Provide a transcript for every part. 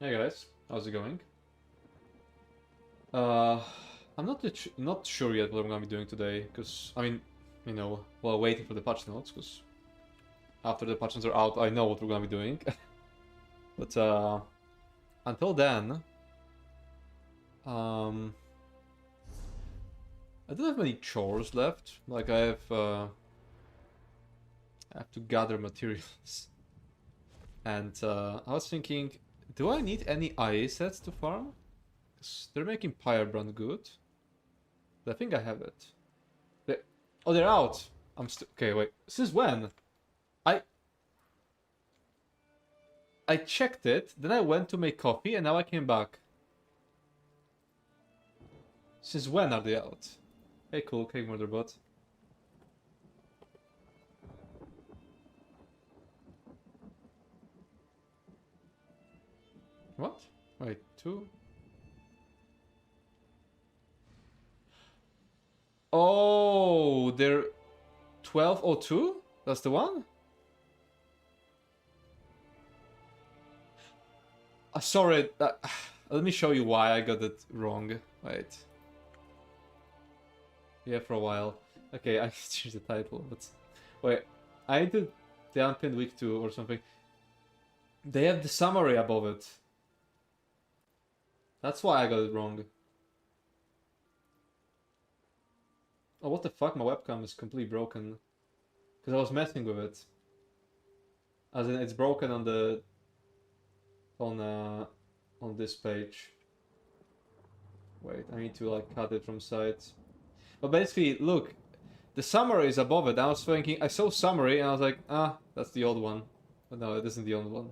Hey guys, how's it going? I'm not sure yet what I'm gonna be doing today, because I mean, while waiting for the patch notes, because after the patch notes are out, I know what we're gonna be doing. But until then, um, I don't have many chores left. Like I have to gather materials, and I was thinking, do I need any IA sets to farm? Because they're making Firebrand good. But I think I have it. Oh, they're out. I'm still okay. Wait, since when? I I checked it, then I went to make coffee, and now I came back. Since when are they out? Hey, cool, cake murderbot. What? Wait, 2? Oh, they're 1202? That's the one? Sorry, let me show you why I got it wrong. Wait. Yeah, for a while. Okay, I changed the title, but... Wait, I did the Unpinned Week 2 or something. They have the summary above it. That's why I got it wrong. Oh, what the fuck? My webcam is completely broken. Because I was messing with it. As in, it's broken on the... on this page. Wait, I need to like cut it from sides. But basically, look, the summary is above it. I was thinking, I saw summary and I was like, ah, that's the old one. But no, it isn't the old one.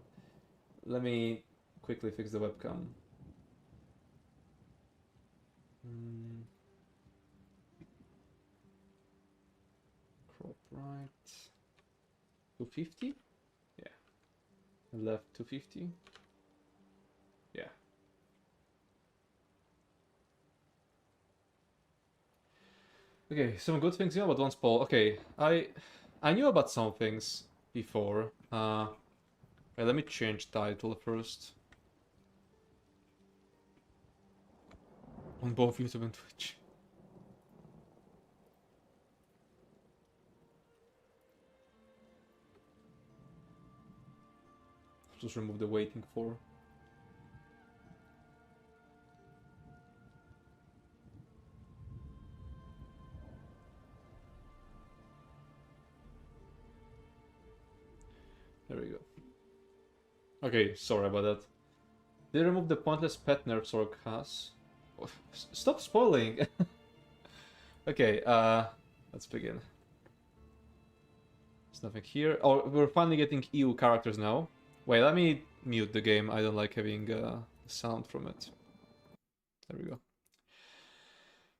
Let me quickly fix the webcam. Crop right. 250? Yeah. Left 250. Yeah. Okay, some good things you know about one spell. Okay, I knew about some things before. Wait, let me change title first. On both YouTube and Twitch. Just remove the waiting for. There we go. Okay, sorry about that. They removed the pointless pet nerfs Orc has. Stop spoiling! Okay, let's begin. There's nothing here. Oh, we're finally getting EU characters now. Wait, let me mute the game. I don't like having sound from it. There we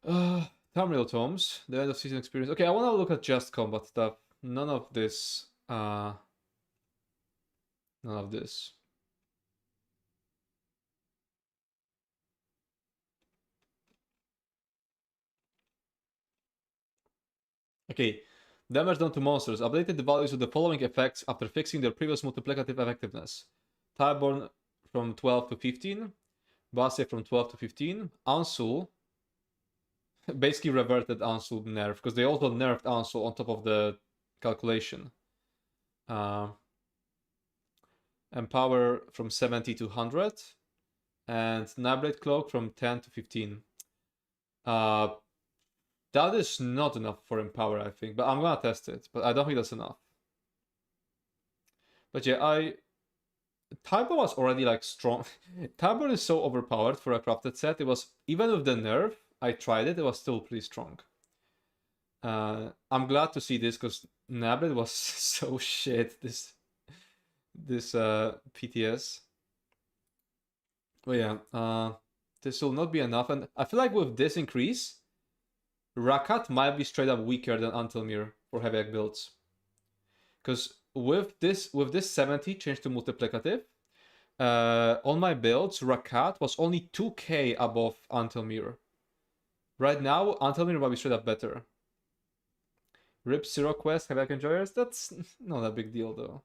go. Thumbnail tomes. The end of season experience. Okay, I want to look at just combat stuff. None of this. None of this. Okay, damage done to monsters. Updated the values of the following effects after fixing their previous multiplicative effectiveness. Tyreborn from 12 to 15. Basse from 12 to 15. Ansul basically reverted Ansul nerf, because they also nerfed Ansul on top of the calculation. Empower from 70 to 100. And Nightblade Cloak from 10 to 15. That is not enough for Empower, I think, but I'm gonna test it. But I don't think that's enough. But yeah, Tyber was already like strong. Tyber is so overpowered for a crafted set. It was, even with the nerf, I tried it, it was still pretty strong. I'm glad to see this, because Nablet was so shit, this PTS. But yeah, this will not be enough, and I feel like with this increase, Rakat might be straight up weaker than Antilmir for heavy builds. Because with this 70 changed to multiplicative, on my builds, Rakat was only 2k above Antilmir. Right now, Antilmir might be straight up better. Rip Zero Quest, heavy enjoyers, that's not a big deal though.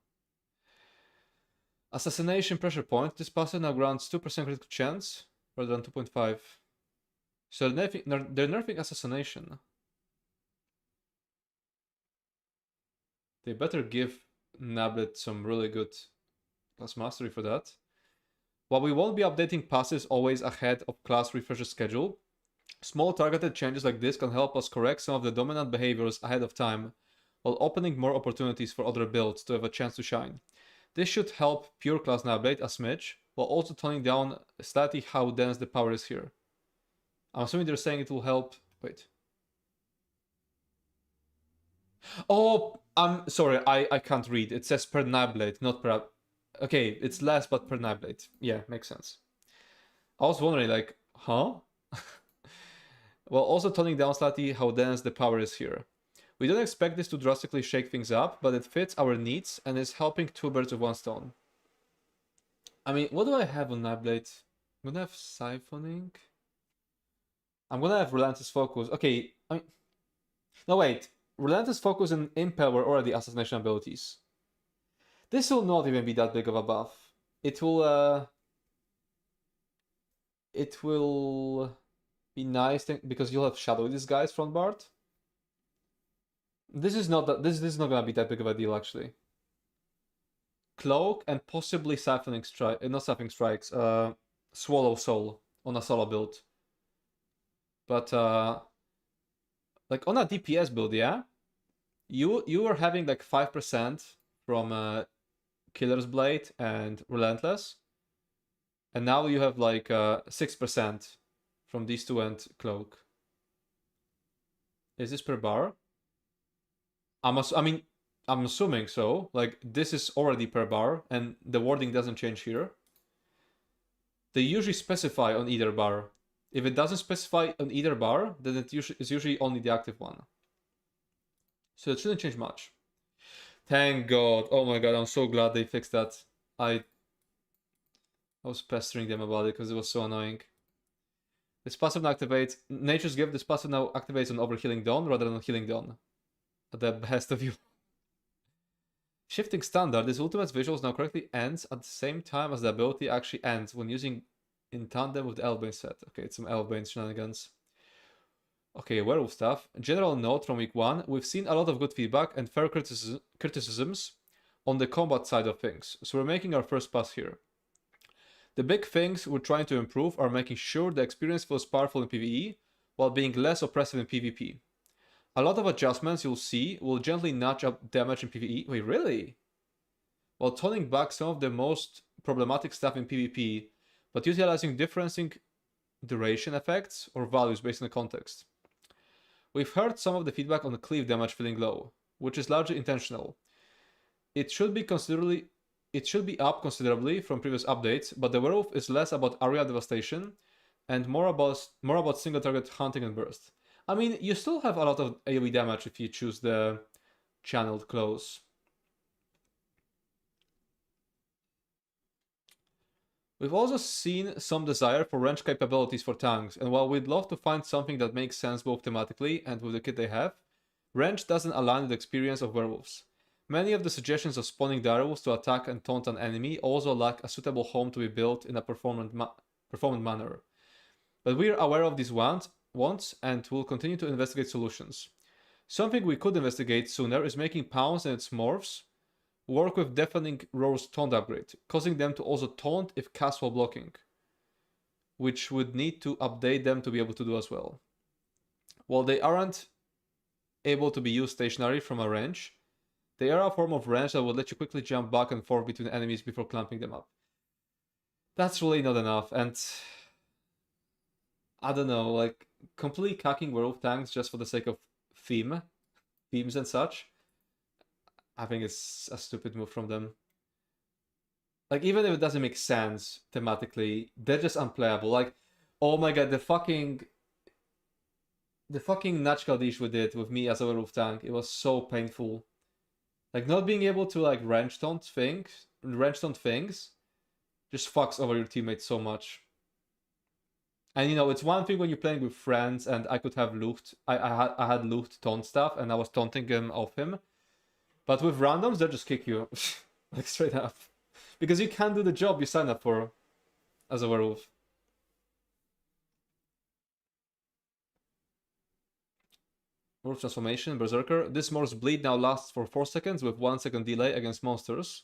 Assassination pressure point. This passive now grants 2% critical chance rather than 2.5. So they're nerfing assassination. They better give Nablet some really good class mastery for that. While we won't be updating passes always ahead of class refresher schedule, small targeted changes like this can help us correct some of the dominant behaviors ahead of time, while opening more opportunities for other builds to have a chance to shine. This should help pure class Nablet a smidge, while also toning down slightly how dense the power is here. I'm assuming they're saying it will help. Wait. Oh, I'm sorry, I can't read. It says per Nablet, not per. Okay, it's less, but per Nablet. Yeah, makes sense. I was wondering, like, huh? While also toning down slightly how dense the power is here. We don't expect this to drastically shake things up, but it fits our needs and is helping two birds with one stone. I mean, what do I have on Nablet? I'm gonna have Siphoning. I'm gonna have Relentless Focus. Okay, I mean... No, wait. Relentless Focus and Impel were already assassination abilities. This will not even be that big of a buff. It will be nice because you'll have Shadow Disguise from Bard. This is not gonna be that big of a deal actually. Cloak and possibly Siphoning Strike, not Siphoning Strikes, Swallow Soul on a solo build. But like on a DPS build, yeah, you are having like 5% from Killer's Blade and Relentless, and now you have like 6% from these two and Cloak. Is this per bar? I'm assuming so. Like, this is already per bar, and the wording doesn't change here. They usually specify on either bar. If it doesn't specify on either bar, then it is usually only the active one. So it shouldn't change much. Thank God. Oh my God, I'm so glad they fixed that. I was pestering them about it because it was so annoying. This passive now activates... Nature's Gift, this passive now activates on Overhealing Dawn rather than Healing Dawn. At the best of you. Shifting Standard, this ultimate's visuals now correctly ends at the same time as the ability actually ends when using in tandem with the Elfbane set. Okay, it's some Elfbane shenanigans. Okay, Werewolf stuff. General note from week 1. We've seen a lot of good feedback and fair criticisms on the combat side of things, so we're making our first pass here. The big things we're trying to improve are making sure the experience feels powerful in PvE, while being less oppressive in PvP. A lot of adjustments you'll see will gently notch up damage in PvE. Wait, really? While toning back some of the most problematic stuff in PvP, but utilizing differencing duration effects or values based on the context. We've heard some of the feedback on the cleave damage feeling low, which is largely intentional. It should be up considerably from previous updates, but the Werewolf is less about area devastation and more about single target hunting and burst. I mean, you still have a lot of AoE damage if you choose the channeled close. We've also seen some desire for range capabilities for tanks, and while we'd love to find something that makes sense both thematically and with the kit they have, range doesn't align with the experience of werewolves. Many of the suggestions of spawning direwolves to attack and taunt an enemy also lack a suitable home to be built in a performant manner. But we're aware of these wants and will continue to investigate solutions. Something we could investigate sooner is making Pounce and its morphs work with Deafening Roar's taunt upgrade, causing them to also taunt if cast while blocking, which would need to update them to be able to do as well. While they aren't able to be used stationary from a range, they are a form of range that will let you quickly jump back and forth between enemies before clamping them up. That's really not enough, and I don't know, like, completely cacking werewolf tanks just for the sake of themes and such, I think it's a stupid move from them. Like, even if it doesn't make sense thematically, they're just unplayable. Like, oh my god, the fucking Natchka dish we did with me as a werewolf tank, it was so painful. Like, not being able to, like, range taunt things just fucks over your teammates so much. And you know, it's one thing when you're playing with friends and I could have looped, I had looped taunt stuff and I was taunting him off him. But with randoms, they'll just kick you. Like, straight up. Because you can't do the job you sign up for as a werewolf. Werewolf transformation, Berserker. This morph's bleed now lasts for 4 seconds with 1 second delay against monsters.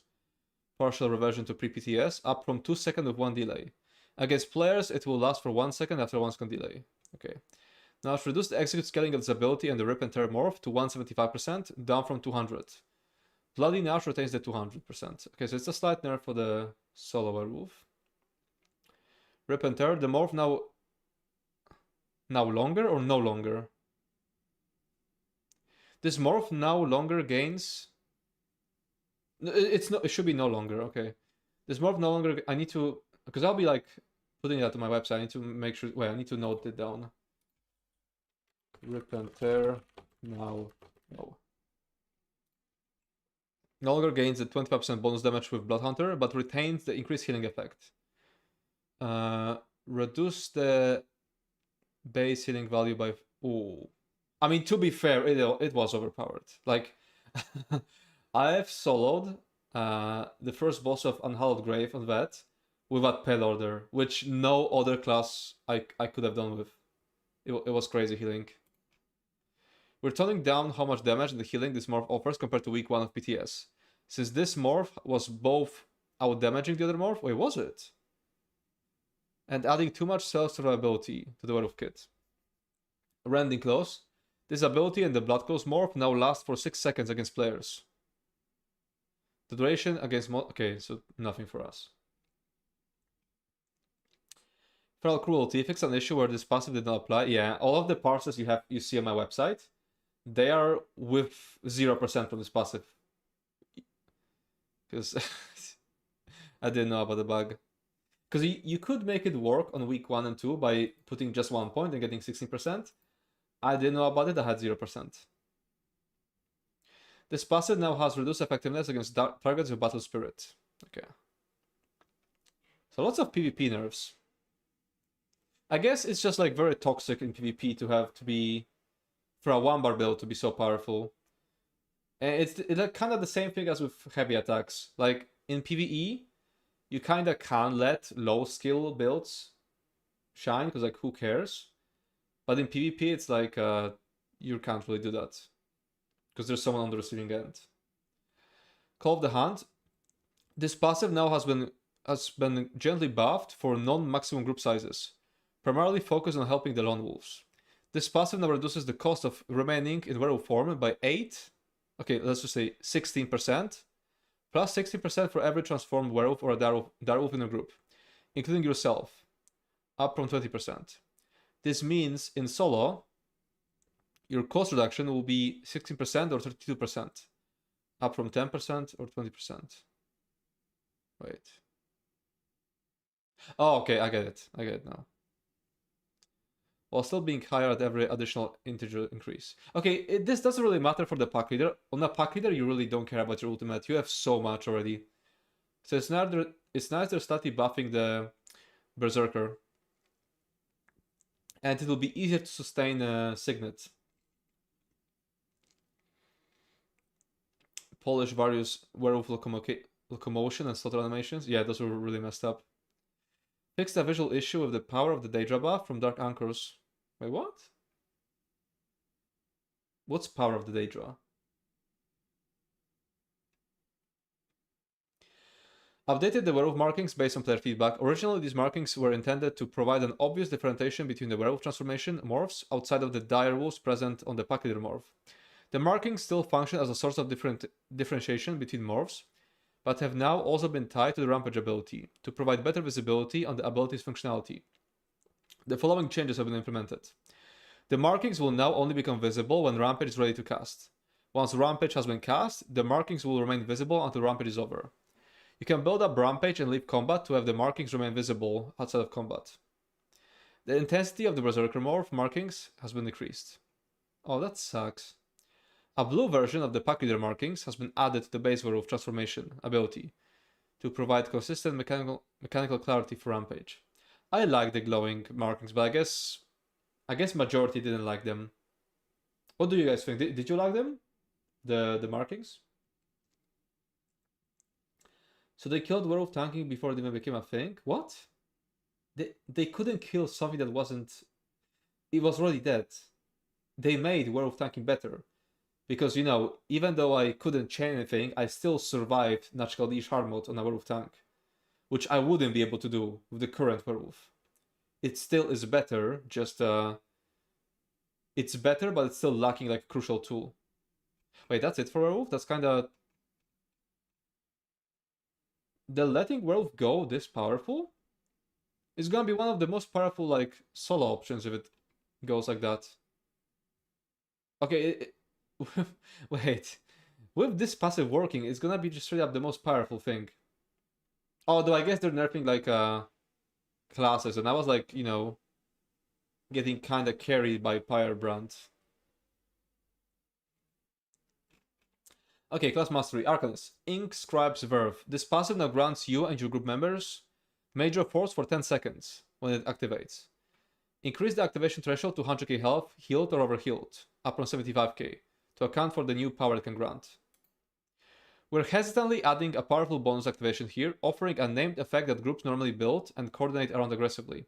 Partial reversion to pre-PTS, up from 2 seconds with 1 delay. Against players, it will last for 1 second after 1 second delay. Okay. Now it's reduced the execute scaling of its ability and the Rip and Tear morph to 175%, down from 200. Bloody Nash retains the 200%. Okay, so it's a slight nerf for the solo werewolf. Rip and Tear, the morph now longer or no longer? This morph now longer gains... It should be no longer, okay. This morph no longer... I need to... Because I'll be like putting that to my website. I need to make sure... Wait, I need to note it down. Rip and Tear, now no. No longer gains a 25% bonus damage with Bloodhunter, but retains the increased healing effect. Reduce the base healing value by... Ooh. I mean, to be fair, it was overpowered. Like, I've soloed the first boss of Unhallowed Grave on that with that Pale Order, which no other class I could have done with. It was crazy healing. We're toning down how much damage the healing this morph offers compared to week 1 of PTS. Since this morph was both out-damaging the other morph, wait, was it? And adding too much self-survivability to the werewolf kit. Rending Claws. This ability and the Blood Claws morph now last for 6 seconds against players. The duration against okay, so nothing for us. Feral Cruelty. Fix an issue where this passive did not apply. Yeah, all of the parsers you see on my website, they are with 0% from this passive. Because I didn't know about the bug. Because you could make it work on week 1 and 2 by putting just 1 point and getting 16%. I didn't know about it, I had 0%. This passive now has reduced effectiveness against targets with Battle Spirit. Okay. So lots of PvP nerfs. I guess it's just like very toxic in PvP to have to be, for a 1-bar build to be so powerful. And it's like kind of the same thing as with heavy attacks. Like in PvE, you kind of can let low skill builds shine because like who cares? But in PvP, it's like you can't really do that because there's someone on the receiving end. Call of the Hunt. This passive now has been gently buffed for non-maximum group sizes, primarily focused on helping the lone wolves. This passive now reduces the cost of remaining in werewolf form by 8. Okay, let's just say 16%, plus 60% for every transformed werewolf or a direwolf in a group, including yourself, up from 20%. This means in solo, your cost reduction will be 16% or 32%, up from 10% or 20%. Wait. Oh, okay, I get it now. While still being higher at every additional integer increase. Okay, this doesn't really matter for the pack leader. On a pack leader, you really don't care about your ultimate. You have so much already. So it's nice they're slightly buffing the Berserker. And it will be easier to sustain Signet. Polish various werewolf locomotion and slaughter animations. Yeah, those were really messed up. Fix the visual issue with the power of the Daedra buff from Dark Anchors. Wait, what? What's power of the Daedra? Updated the werewolf markings based on player feedback. Originally, these markings were intended to provide an obvious differentiation between the werewolf transformation morphs outside of the dire wolves present on the pack leader morph. The markings still function as a source of differentiation between morphs, but have now also been tied to the Rampage ability to provide better visibility on the ability's functionality. The following changes have been implemented. The markings will now only become visible when Rampage is ready to cast. Once Rampage has been cast, the markings will remain visible until Rampage is over. You can build up Rampage and leave combat to have the markings remain visible outside of combat. The intensity of the Berserker morph markings has been decreased. Oh, that sucks. A blue version of the pack leader markings has been added to the base werewolf transformation ability to provide consistent mechanical clarity for Rampage. I like the glowing markings, but I guess majority didn't like them. What do you guys think? Did you like them? The markings? So they killed Werewolf tanking before it even became a thing? What? They couldn't kill something that wasn't... It was already dead. They made Werewolf tanking better. Because, you know, even though I couldn't chain anything, I still survived Natural Leash hard mode on a Werewolf tank. Which I wouldn't be able to do with the current Werewolf. It still is better, just... It's better, but it's still lacking like a crucial tool. Wait, that's it for Werewolf? That's kinda... The letting Werewolf go this powerful is gonna be one of the most powerful like solo options if it goes like that. Okay, wait. With this passive working, it's gonna be just straight up the most powerful thing. Although I guess they're nerfing like classes, and I was like, you know, getting kinda carried by Firebrand. Okay, class mastery, Arcanist. Ink Scribe's Verve. This passive now grants you and your group members Major Force for 10 seconds when it activates. Increase the activation threshold to 100k health, healed or overhealed, up from 75k, to account for the new power it can grant. We're hesitantly adding a powerful bonus activation here, offering a named effect that groups normally build and coordinate around aggressively.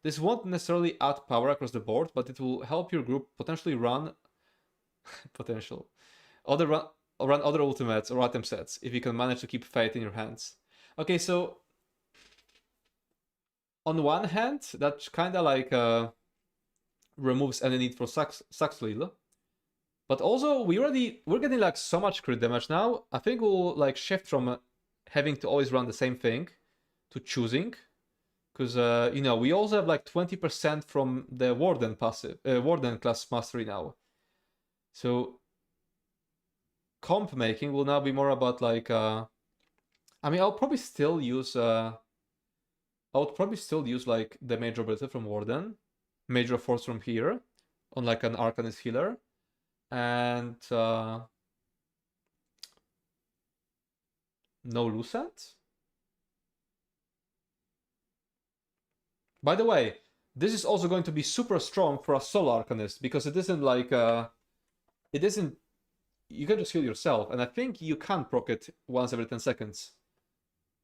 This won't necessarily add power across the board, but it will help your group potentially run... run other ultimates or item sets if you can manage to keep Fate in your hands. Okay, so on one hand, that kind of like removes any need for Saxlil. But also, we're getting like so much crit damage now. I think we'll like shift from having to always run the same thing to choosing. Because, you know, we also have like 20% from the Warden passive, Warden class mastery now. So comp making will now be more about like I mean, I'll probably still use I would probably still use like the Major Ability from Warden, Major Force from here, on like an Arcanist healer, and no Lucent? By the way, this is also going to be super strong for a solo Arcanist, because it isn't like it isn't... You can just heal yourself, and I think you can proc it once every 10 seconds.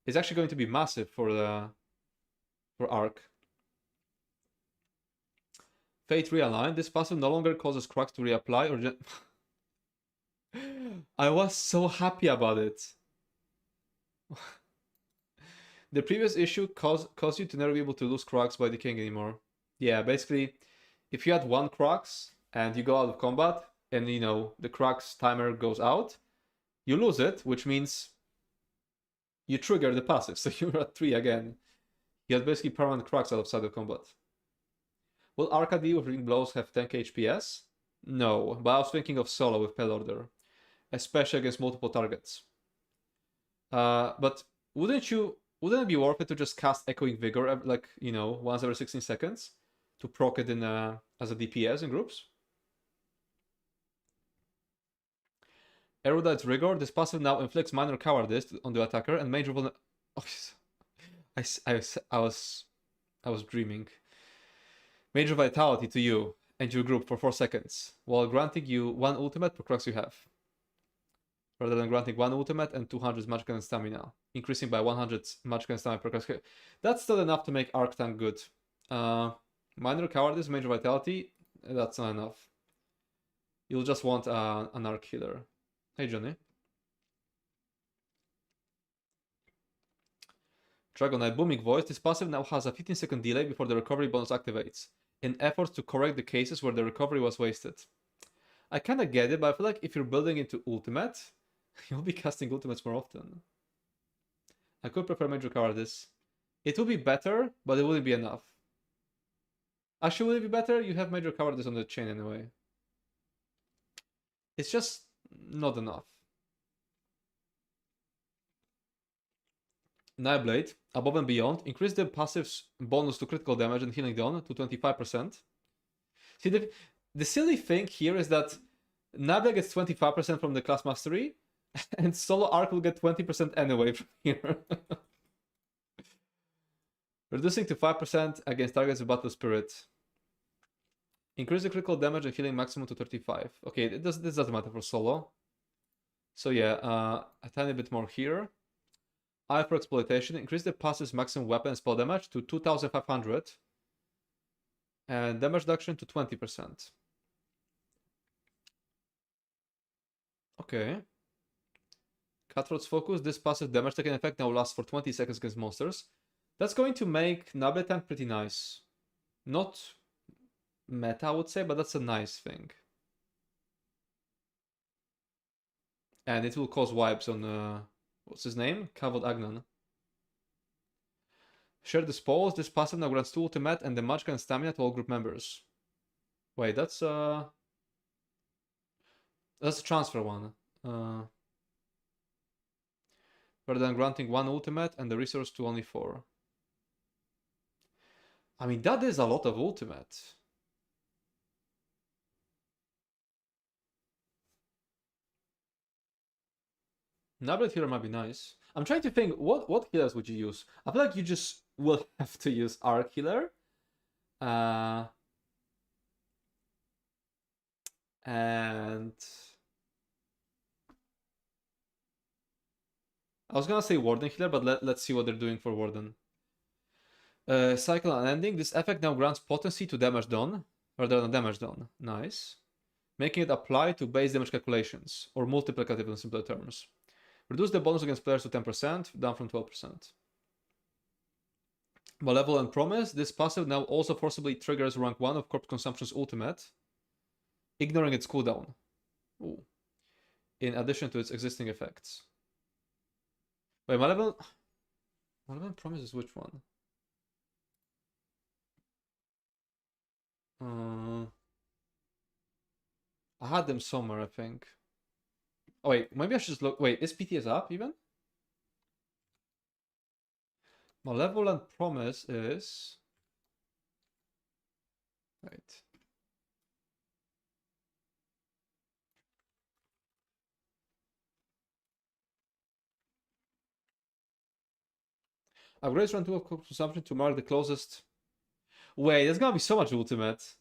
It's actually going to be massive for Arc. Fate Realign. This passive no longer causes cracks to reapply or I was so happy about it. The previous issue caused you to never be able to lose cracks by decaying anymore. Yeah, basically, if you had one cracks and you go out of combat, and you know the cracks timer goes out, you lose it, which means you trigger the passive, so you're at 3 again. You had basically permanent cracks outside of combat. Will Arcady with Ring Blows have 10k HPS? No, but I was thinking of solo with Pale Order, especially against multiple targets. But wouldn't it be worth it to just cast Echoing Vigor, like, you know, once every 16 seconds to proc it in as a DPS in groups? Erudite's Rigor. This passive now inflicts minor cowardice on the attacker and major vulnerability. I was dreaming. Major vitality to you and your group for 4 seconds, while granting you 1 ultimate per crux you have. Rather than granting 1 ultimate and 200 magic and stamina, increasing by 100 magic and stamina per crux. That's still enough to make Arc Tank good. Minor cowardice, major vitality, that's not enough. You'll just want an Arc healer. Hey, Johnny. Dragonite Booming Voice. This passive now has a 15-second delay before the recovery bonus activates, in efforts to correct the cases where the recovery was wasted. I kinda get it, but I feel like if you're building into Ultimate, you'll be casting Ultimates more often. I could prefer Major Cowardice. It would be better, but it wouldn't be enough. Actually, would it be better? You have Major Cowardice on the chain anyway. It's just not enough. Nightblade, above and beyond, increase the passive's bonus to critical damage and healing done to 25%. See, the silly thing here is that Nightblade gets 25% from the class mastery, and solo Arc will get 20% anyway from here. Reducing to 5% against targets with Battle Spirit. Increase the critical damage and healing maximum to 35. Okay, this doesn't matter for solo. So yeah, a tiny bit more here. Eye for Exploitation. Increase the passive's maximum weapon and spell damage to 2500. And damage reduction to 20%. Okay. Cutthroat's Focus. This passive damage taken effect now lasts for 20 seconds against monsters. That's going to make Nablet Tank pretty nice. Not meta, I would say, but that's a nice thing. And it will cause wipes on, what's his name? Kavod Agnan. Share Dispose. This passive now grants 2 ultimate and the magic and stamina to all group members. Wait, that's a transfer one. Rather than granting 1 ultimate and the resource to only 4. I mean, that is a lot of ultimate. Nablet healer might be nice. I'm trying to think, what healers would you use? I feel like you just will have to use Arc Healer. And I was gonna say Warden Healer, but let's see what they're doing for Warden. Cycle Unending. This effect now grants potency to damage done, rather than damage done. Nice. Making it apply to base damage calculations, or multiplicative in simpler terms. Reduce the bonus against players to 10%, down from 12%. Malevolent Promise. This passive now also forcibly triggers rank 1 of Corpse Consumption's ultimate, ignoring its cooldown. Ooh. In addition to its existing effects. Wait, Malevolent Promise is which one? I had them somewhere, I think. Oh wait, maybe I should just look. Wait, is PTS up even? Malevolent Promise is... Wait. Upgrades run 2 of consumption to mark the closest. Wait, there's gonna be so much ultimate.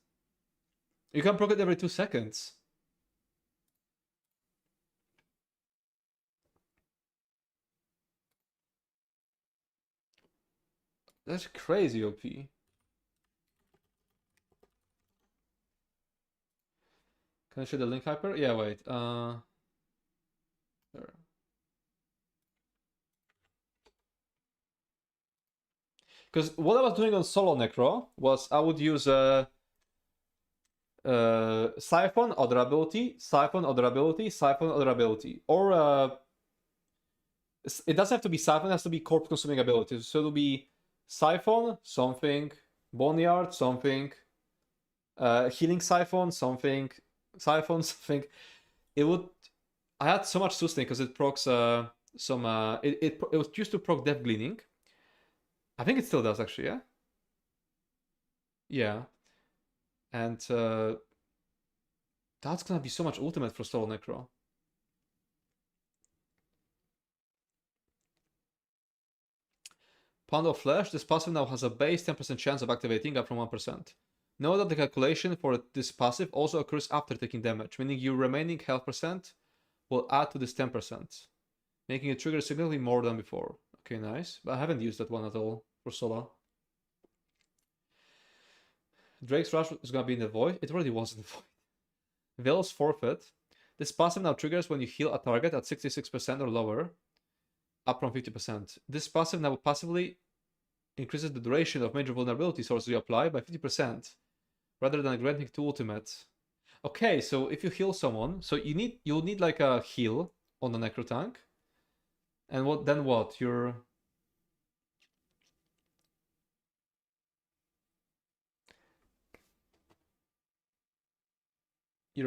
You can proc it every 2 seconds. That's crazy OP. Can I show the link hyper? Yeah, wait. There. Because what I was doing on solo Necro was I would use Siphon, Other Ability, Siphon, Other Ability, Siphon, Other Ability. Or it doesn't have to be Siphon, it has to be Corpse Consuming Ability. So it'll be Siphon, something, Boneyard, something, Healing Siphon, something, Siphon, something. It would... I had so much Sustain because it procs some... it was used to proc Death Gleaning. I think it still does, actually, yeah? Yeah. And that's gonna be so much ultimate for Solo Necro. Pound of Flesh. This passive now has a base 10% chance of activating, up from 1%. Note that the calculation for this passive also occurs after taking damage, meaning your remaining health percent will add to this 10%, making it trigger significantly more than before. Okay, nice. But I haven't used that one at all for Solo. Drake's Rush is gonna be in the Void. It already was in the Void. Veil's Forfeit. This passive now triggers when you heal a target at 66% or lower, up from 50%. This passive now passively increases the duration of major vulnerability sources you apply by 50%, rather than granting 2 ultimate. Okay, so if you heal someone, so you'll need like a heal on the Necro Tank. And what? Your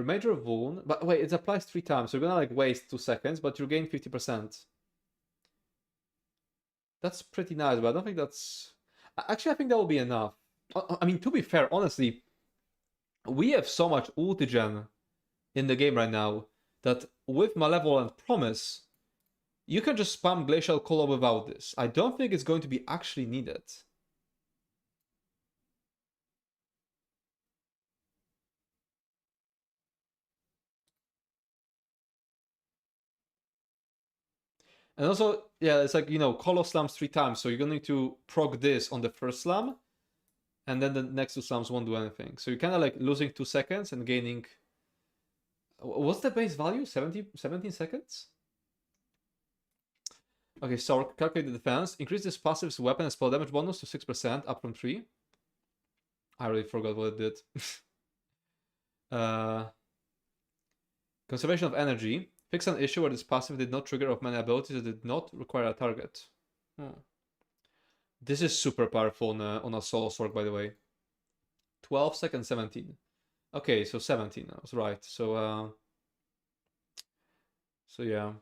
major wound, but wait, it applies 3 times, so you're gonna like waste 2 seconds, but you gain 50%. That's pretty nice, but I don't think that's... Actually, I think that will be enough. I mean, to be fair, honestly, we have so much ultigen in the game right now that with Malevolent Promise, you can just spam Glacial Cola without this. I don't think it's going to be actually needed. And also, yeah, it's like, you know, Colo slams 3 times, so you're going to proc this on the first slam, and then the next 2 slams won't do anything. So you're kind of like losing 2 seconds and gaining... What's the base value? 17 seconds? Okay, so calculate the defense. Increase this passive's weapon and spell damage bonus to 6%, up from 3. I already forgot what it did. Conservation of energy. Fix an issue where this passive did not trigger of many abilities that did not require a target. This is super powerful on a solo sword, by the way. 12 seconds, 17. Okay, so 17, I was right. So yeah.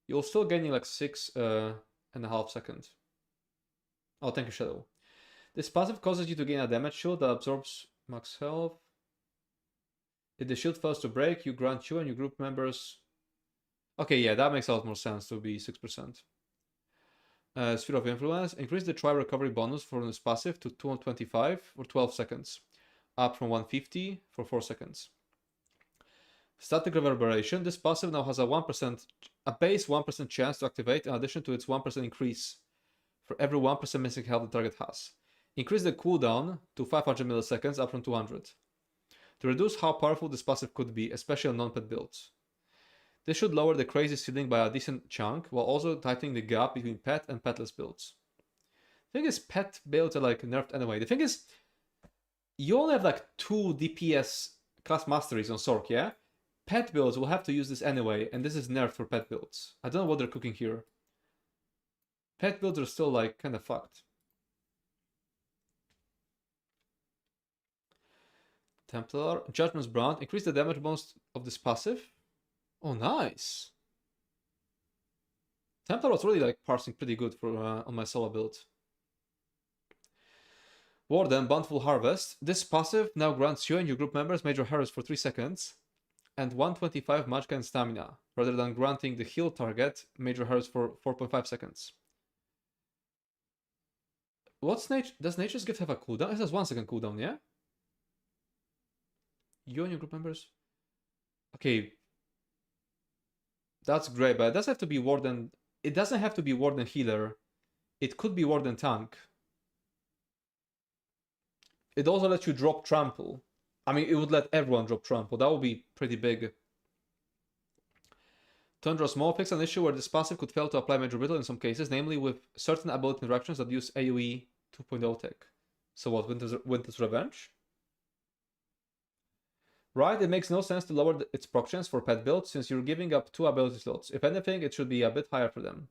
You're still gaining like 6.5 seconds. Oh, thank you, Shadow. This passive causes you to gain a damage shield that absorbs max health. If the shield fails to break, you grant you and your group members... Okay, yeah, that makes a lot more sense to be 6%. Sphere of Influence. Increase the try recovery bonus for this passive to 225 for 12 seconds. Up from 150 for 4 seconds. Static Reverberation. This passive now has a base 1% chance to activate in addition to its 1% increase for every 1% missing health the target has. Increase the cooldown to 500 milliseconds, up from 200. To reduce how powerful this passive could be, especially on non-pet builds. This should lower the crazy ceiling by a decent chunk, while also tightening the gap between pet and petless builds. The thing is, pet builds are like nerfed anyway. The thing is, you only have like 2 DPS class masteries on Sork, yeah? Pet builds will have to use this anyway, and this is nerfed for pet builds. I don't know what they're cooking here. Pet builds are still like kind of fucked. Templar. Judgment's Brand. Increase the damage bonus of this passive. Oh, nice. Templar was really like parsing pretty good for on my solo build. Warden, Bountiful Harvest. This passive now grants you and your group members major heroes for 3 seconds and 125 magic and stamina, rather than granting the heal target major heroes for 4.5 seconds. What's nature? Does Nature's Gift have a cooldown? It has 1 second cooldown, yeah? You and your group members? Okay. That's great, but it doesn't have to be Warden. It doesn't have to be Warden Healer. It could be Warden Tank. It also lets you drop Trample. I mean, it would let everyone drop Trample. That would be pretty big. Tundra Small picks an issue where this passive could fail to apply Major Brittle in some cases, namely with certain ability interactions that use AoE 2.0 tech. So what, Winter's Revenge? Right, it makes no sense to lower its proc chance for pet builds since you're giving up 2 ability slots. If anything, it should be a bit higher for them.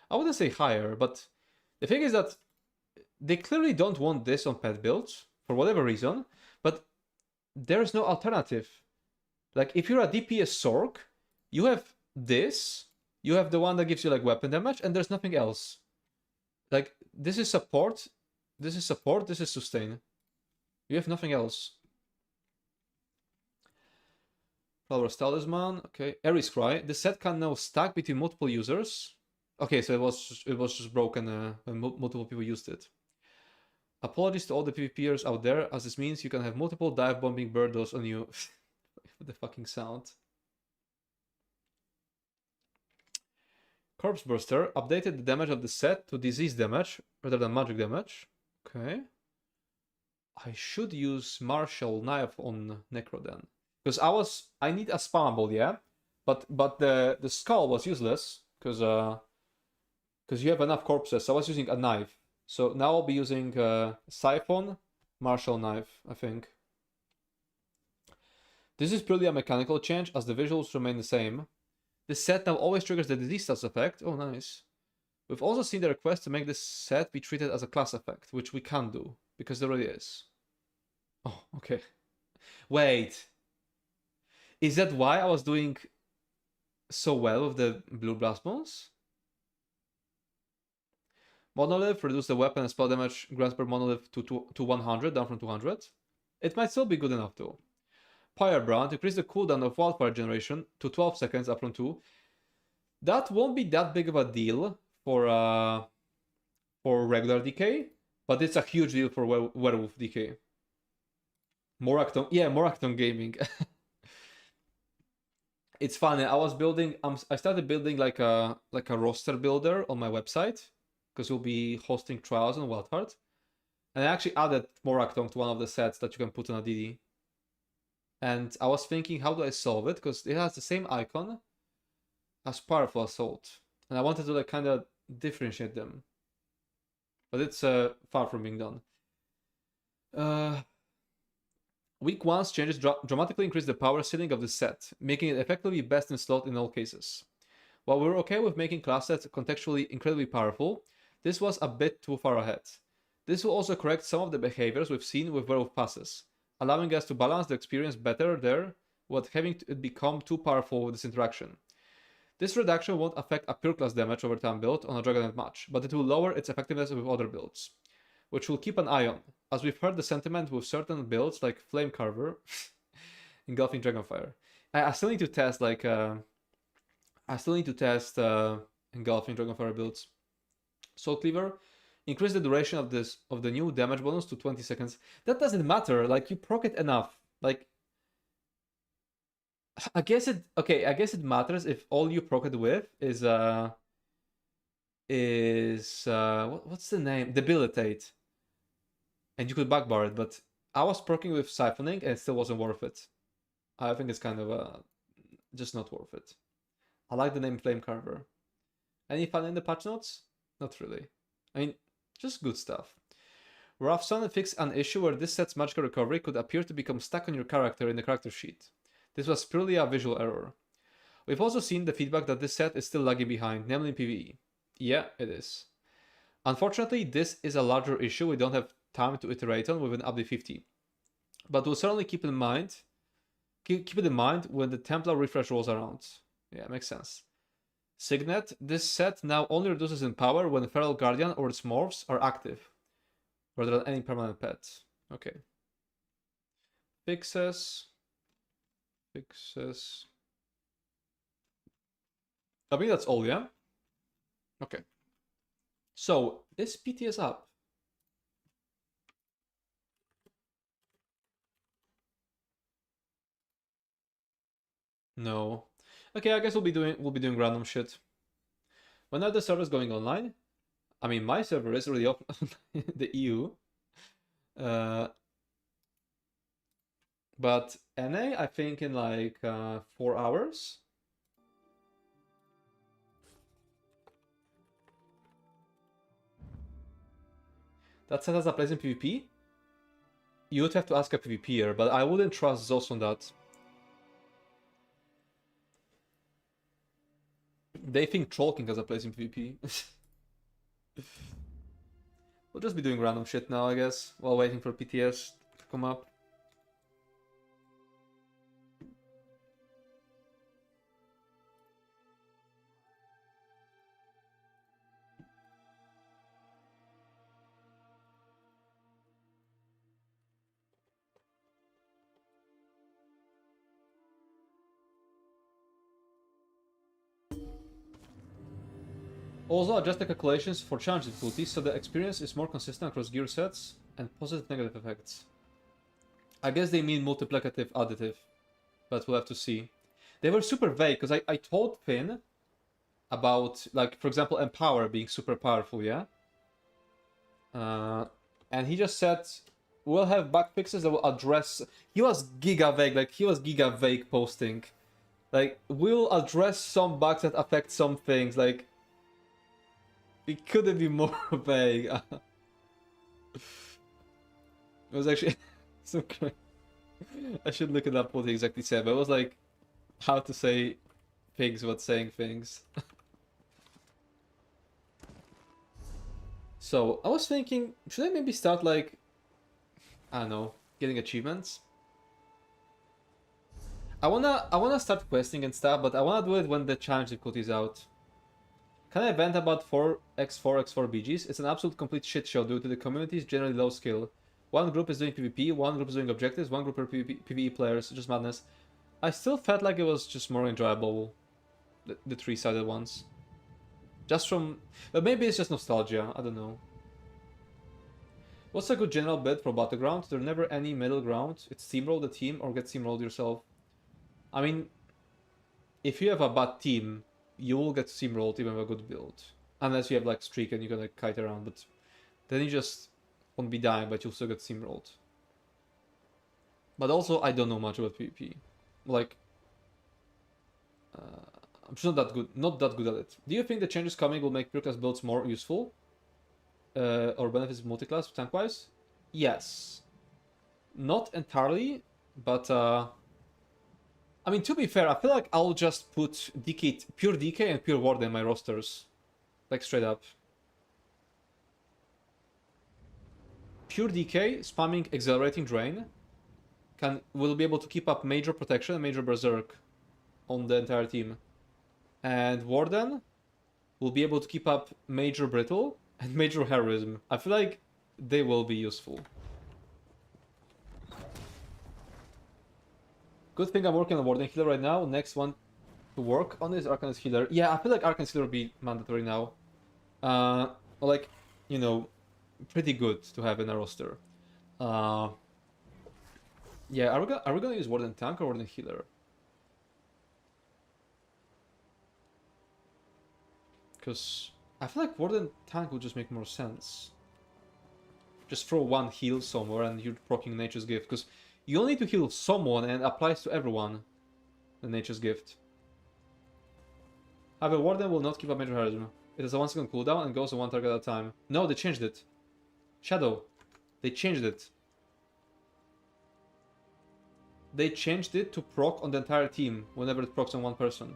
I wouldn't say higher, but the thing is that they clearly don't want this on pet builds for whatever reason, but there's no alternative. Like, if you're a DPS Sork, you have this, you have the one that gives you like weapon damage, and there's nothing else. Like, this is support, this is support, this is sustain. You have nothing else. Flower's Talisman, okay. Ares Cry. This set can now stack between multiple users. Okay, so it was just broken when multiple people used it. Apologies to all the PvPers out there, as this means you can have multiple dive bombing birdos on you. What the fucking sound. Corpse Burster updated the damage of the set to disease damage rather than magic damage. Okay. I should use Martial Knife on Necro then. Because I need a spammable, yeah? But the skull was useless, because you have enough corpses, so I was using a knife. So now I'll be using Siphon, Martial Knife, I think. This is purely a mechanical change, as the visuals remain the same. This set now always triggers the disease stats effect. Oh, nice. We've also seen the request to make this set be treated as a class effect, which we can do, because there already is. Oh, okay. Wait. Is that why I was doing so well with the blue blast bones? Monolith, reduce the weapon and spell damage grants per monolith to 100, down from 200. It might still be good enough though. Firebrand, increase the cooldown of wildfire generation to 12 seconds, up from 2. That won't be that big of a deal for regular DK, but it's a huge deal for Werewolf DK. Morakton, yeah, Morakton Gaming. It's funny. I was building. I started building like a roster builder on my website because we'll be hosting trials on Wildheart, and I actually added Moraktong to one of the sets that you can put on a DD. And I was thinking, how do I solve it? Because it has the same icon as Powerful Assault, and I wanted to like kind of differentiate them, but it's far from being done. Week 1's changes dramatically increase the power ceiling of the set, making it effectively best in slot in all cases. While we were okay with making class sets contextually incredibly powerful, this was a bit too far ahead. This will also correct some of the behaviors we've seen with Werewolf passes, allowing us to balance the experience better there without having it become too powerful with this interaction. This reduction won't affect a pure class damage over time build on a Dragonet match, but it will lower its effectiveness with other builds, which we'll keep an eye on, as we've heard the sentiment with certain builds like Flame Carver, Engulfing Dragonfire. I still need to test like Engulfing Dragonfire builds. Soul Cleaver, increase the duration of the new damage bonus to 20 seconds. That doesn't matter. Like you proc it enough. Like I guess it matters if all you proc it with is what's the name? Debilitate. And you could backbar it, but I was proccing with Siphoning and it still wasn't worth it. I think it's kind of just not worth it. I like the name Flame Carver. Any fun in the patch notes? Not really. I mean, just good stuff. Rough Sun fixed an issue where this set's magical recovery could appear to become stuck on your character in the character sheet. This was purely a visual error. We've also seen the feedback that this set is still lagging behind, namely in PvE. Yeah, it is. Unfortunately, this is a larger issue we don't have time to iterate on within update 50. But we'll certainly keep it in mind when the Templar refresh rolls around. Yeah, makes sense. Signet, this set now only reduces in power when Feral Guardian or its morphs are active, rather than any permanent pet. Okay. Fixes. I think that's all, yeah? Okay. So, is PTS up? No. Okay, I guess we'll be doing random shit. When are the servers going online? I mean, my server is already up the EU. But NA, I think in like 4 hours. That set has a place in PvP? You would have to ask a PvPer, but I wouldn't trust Zos on that. They think Troll King has a place in PvP. We'll just be doing random shit now, I guess, while waiting for PTS to come up. Also, adjust the calculations for challenge difficulties so the experience is more consistent across gear sets and positive negative effects. I guess they mean multiplicative additive, but we'll have to see. They were super vague because I told Finn about, like, for example, Empower being super powerful, yeah? And he just said, we'll have bug fixes that will address... He was giga vague, like, he was giga vague posting. Like, we'll address some bugs that affect some things, like... It couldn't be more vague. It was actually so great. I should look it up what he exactly said, but it was like how to say things without saying things. So I was thinking, should I maybe start like, I don't know, getting achievements? I wanna start questing and stuff, but I wanna do it when the challenge difficulty is out. Can I vent about 4x4x4 BGs? It's an absolute complete shit show due to the community's generally low skill. One group is doing PvP, one group is doing objectives, one group are PvE players, just madness. I still felt like it was just more enjoyable, the three-sided ones. Just from... But maybe it's just nostalgia, I don't know. What's a good general build for Battleground? There's never any middle ground. It's steamroll the team or get steamrolled yourself. I mean... if you have a bad team, you will get steamrolled even with a good build. Unless you have like streak and you can like kite around, but then you just won't be dying, but you'll still get steamrolled. But also, I don't know much about PvP. Like, I'm just not that good at it. Do you think the changes coming will make pure class builds more useful? Or benefits multi-class tank-wise? Yes. Not entirely, but I mean, to be fair, I feel like I'll just put DK, pure DK and pure Warden in my rosters. Like, straight up. Pure DK, spamming Accelerating Drain, will be able to keep up Major Protection and Major Berserk on the entire team. And Warden will be able to keep up Major Brittle and Major Heroism. I feel like they will be useful. Good thing I'm working on Warden Healer right now. Next one to work on is Arcanist Healer. Yeah, I feel like Arcanist Healer will be mandatory now. Like, you know, pretty good to have in a roster. Yeah, are we gonna use Warden Tank or Warden Healer? Because I feel like Warden Tank would just make more sense. Just throw one heal somewhere and you're proccing Nature's Gift. Because you only need to heal someone and it applies to everyone. The Nature's Gift. However, Warden will not keep up Major Heroism. It has a 1 second cooldown and goes on one target at a time. No, they changed it. Shadow. They changed it. They changed it to proc on the entire team whenever it procs on one person.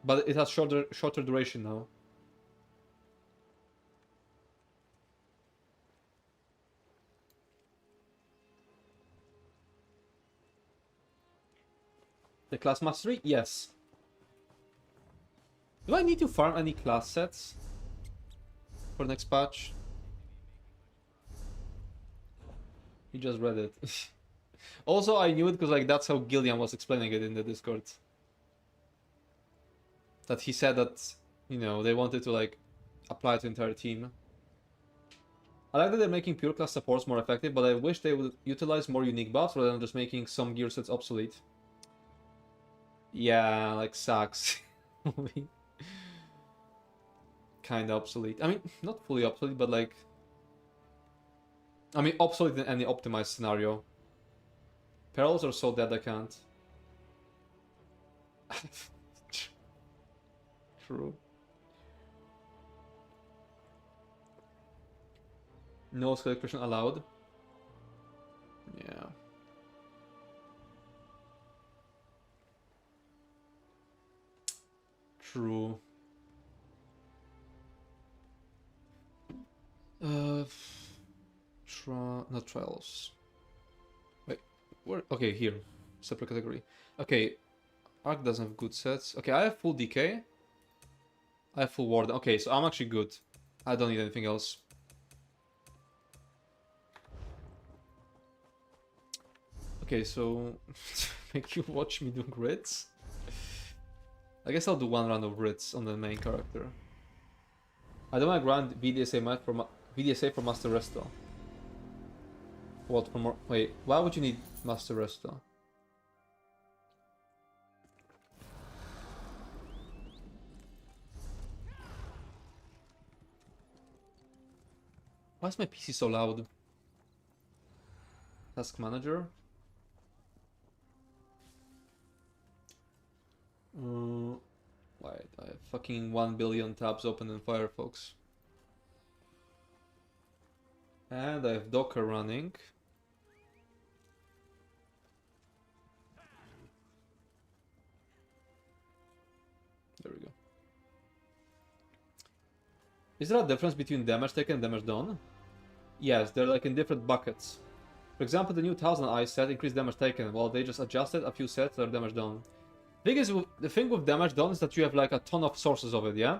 But it has shorter duration now. The class mastery? Yes. Do I need to farm any class sets for next patch? You just read it. Also, I knew it because like that's how Gillian was explaining it in the Discord. That he said that, you know, they wanted to like apply to the entire team. I like that they're making pure class supports more effective, but I wish they would utilize more unique buffs rather than just making some gear sets obsolete. Yeah, like sucks. Kinda obsolete. I mean, not fully obsolete, but like... I mean, obsolete in any optimized scenario. Perils are so dead I can't. True. No skill expression allowed. Yeah. True. Not trials. Wait, where? Okay, here. Separate category. Okay, Arc doesn't have good sets. Okay, I have full DK. I have full Warden. Okay, so I'm actually good. I don't need anything else. Okay, so make you watch me do grids. I guess I'll do one round of grids on the main character. I don't want to grant VDSA for Master Resto. What for more? Wait, why would you need Master Resto? Why is my PC so loud? Task Manager. Wait, I have fucking 1 billion tabs open in Firefox. And I have Docker running. There we go. Is there a difference between damage taken and damage done? Yes, they're like in different buckets. For example, the new 1000 Eye set increased damage taken, while they just adjusted a few sets that are damage done. The thing with damage done is that you have like a ton of sources of it, yeah?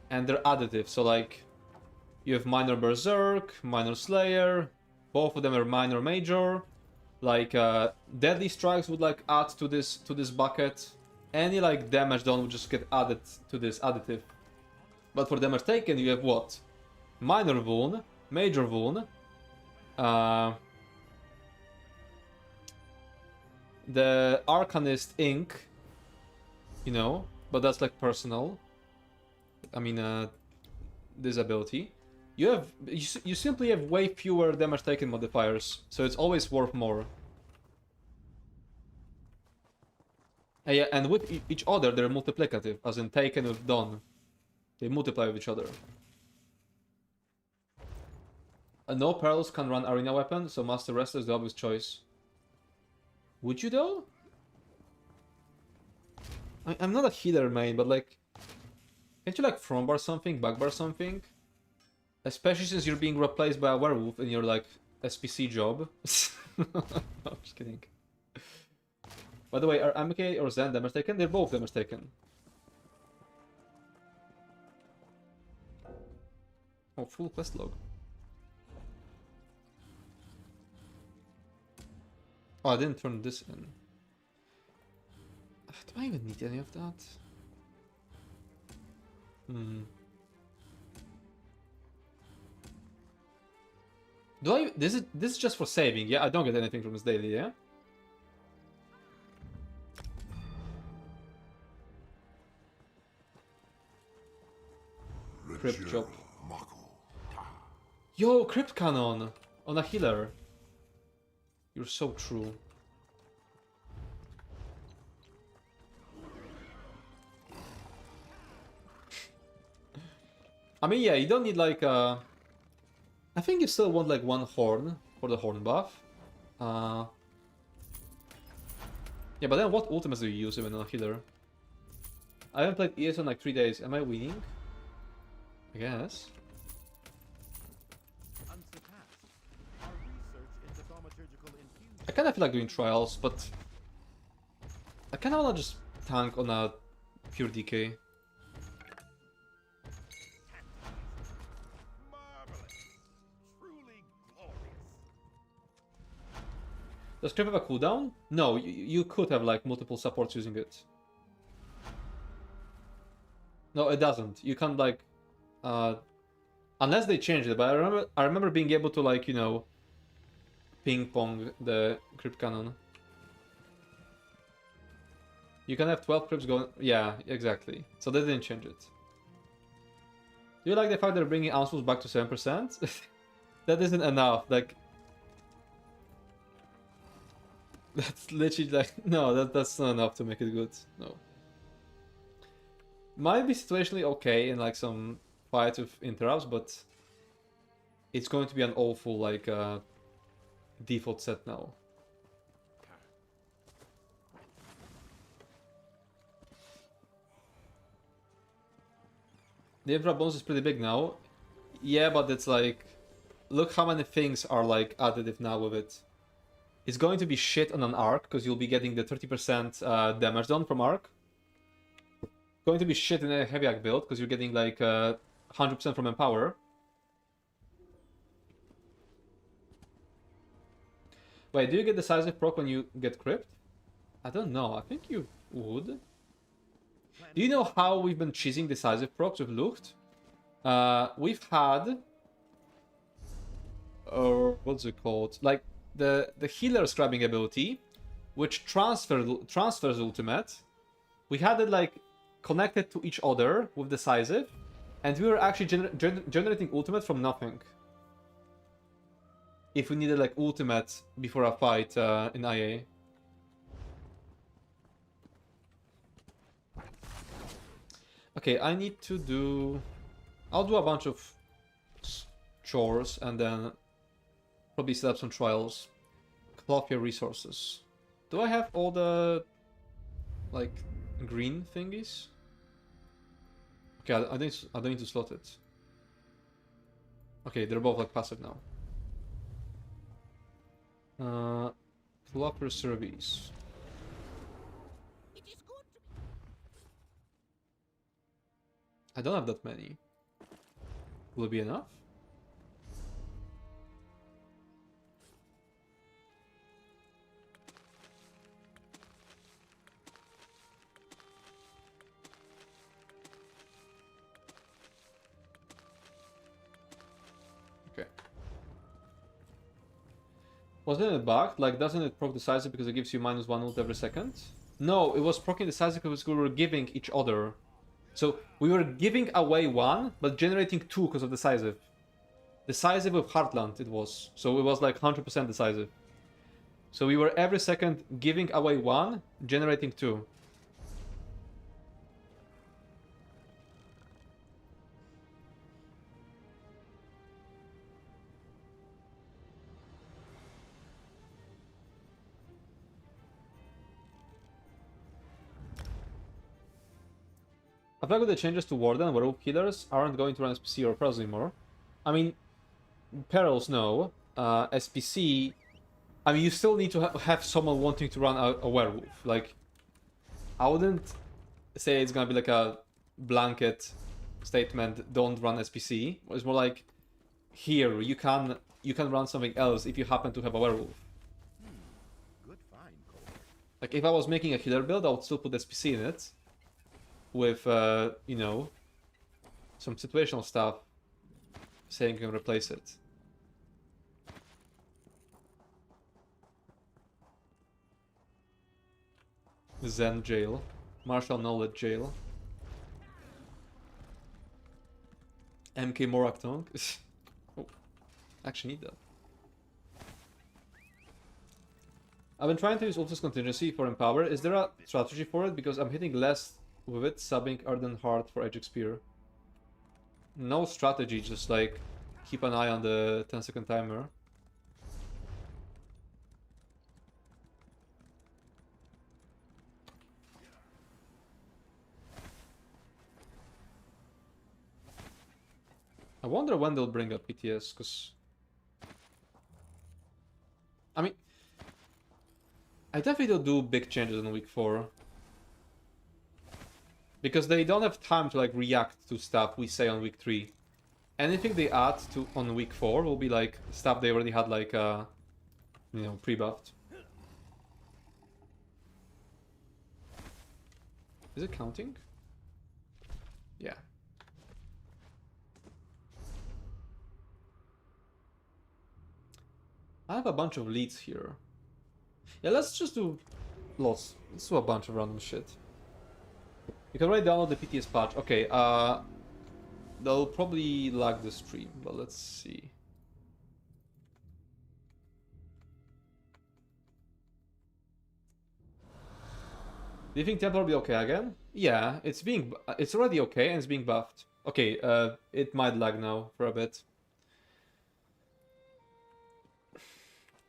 And they're additive, so like... You have Minor Berserk, Minor Slayer, both of them are Minor Major. Like, Deadly Strikes would like add to this bucket. Any like damage done would just get added to this additive. But for damage taken, you have what? Minor Wound, Major Wound, the Arcanist Ink, you know, but that's like personal. I mean, this ability. You simply have way fewer damage taken modifiers, so it's always worth more. Yeah, and with each other, they're multiplicative, as in taken with done. They multiply with each other. No Perils can run arena weapon, so Master Wrestler is the obvious choice. Would you though? I'm not a healer main, but like, can't you like frombar something, backbar something? Especially since you're being replaced by a werewolf in your like SPC job. No, I'm just kidding. By the way, are MK or Zen damage taken? They're both damage taken. Oh, full quest log. Oh, I didn't turn this in. Do I even need any of that? Do I? This is just for saving, yeah? I don't get anything from this daily, yeah? Crypt job. Yo, Crypt Cannon on a healer. You're so true. I mean, yeah, you don't need like I think you still want like one horn for the horn buff. Yeah, but then what ultimates do you use even on a healer? I haven't played ESO in like 3 days. Am I winning? I guess. I kind of feel like doing trials, but I kind of want to just tank on a pure DK. Does Crypt have a cooldown? No, you could have like multiple supports using it. No, it doesn't. You can't like, unless they changed it. But I remember being able to like, you know, ping pong the Crypt Cannon. You can have 12 crypts going. Yeah, exactly. So they didn't change it. Do you like the fact they're bringing ounces back to 7%? That isn't enough. Like, that's literally like, no, that's not enough to make it good. No. Might be situationally okay in like some fights with interrupts, but it's going to be an awful like default set now. The infra bonus is pretty big now. Yeah, but it's like, look how many things are like additive now with it. It's going to be shit on an arc, because you'll be getting the 30% damage done from arc. Going to be shit in a heavy arc build, because you're getting like 100% from empower. Wait, do you get the size of proc when you get crypt? I don't know, I think you would. Do you know how we've been cheesing decisive procs with Lucht? We've had... what's it called? Like, the healer scribing ability, which transfers ultimate. We had it, like, connected to each other with decisive, and we were actually generating ultimate from nothing. If we needed, like, ultimate before a fight in IA. Okay, I need to do... I'll do a bunch of chores and then probably set up some trials. Cloth your resources. Do I have all the like green thingies? Okay, I don't need to slot it. Okay, they're both like passive now. Flopper service. I don't have that many. Will it be enough? Okay. Wasn't it bugged? Like, doesn't it proc decisive because it gives you -1 ult every second? No, it was proccing decisive because we were giving each other. So we were giving away 1, but generating 2 because of decisive. Decisive with Heartland it was. So it was like 100% decisive. So we were every second giving away 1, generating 2. I feel like with the changes to Warden, Werewolf Healers aren't going to run SPC or Perils anymore. I mean, Perils, no. SPC, I mean, you still need to have someone wanting to run a Werewolf. Like, I wouldn't say it's gonna be like a blanket statement, don't run SPC. It's more like, here, you can run something else if you happen to have a Werewolf. Good find, Cole. Like, if I was making a healer build, I would still put SPC in it. With, you know, some situational stuff saying you can replace it. Zen jail. Martial knowledge jail. MK Moraktong. Oh, actually need that. I've been trying to use Ultis Contingency for Empower. Is there a strategy for it? Because I'm hitting less with it, subbing Arden Heart for Edge Spear. No strategy, just like keep an eye on the 10-second timer. I wonder when they'll bring up PTS, because I mean, I definitely will do big changes in week 4. Because they don't have time to like react to stuff we say on week 3. Anything they add to on week 4 will be like stuff they already had like you know, pre-buffed. Is it counting? Yeah. I have a bunch of leads here. Yeah, let's just do lots. Let's do a bunch of random shit. You can already download the PTS patch. Okay, they'll probably lag the stream, but let's see. Do you think Templar will be okay again? Yeah, it's already okay and it's being buffed. Okay, it might lag now for a bit.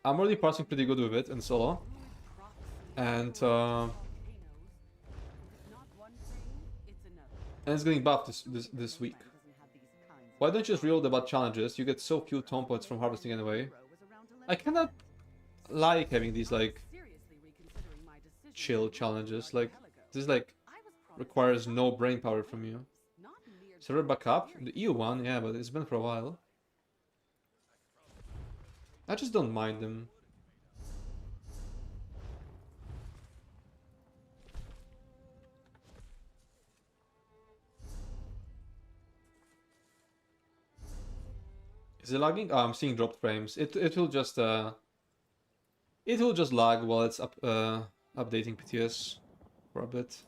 I'm already parsing pretty good with it in solo. And it's getting buffed this week. Why don't you just reroll the bad challenges? You get so few tome points from harvesting anyway. I cannot like having these like chill challenges. Like this like requires no brain power from you. Server backup? The EU one, yeah, but it's been for a while. I just don't mind them. Is it lagging? Oh, I'm seeing dropped frames. It will just lag while it's updating PTS for a bit.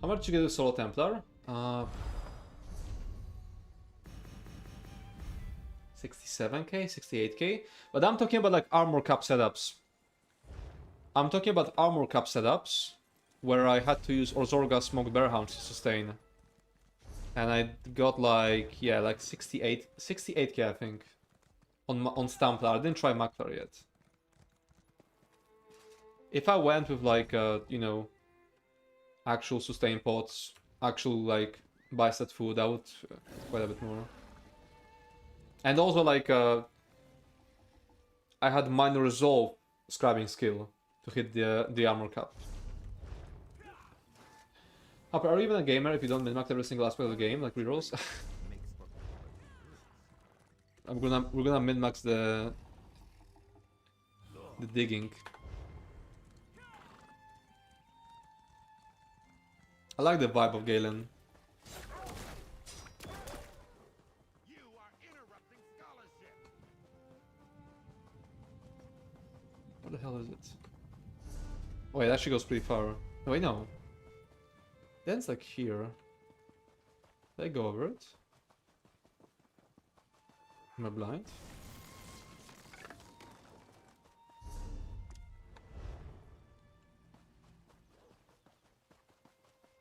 How much did you get with Solo Templar? 67k, 68k. But I'm talking about like armor cap setups. I'm talking about armor cap setups where I had to use Orzorga Smoked Bearhound to sustain. And I got like, yeah, like 68k I think. On Stamplar. I didn't try Maklar yet. If I went with like, you know, actual sustain pots, actual like bicep food, I would quite a bit more. And also like, I had minor resolve scribing skill to hit the armor cap. Are you even a gamer if you don't min-max every single aspect of the game, like rerolls? We're gonna min-max the digging. I like the vibe of Galen. You are interrupting scholarship. What the hell is it? Oh, it actually goes pretty far. No, wait, no. Then it's like here. Did I go over it? Am I blind?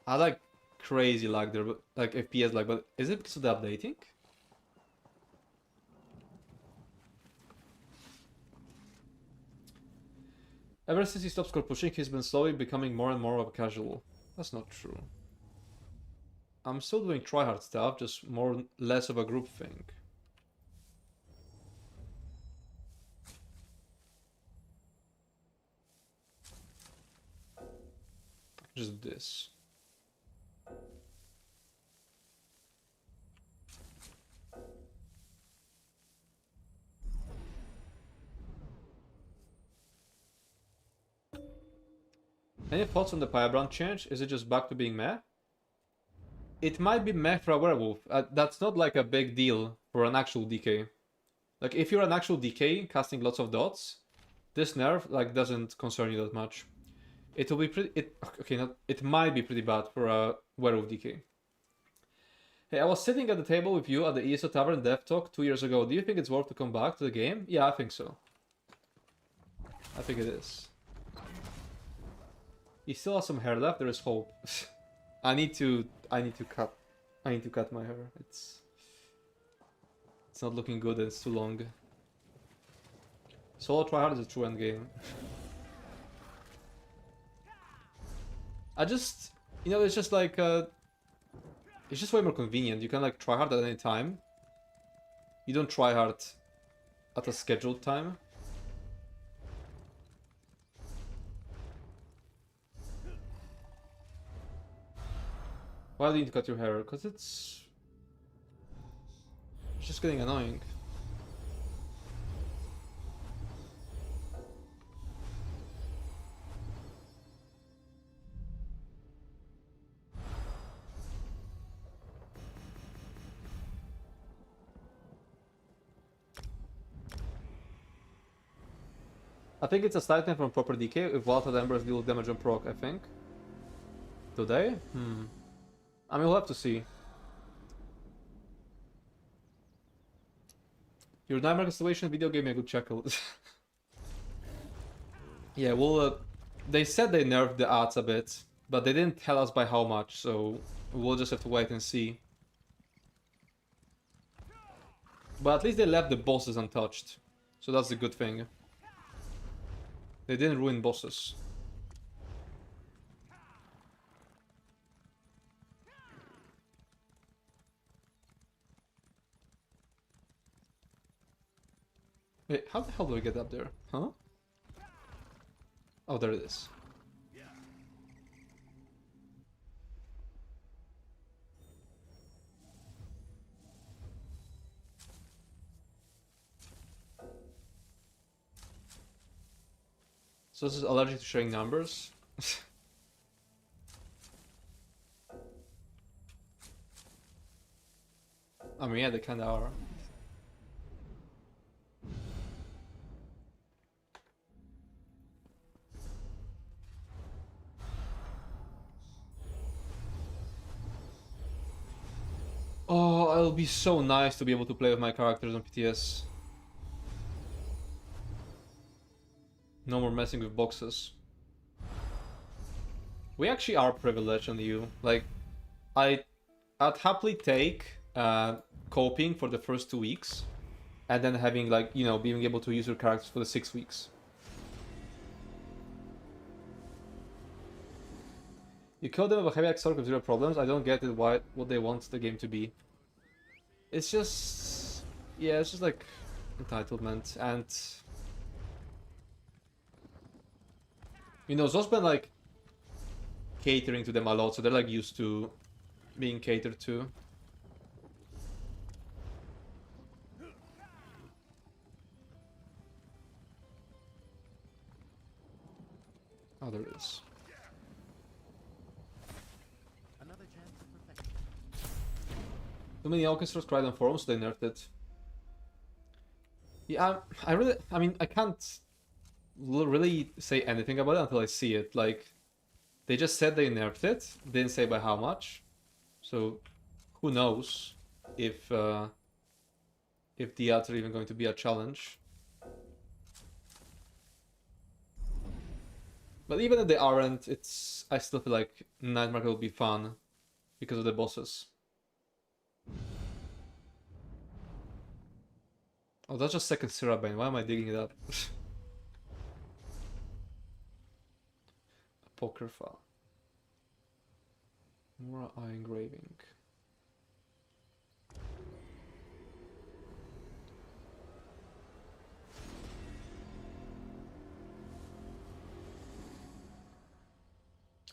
I like crazy lag there, but like FPS lag, but is it because of the updating? Ever since he stopped score pushing, he's been slowly becoming more and more of a casual. That's not true. I'm still doing tryhard stuff, just less of a group thing. Just this. Any thoughts on the Firebrand change? Is it just back to being meh? It might be meh for a werewolf. That's not like a big deal for an actual DK. Like if you're an actual DK casting lots of dots, this nerf like doesn't concern you that much. It will be pretty. It might be pretty bad for a werewolf DK. Hey, I was sitting at the table with you at the ESO Tavern Dev Talk 2 years ago. Do you think it's worth to come back to the game? Yeah, I think so. I think it is. He still has some hair left. There is hope. I need to cut my hair. It's not looking good. It's too long. Solo tryhard is a true end game. It's just like it's just way more convenient. You can like try hard at any time. You don't try hard at a scheduled time. Why do you need to cut your hair? Because it's just getting annoying. I think it's a slight time from proper DK if Vaulted Embers deal damage on proc, I think. Do they? I mean, we'll have to see. Your Nightmare Constellation video gave me a good chuckle. Yeah, well, they said they nerfed the odds a bit, but they didn't tell us by how much, so we'll just have to wait and see. But at least they left the bosses untouched, so that's a good thing. They didn't ruin bosses. Wait, how the hell do I get up there? Huh? Oh, there it is. So this is allergic to sharing numbers? I mean, yeah, they kinda are. Oh, it'll be so nice to be able to play with my characters on PTS. No more messing with boxes. We actually are privileged on you. Like, I'd happily take coping for the first 2 weeks, and then having like, being able to use your characters for the 6 weeks. You kill them with a heavy axe sword with 0 problems. I don't get it what they want the game to be. It's just, yeah, it's just like entitlement, and Zos been like catering to them a lot, so they're like used to being catered to. Oh, there it is. Too many orchestras cried on forums, so they nerfed it. Yeah, I mean, I can't really say anything about it until I see it. Like, they just said they nerfed it, didn't say by how much. So, who knows if the ads are even going to be a challenge. But even if they aren't, I still feel like Night Market will be fun because of the bosses. Oh, that's just second Syrabane. Why am I digging it up? Apocrypha. More eye engraving.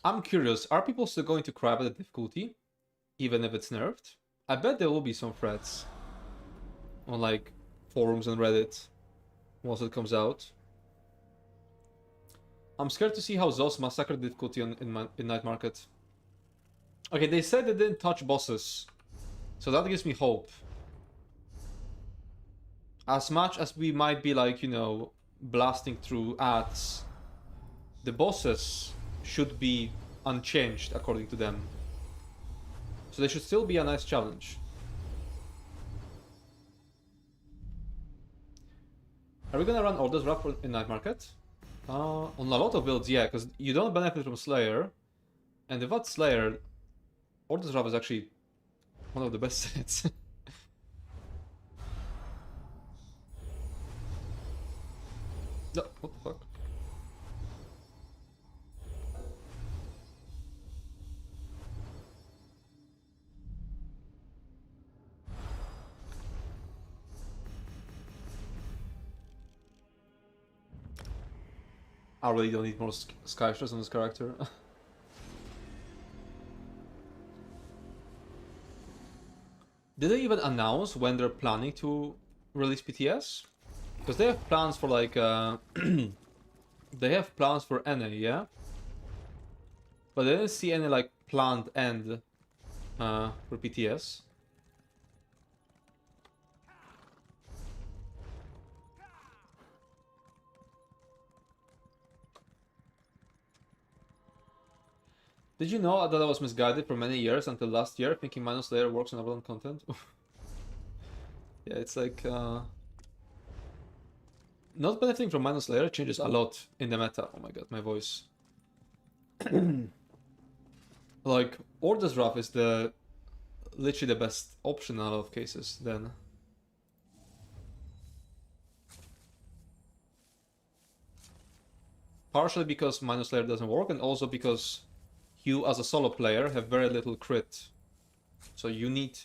I'm curious, are people still going to cry about the difficulty? Even if it's nerfed? I bet there will be some threads on like forums and Reddit once it comes out. I'm scared to see how Zos massacred difficulty in Night Market. Okay, they said they didn't touch bosses, so that gives me hope. As much as we might be like, you know, blasting through ads, the bosses should be unchanged according to them. So they should still be a nice challenge. Are we gonna run Orders Wrath in Night Market? On a lot of builds, yeah, because you don't benefit from Slayer. And without Slayer, Orders Wrath is actually one of the best sets. No, what the fuck? I really don't need more Sky Stress on this character. Did they even announce when they're planning to release PTS? Because they have plans for like they have plans for NA, yeah? But I didn't see any like planned end for PTS. Did you know that I was misguided for many years until last year, thinking Minus Slayer works on Avalon content? Yeah, it's like not benefiting from Minus Slayer changes a lot in the meta. Oh my god, my voice. Like, Orders Wrath is literally the best option in a lot of cases then. Partially because Minus Slayer doesn't work, and also because you as a solo player have very little crit. So you need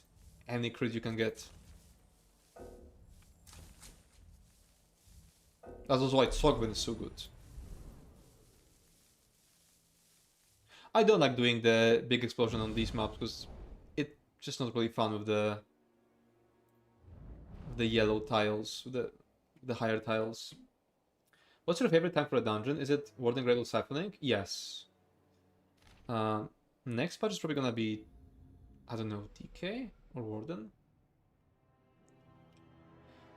any crit you can get. That's also why Sogvin is so good. I don't like doing the big explosion on these maps because it's just not really fun with the yellow tiles, the higher tiles. What's your favorite time for a dungeon? Is it Warden Gravel Siphoning? Yes. Next patch is probably gonna be, I don't know, DK or Warden?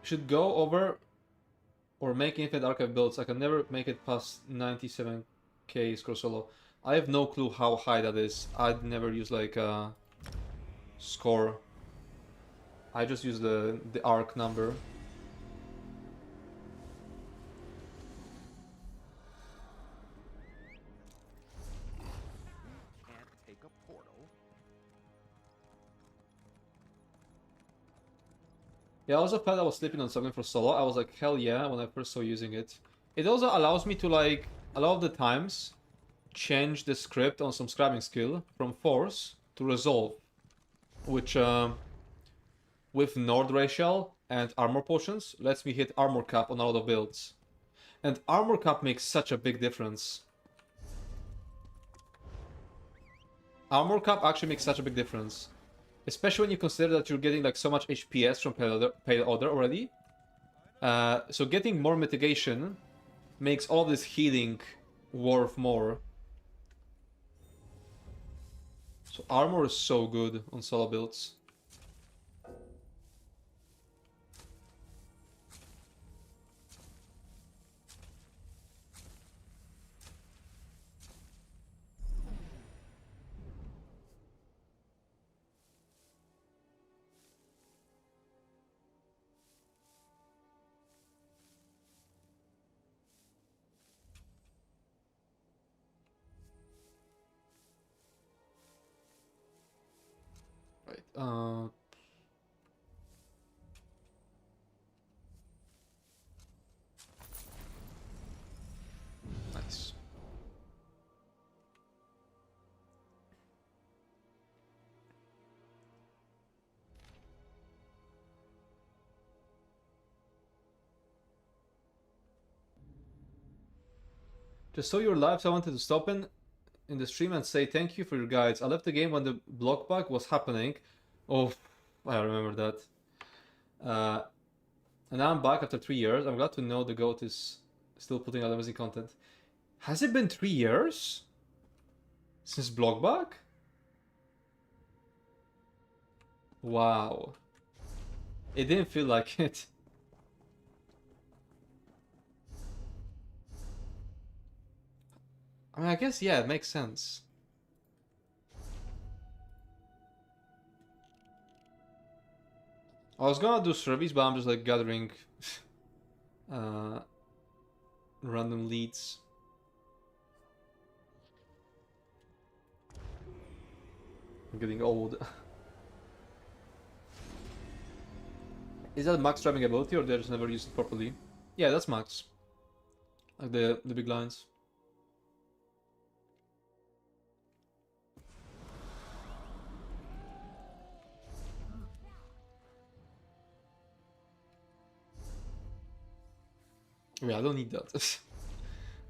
Should go over or make infinite archive builds. I can never make it past 97k score solo. I have no clue how high that is. I'd never use like a score. I just use the arc number. Can't take a portal. Yeah, I also felt I was sleeping on something for solo. I was like, hell yeah, when I first saw using it. It also allows me to, like, a lot of the times, change the script on some scribing skill from Force to Resolve. Which, with Nord Racial and Armor Potions, lets me hit Armor Cap on a lot of builds. And Armor Cap makes such a big difference. Armor Cap actually makes such a big difference. Especially when you consider that you're getting like so much HPS from Pale Order already. So getting more mitigation makes all this healing worth more. So armor is so good on solo builds. Nice. Just saw your live, so I wanted to stop in the stream and say thank you for your guides. I left the game when the block bug was happening. Oh, I remember that. And now I'm back after 3 years. I'm glad to know the GOAT is still putting out amazing content. Has it been 3 years? Since block bug? Wow. It didn't feel like it. I mean, I guess, yeah, it makes sense. I was gonna do surveys, but I'm just like gathering random leads. I'm getting old. Is that max driving ability or they just never used it properly? Yeah, that's max. Like the big lines. Yeah, I don't need that.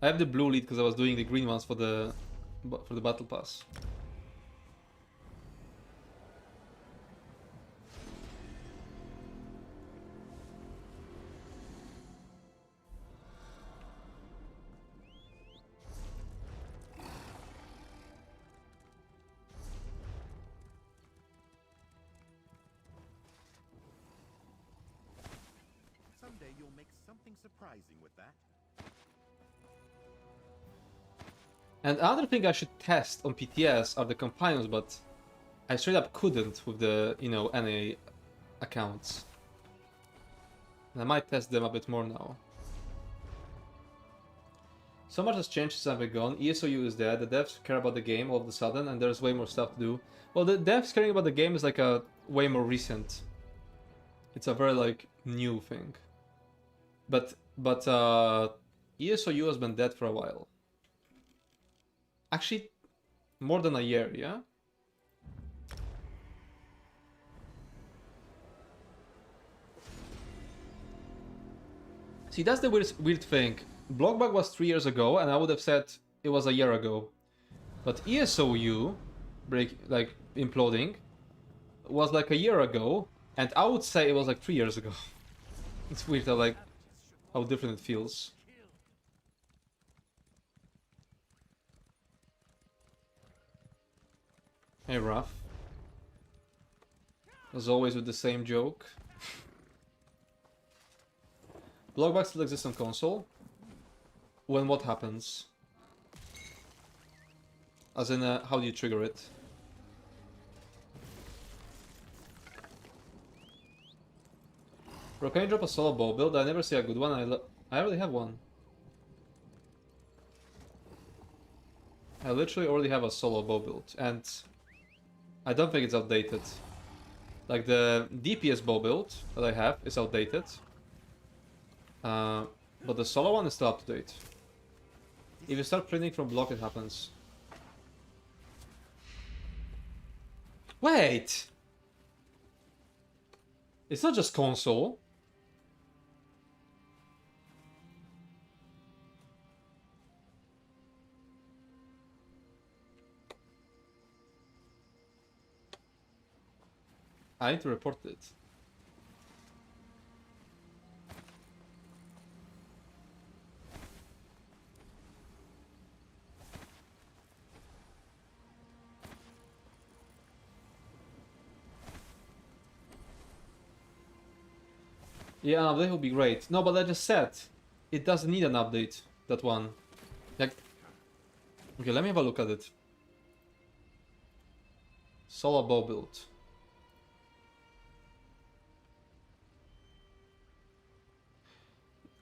I have the blue lead because I was doing the green ones for the battle pass. Someday you'll make something surprising with that. And another thing I should test on PTS are the companions, but I straight up couldn't with the, NA accounts. And I might test them a bit more now. So much has changed since I've been gone. ESOU is dead, the devs care about the game all of a sudden, and there's way more stuff to do. Well, the devs caring about the game is like a way more recent. It's a very, like, new thing. But ESOU has been dead for a while. Actually, more than a year, yeah? See, that's the weird thing. Blockbug was 3 years ago, and I would have said it was a year ago. But ESOU, imploding, was like a year ago, and I would say it was like 3 years ago. It's weird how different it feels. Hey, Raph. As always with the same joke. Blockbug still exists on console. When what happens? As in, how do you trigger it? Bro, can you drop a solo bow build? I never see a good one. I already have one. I literally already have a solo bow build, and I don't think it's outdated. Like, the DPS bow build that I have is outdated. But the solo one is still up to date. If you start printing from block, it happens. Wait! It's not just console. I need to report it. Yeah, an update would be great. No, but I just said it doesn't need an update. That one. Like, okay, let me have a look at it. Solo bow build.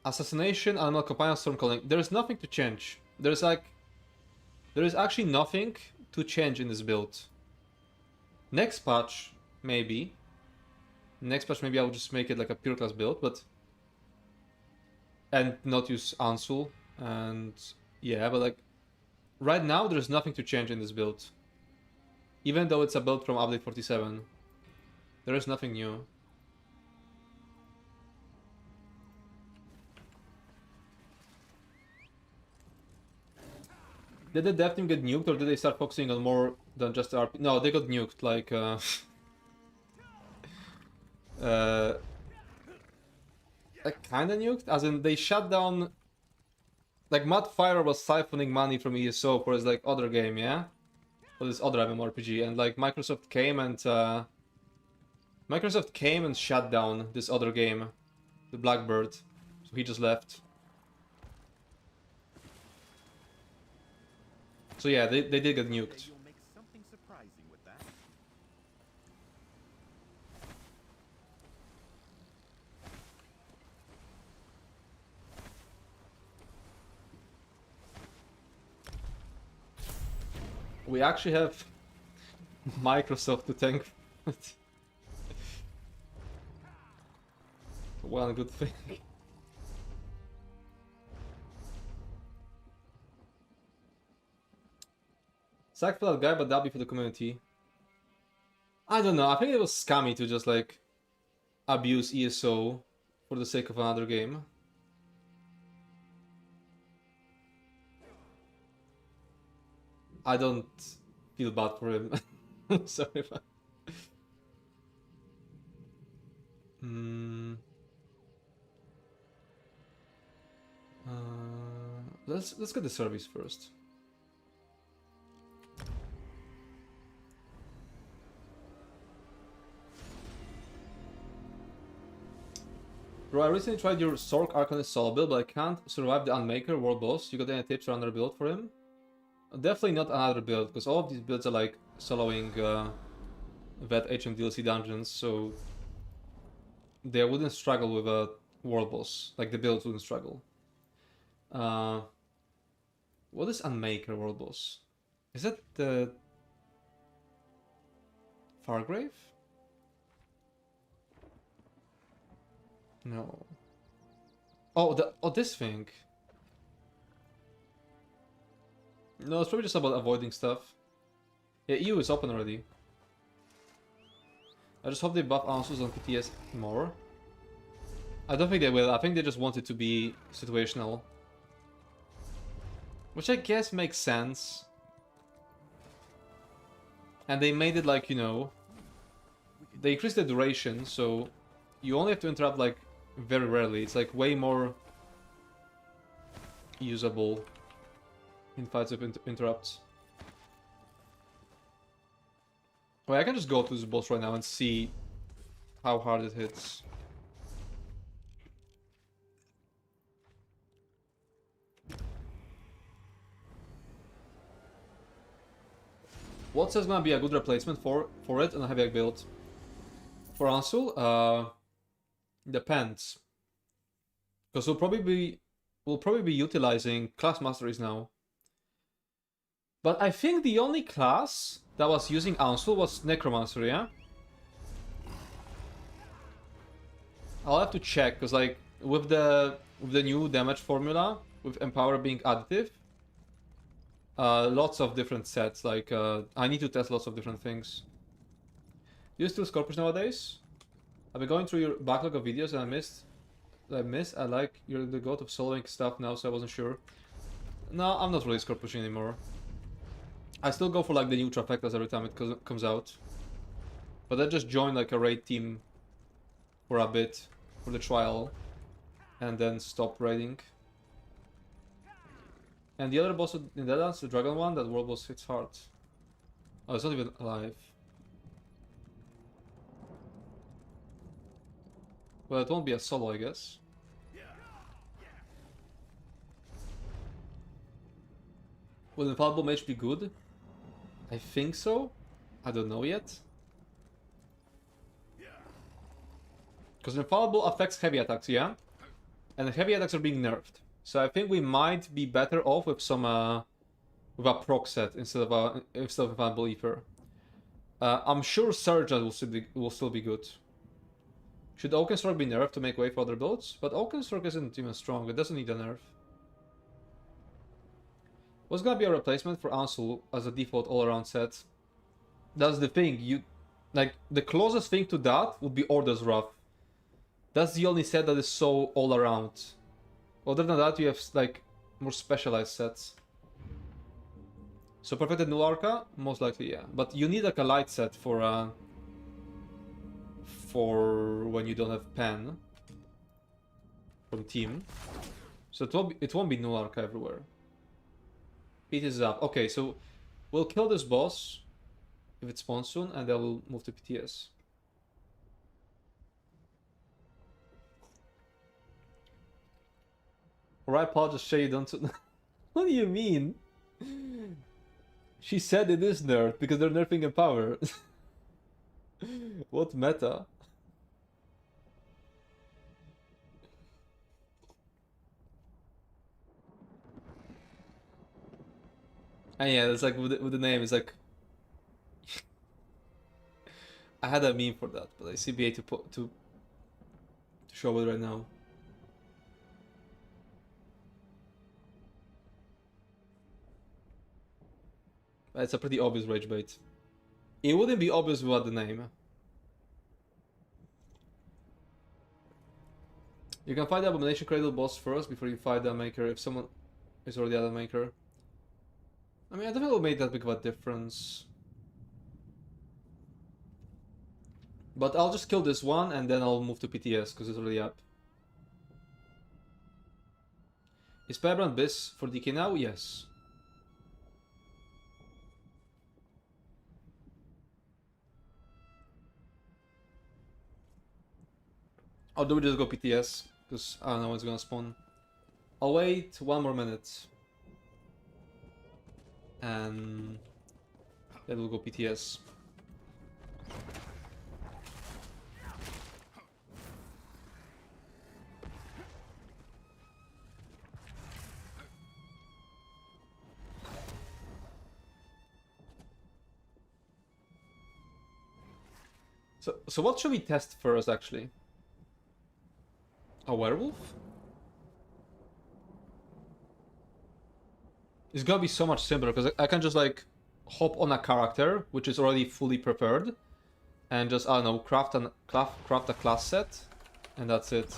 Assassination, animal companion, storm calling. There is nothing to change. There is actually nothing to change in this build. Next patch maybe. Next patch, maybe I'll just make it like a pure class build, but... And not use Ansul, and... Yeah, but like... Right now, there's nothing to change in this build. Even though it's a build from update 47. There is nothing new. Did the dev team get nuked, or did they start focusing on more than just RP? No, they got nuked, like, like, kinda nuked? As in, they shut down... Like, Mudfire was siphoning money from ESO for his, like, other game, yeah? For this other MMORPG, and, like, Microsoft came and shut down this other game, the Blackbird. So he just left. So yeah, they did get nuked. You'll make something surprising with that. We actually have Microsoft to thank. One good thing. Sack for that guy, but W for the community. I don't know, I think it was scummy to just like abuse ESO for the sake of another game. I don't feel bad for him. Sorry if I... Let's get the service first. Bro, I recently tried your Sork Arcanist solo build, but I can't survive the Unmaker world boss. You got any tips or another build for him? Definitely not another build, because all of these builds are like soloing Vet HM DLC dungeons, so they wouldn't struggle with a world boss. Like the builds wouldn't struggle. What is Unmaker world boss? Is that the Fargrave? No. Oh, this thing. No, it's probably just about avoiding stuff. Yeah, EU is open already. I just hope they buff Ansus on PTS more. I don't think they will. I think they just want it to be situational. Which I guess makes sense. And they made it like, you know... They increased the duration, so... You only have to interrupt like very rarely. It's like way more... usable in fights with interrupts. Well, I can just go to this boss right now and see how hard it hits. What says gonna be a good replacement for it and a heavy build? For Ansul, depends. Because we'll probably be utilizing class masteries now. But I think the only class that was using Ansul was Necromancer, yeah? I'll have to check, because like with the new damage formula, with Empower being additive, lots of different sets, like I need to test lots of different things. Do you still Scorpius nowadays? I've been going through your backlog of videos and I like you're the god of soloing stuff now, so I wasn't sure. No, I'm not really Scorpius anymore. I still go for like the new trifectas every time it comes out. But I just joined like a raid team for a bit, for the trial, and then stop raiding. And the other boss in Deadlands, the dragon one, that world boss hits hard. Oh, it's not even alive. Well, it won't be a solo, I guess. Will Infallible Mage be good? I think so. I don't know yet. Because Infallible affects heavy attacks, yeah? And the heavy attacks are being nerfed. So I think we might be better off with some with a proc set instead of Infallible Ether. I'm sure Surge will still be good. Should Oakenstork be nerfed to make way for other builds? But Oakenstork isn't even strong, it doesn't need a nerf. What's gonna be a replacement for Ansul as a default all-around set? That's the thing, like, the closest thing to that would be Order's Wrath. That's the only set that is so all-around. Other than that, you have, like, more specialized sets. So Perfected Null Arca? Most likely, yeah. But you need, like, a light set for when you don't have Pen from team. So it won't be Null Arca everywhere. PTS is up. Okay, so we'll kill this boss if it spawns soon, and then we'll move to PTS. Alright, Paul, just say you don't... What do you mean? She said it is nerfed because they're nerfing in power. What meta? And yeah, it's like with the name, it's like... I had a meme for that, but I CBA to show it right now. It's a pretty obvious rage bait. It wouldn't be obvious without the name. You can fight the Abomination Cradle boss first before you fight the Maker if someone is already at the Maker. I mean, I don't think it will make that big of a difference. But I'll just kill this one and then I'll move to PTS because it's already up. Is Firebrand Bis for DK now? Yes. Or do we just go PTS? Because I don't know what's gonna spawn. I'll wait 1 more minute. And then we'll go PTS. So what should we test first, actually? A werewolf? It's gonna be so much simpler because I can just like hop on a character which is already fully prepared and just, I don't know, craft a class set and that's it.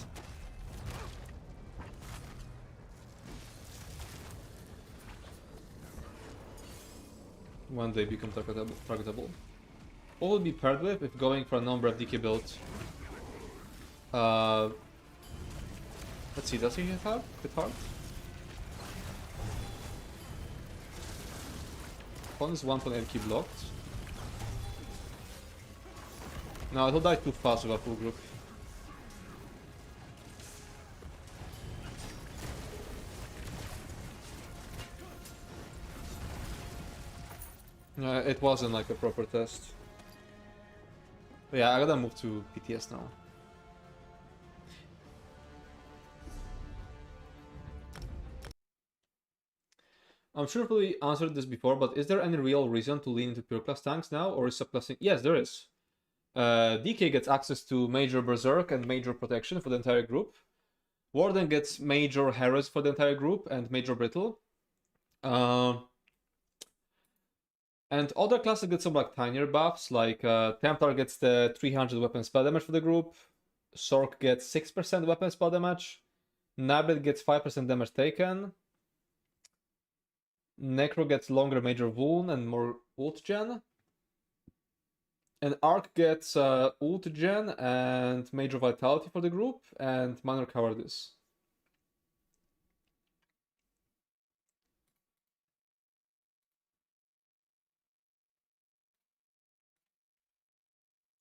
When they become targetable. What would be paired with if going for a number of DK builds? Let's see, does he have Hit Heart? One is 1.8 key blocked. No, it'll die too fast with a full group. It wasn't like a proper test. But yeah, I gotta move to PTS now. I'm sure we answered this before, but is there any real reason to lean into pure class tanks now, or is subclassing? Yes, there is. DK gets access to Major Berserk and Major Protection for the entire group. Warden gets Major Heres for the entire group and Major Brittle. And other classes get some like tinier buffs, like Templar gets the 300 weapon spell damage for the group. Sork gets 6% weapon spell damage. Nabit gets 5% damage taken. Necro gets longer major wound and more ult gen. And Arc gets ult gen and major vitality for the group and minor cowardice.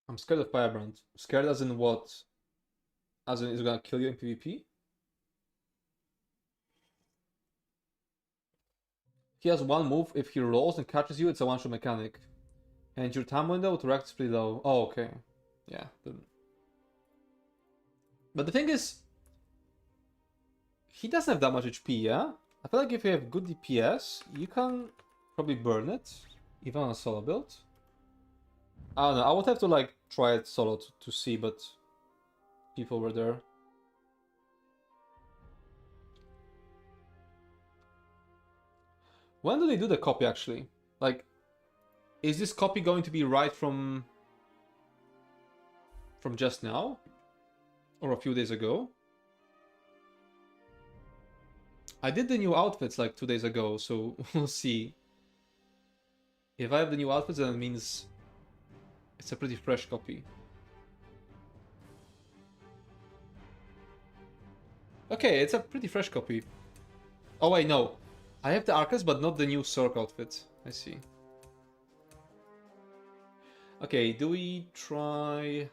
I'm scared of Firebrand. Scared as in what? As in it's gonna kill you in PvP? He has one move. If he rolls and catches you, it's a one-shot mechanic. And your time window to react is pretty low. Oh, okay. Yeah. But the thing is, he doesn't have that much HP, yeah? I feel like if you have good DPS, you can probably burn it, even on a solo build. I don't know. I would have to like try it solo to see, but people were there. When do they do the copy actually? Like, is this copy going to be right from just now? Or a few days ago? I did the new outfits like 2 days ago, so we'll see. If I have the new outfits, then it means it's a pretty fresh copy. Okay, it's a pretty fresh copy. Oh wait, no. I have the Arcus, but not the new Sork outfit. I see. Okay, do we try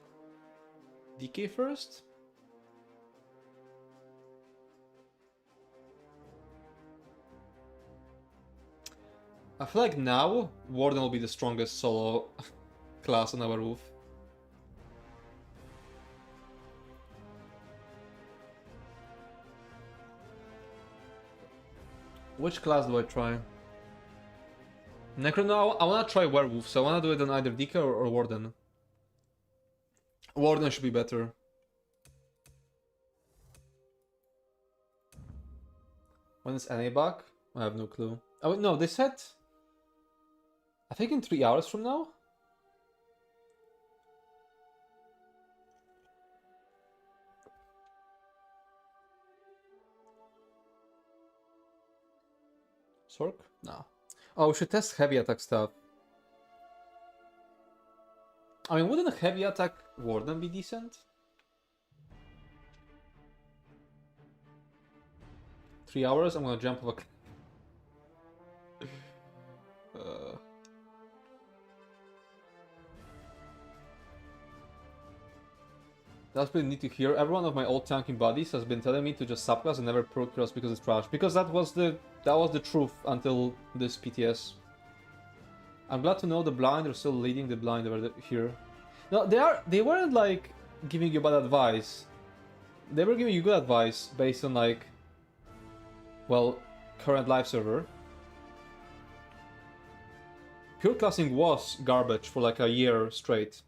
DK first? I feel like now Warden will be the strongest solo class on our roof. Which class do I try? Necro, no, I wanna try Werewolf, so I wanna do it on either DK or Warden. Warden should be better. When is NA back? I have no clue. Oh no, they said... I think in 3 hours from now? Sork? No. Oh, we should test heavy attack stuff. I mean, wouldn't a heavy attack Warden be decent? 3 hours? I'm gonna jump off a... That's pretty neat to hear. Every one of my old tanking buddies has been telling me to just subclass and never pro cross because it's trash. Because that was the truth until this PTS. I'm glad to know the blind are still leading the blind over here. No, they weren't like giving you bad advice. They were giving you good advice based on like, well, current live server. Pure classing was garbage for like a year straight.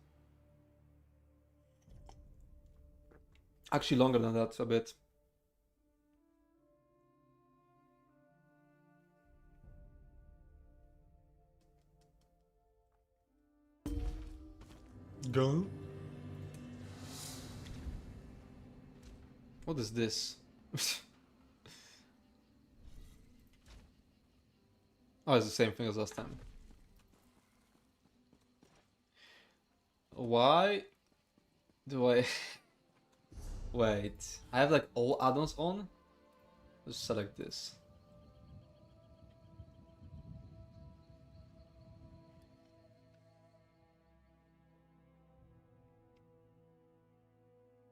Actually longer than that a bit. Go. What is this? Oh, it's the same thing as last time. Why do I... Wait, I have like all add-ons on? Let's select this.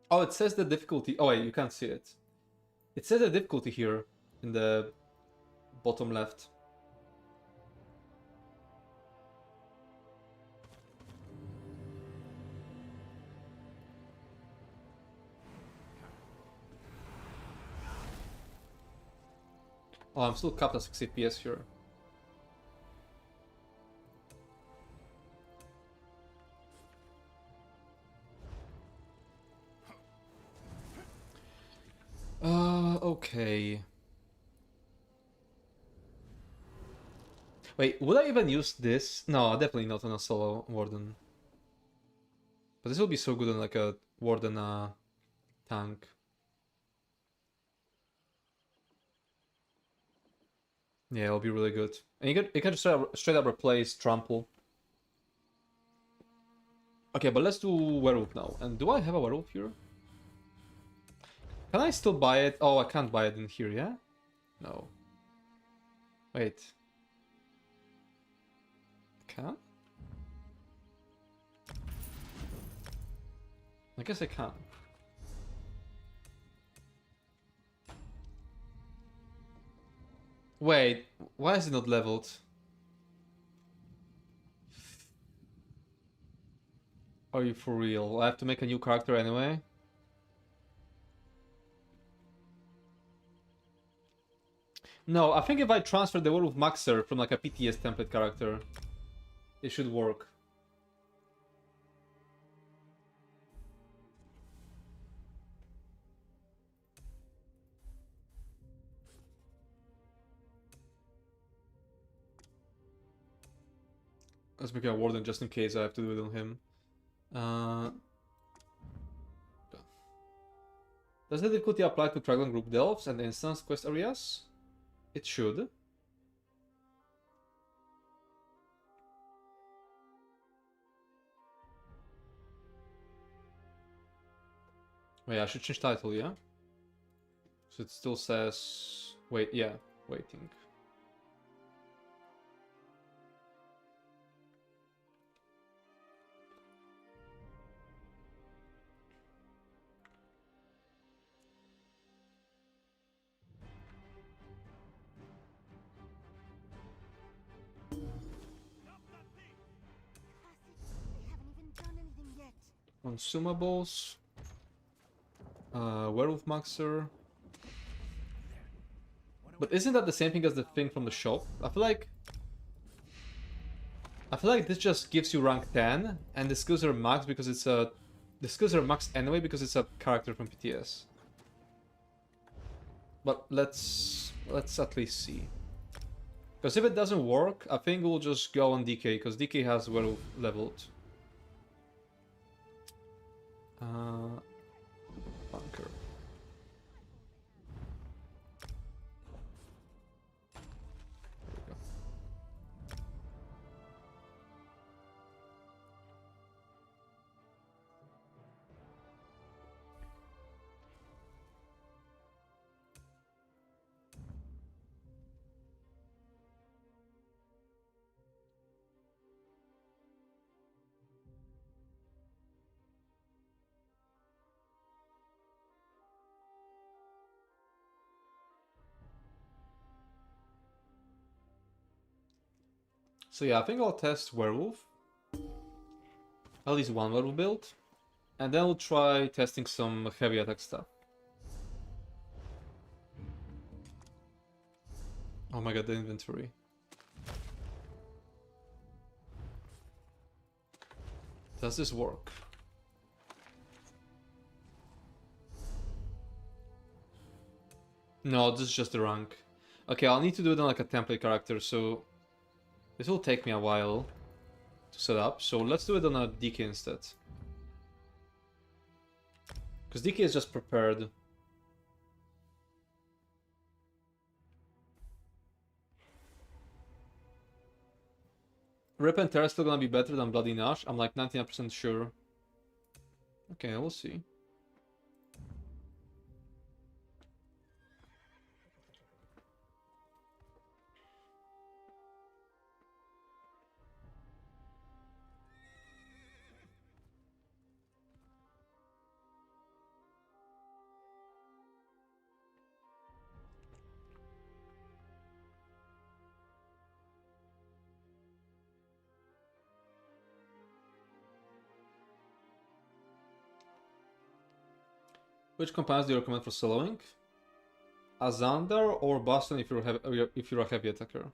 Oh, it says the difficulty. Oh wait, you can't see it. It says the difficulty here in the bottom left. Oh, I'm still capped at 6 FPS here. Okay. Wait, would I even use this? No, definitely not on a solo Warden. But this will be so good on like a Warden tank. Yeah, it'll be really good. And you can straight up replace Trample. Okay, but let's do Werewolf now. And do I have a Werewolf here? Can I still buy it? Oh, I can't buy it in here, yeah? No. Wait. Can? I guess I can. Wait, why is it not leveled? Are you for real? I have to make a new character anyway? No, I think if I transfer the Werewolf Maxer from like a PTS template character, it should work. Cosmic Warden just in case I have to do it on him. Does the difficulty apply to Dragon Group Delves and instance quest areas? It should. Oh yeah, I should change title, yeah? So it still says... Wait, yeah, waiting. Consumables. Werewolf Maxer. But isn't that the same thing as the thing from the shop? I feel like this just gives you rank 10, and the skills are max because it's a... The skills are max anyway because it's a character from PTS. But let's at least see. Because if it doesn't work, I think we'll just go on DK, because DK has Werewolf leveled. Bunker. So yeah, I think I'll test Werewolf. At least one Werewolf build. And then we'll try testing some heavy attack stuff. Oh my god, the inventory. Does this work? No, this is just the rank. Okay, I'll need to do it on like a template character, so... This will take me a while to set up, so let's do it on a DK instead. Because DK is just prepared. Rip and Terra is still gonna be better than Bloody Nash, I'm like 99% sure. Okay, we'll see. Which companions do you recommend for soloing? Azandar or Boston if you're a heavy attacker?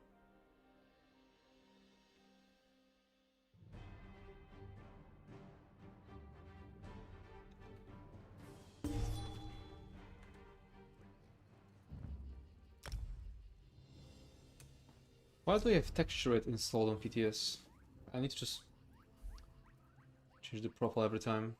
Why do I have texture it installed on PTS? I need to just change the profile every time.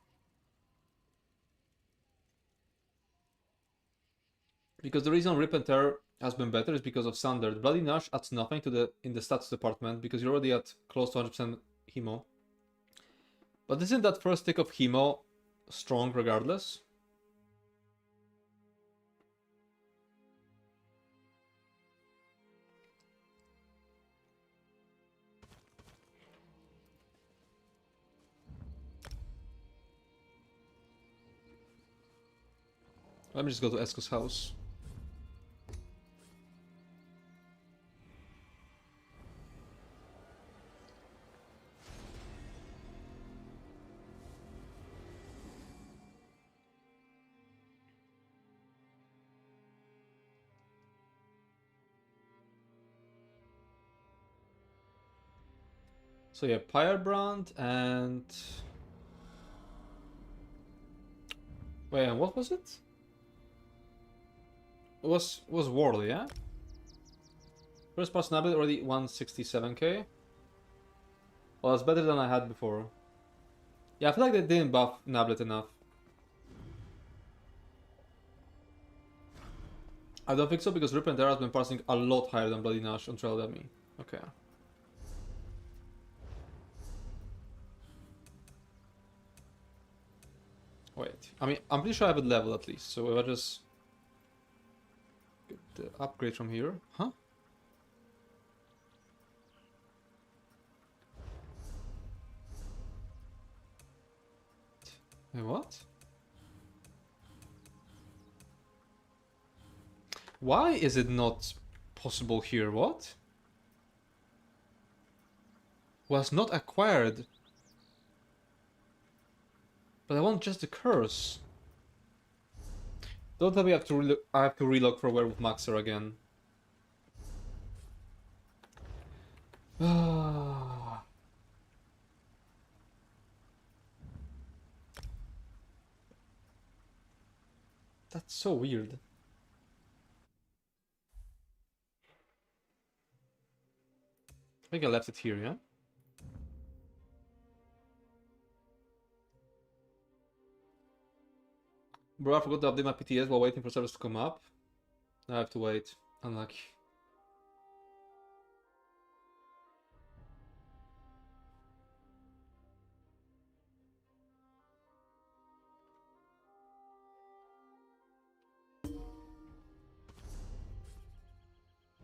Because the reason Rip and Tear has been better is because of Sander. Bloody Nash adds nothing to in the stats department because you're already at close to 100% Hemo. But isn't that first tick of Hemo strong regardless? Let me just go to Esko's house. So yeah, Firebrand and... Wait, and what was it? It was Worley, yeah? First person ability already 167k. Well, that's better than I had before. Yeah, I feel like they didn't buff Nablet enough. I don't think so, because Rip and Terra has been parsing a lot higher than Bloody Nash on Trail Dummy. Okay. Wait. I mean, I'm pretty sure I have a level at least, so if I just get the upgrade from here. Huh? Wait, what? Why is it not possible here? What? Was not acquired. But I want just the curse. Don't tell me I have to relog for Werewolf Maxer again. That's so weird. I think I left it here, yeah? Bro, I forgot to update my PTS while waiting for servers to come up. Now I have to wait. Unlucky.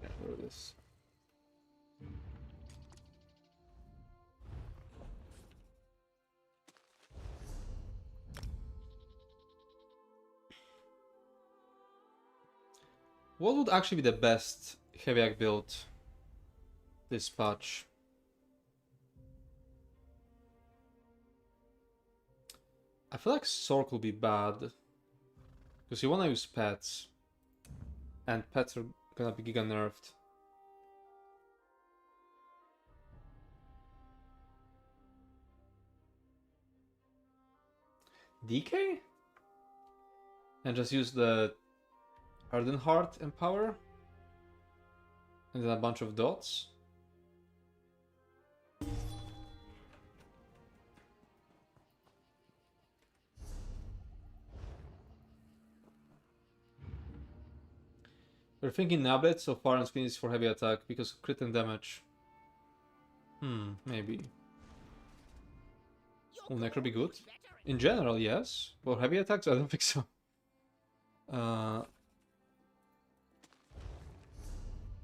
Yeah, where it is. What would actually be the best heavy ag build this patch? I feel like Sork will be bad. Because you wanna use pets. And pets are gonna be giga nerfed. DK? And just use the Ardenheart Empower? And then a bunch of dots? We're thinking Nablet so far and Spinach for heavy attack because of crit and damage. Maybe. Will Necro be good? In general, yes. For heavy attacks, I don't think so.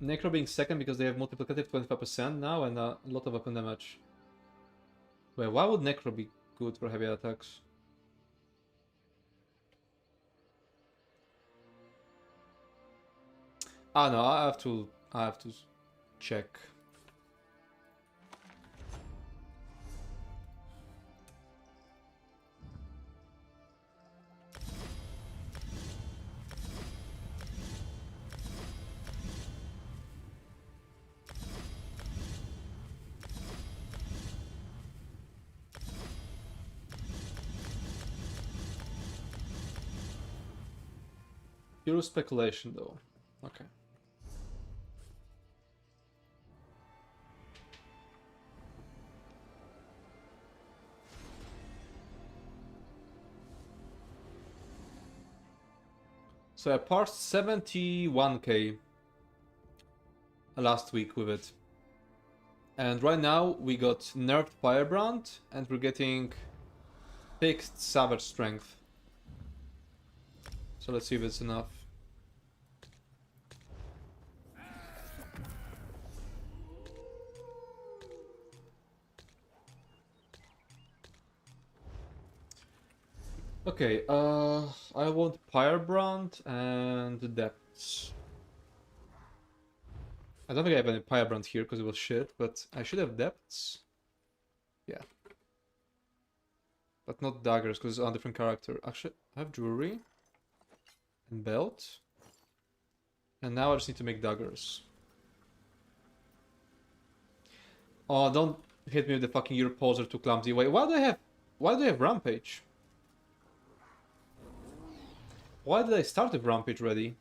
Necro being second because they have multiplicative 25% now and a lot of weapon damage. Wait, why would Necro be good for heavy attacks? Ah no, I have to check. Pure speculation though. Okay. So I parsed 71k last week with it. And right now we got nerfed Firebrand and we're getting fixed Savage Strength. So let's see if it's enough. Okay, I want Firebrand and Depths. I don't think I have any Firebrand here because it was shit, but I should have Depths. Yeah. But not Daggers because it's on a different character. Actually, I have Jewelry and Belt. And now I just need to make Daggers. Oh, don't hit me with the fucking your poser too clumsy. Wait, why do I have Rampage? Why did I start with Rampage ready?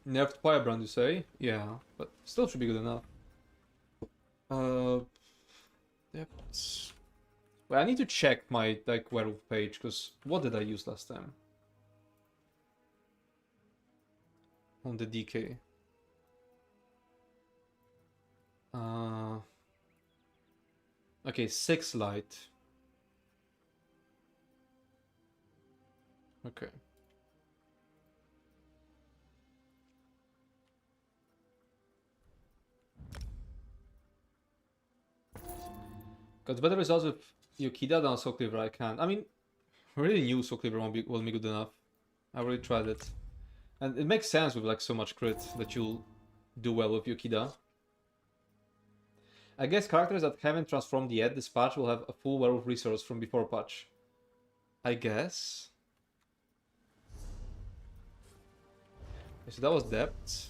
Nerfed Firebrand, you say? Yeah, but Still should be good enough. Depths. Well, I need to check my like werewolf page, because what did I use last time? On the DK. Okay, 6 light. Okay. Got better results with Yukida than Soul Cleaver, I can. I mean, I really knew Soul Cleaver won't be good enough. I really tried it. And it makes sense with like so much crit that you'll do well with Yukida. I guess characters that haven't transformed yet this patch will have a full werewolf resource from before patch. I guess. Okay, so that was depth.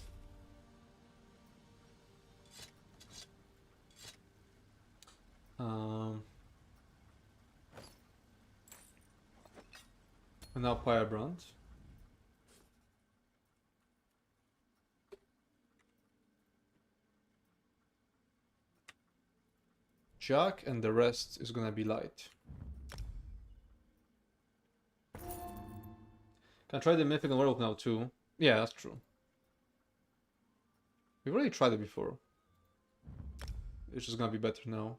And now Firebrand. Jack, and the rest is gonna be light. Can I try the Mythic and Werewolf now too? Yeah, that's true. We've already tried it before. It's just gonna be better now.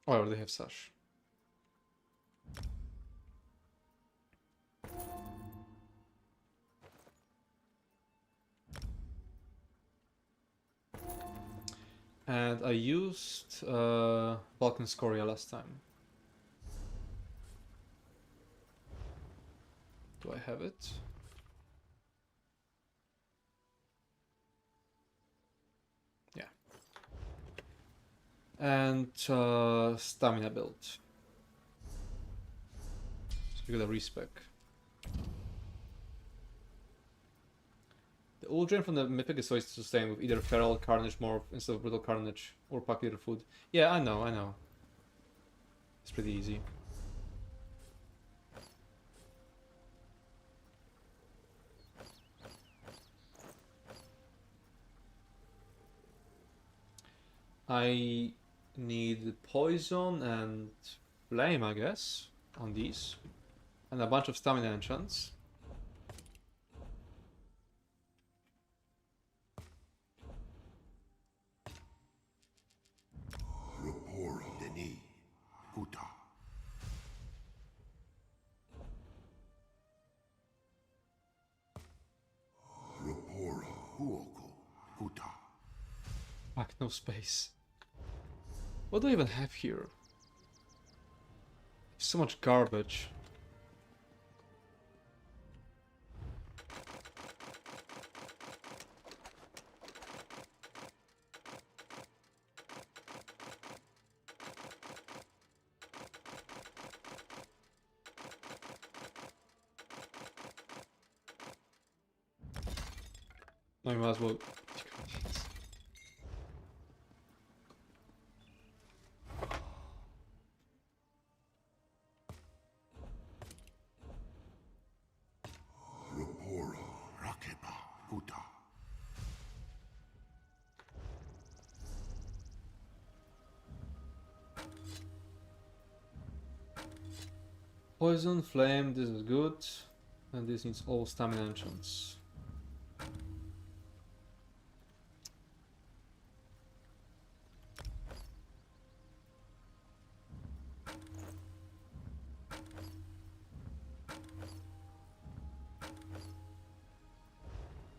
Oh, I already have Sash. And I used Balkan Scoria last time. Do I have it? Yeah. And stamina build. So we got a respec. The old drain from the Mythic is always sustained with either Feral Carnage Morph instead of Brutal Carnage or Pack Leader Food. Yeah, I know. It's pretty easy. I need Poison and Flame, I guess, on these. And a bunch of Stamina enchants. Fuck, no space. What do I even have here? So much garbage. I might as well. Poison, flame, this is good. And this needs all stamina enchants.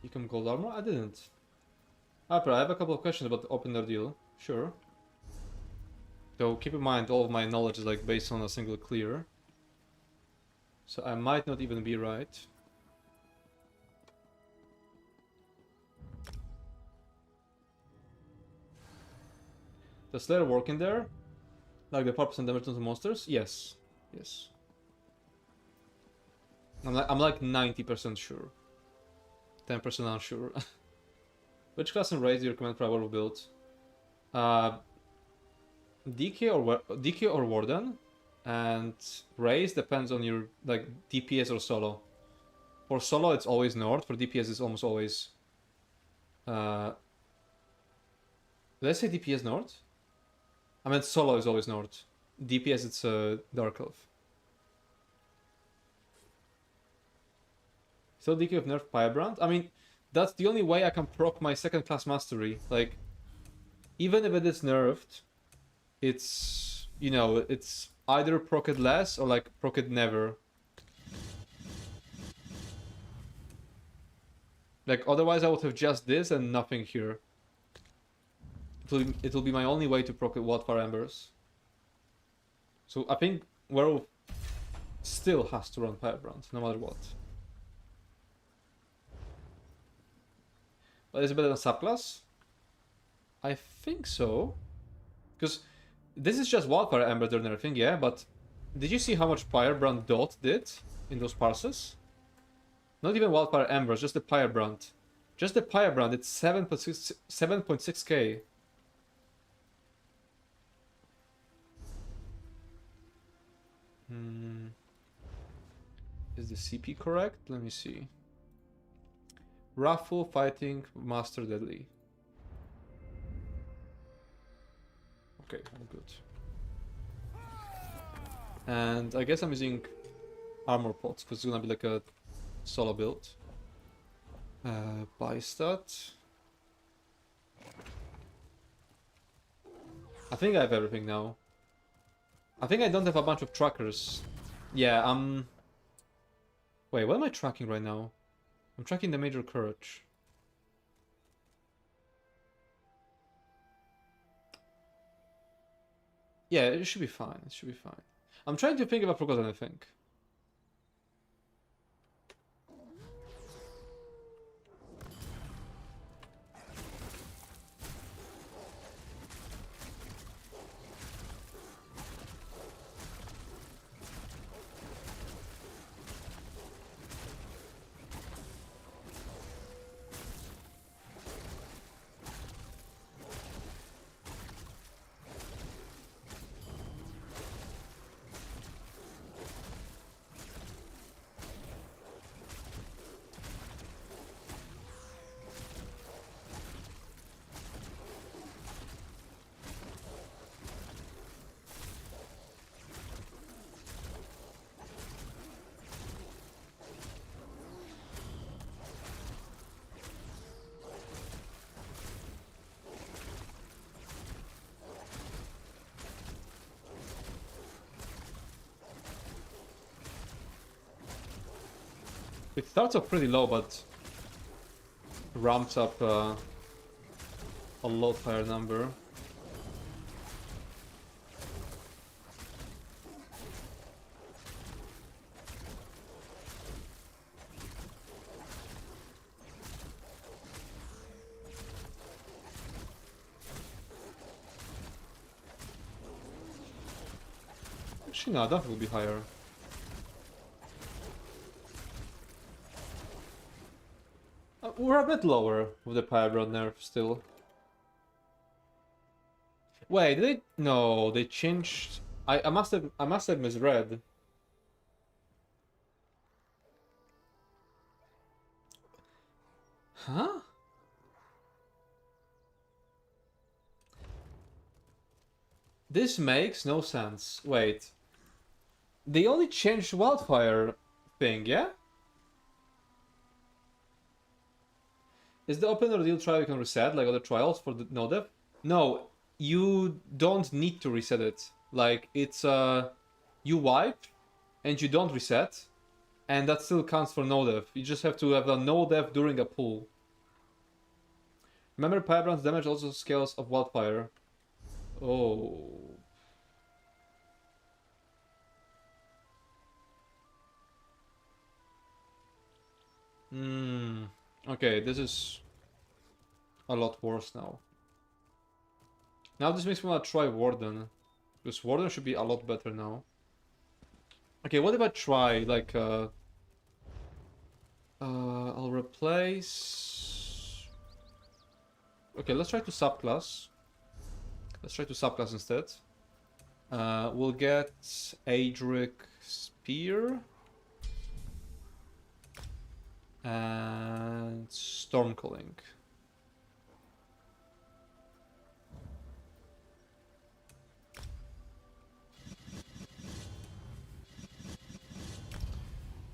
You can gold armor? I didn't. But I have a couple of questions about the opener deal. Sure. Though keep in mind all of my knowledge is like based on a single clear. So I might not even be right. Does Slayer work in there? Like the 4% damage to monsters? Yes. Yes. I'm like 90% sure. 10% unsure. Which class and race do you recommend for a werewolf build? DK or Warden, and Raise depends on your like DPS or solo. For solo, it's always North. For DPS, it's almost always. Let's say DPS North. I mean, solo is always North. DPS, it's Dark Elf. Still DK with Nerf Firebrand? I mean, that's the only way I can proc my second class mastery. Like, even if it is nerfed, it's, you know, it's either proc it less or like proc it never. Like, otherwise I would have just this and nothing here. It'll be my only way to proc Wildfire Embers. So I think Werewolf still has to run Firebrand, no matter what. But is it better than subclass? I think so. Because this is just Wildfire Ember and everything, yeah, but did you see how much Firebrand Dot did in those parses? Not even Wildfire Embers, just the Firebrand. Just the Firebrand, it's 7.6k. Is the CP correct? Let me see. Raffle, Fighting, Master, Deadly. Okay, I'm good. And I guess I'm using armor pots because it's gonna be like a solo build. Buy stat. I think I have everything now. I think I don't have a bunch of trackers. Yeah, wait, what am I tracking right now? I'm tracking the Major Courage. Yeah, it should be fine. It should be fine. I'm trying to think if I forgot anything. It starts off pretty low, but ramps up a lot higher number. Actually, no, that will be higher. We're a bit lower with the Firebrand nerf still. Wait, did they? No, they changed. I must have misread. Huh? This makes no sense. Wait. They only changed Wildfire thing, yeah? Is the open ordeal trial you can reset like other trials for the no dev? No, you don't need to reset it. Like it's you wipe and you don't reset, and that still counts for no dev. You just have to have a no dev during a pull. Remember, Firebrand's damage also scales of Wildfire. Oh. Okay, this is a lot worse now. Now this makes me want to try Warden. Because Warden should be a lot better now. Okay, what if I try, like, I'll replace... Okay, let's try to subclass. Let's try to subclass instead. We'll get Adric Spear and Stormcalling.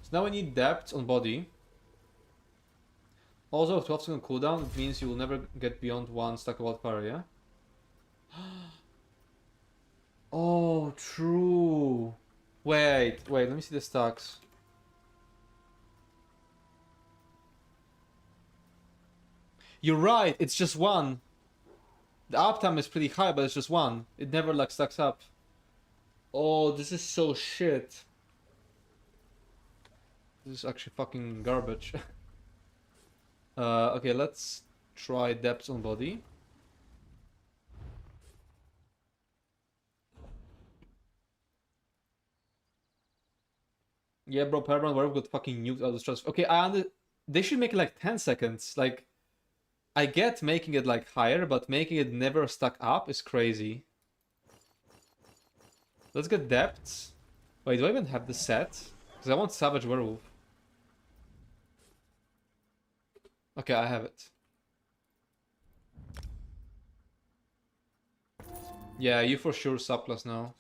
So now we need depth on body. Also, 12-second cooldown, it means you will never get beyond 1 stack of wildfire, yeah? Oh, true. Wait, let me see the stacks. You're right, it's just 1. The uptime is pretty high, but it's just 1. It never like stacks up. Oh, this is so shit. This is actually fucking garbage. Okay, let's try depth on body. Yeah, bro, Paragon Werewolf got fucking nuked out of the stress. Okay, they should make it like 10 seconds. Like, I get making it like higher, but making it never stack up is crazy. Let's get depth. Wait, do I even have the set? Because I want Savage Werewolf. Okay, I have it. Yeah, you for sure subclass now.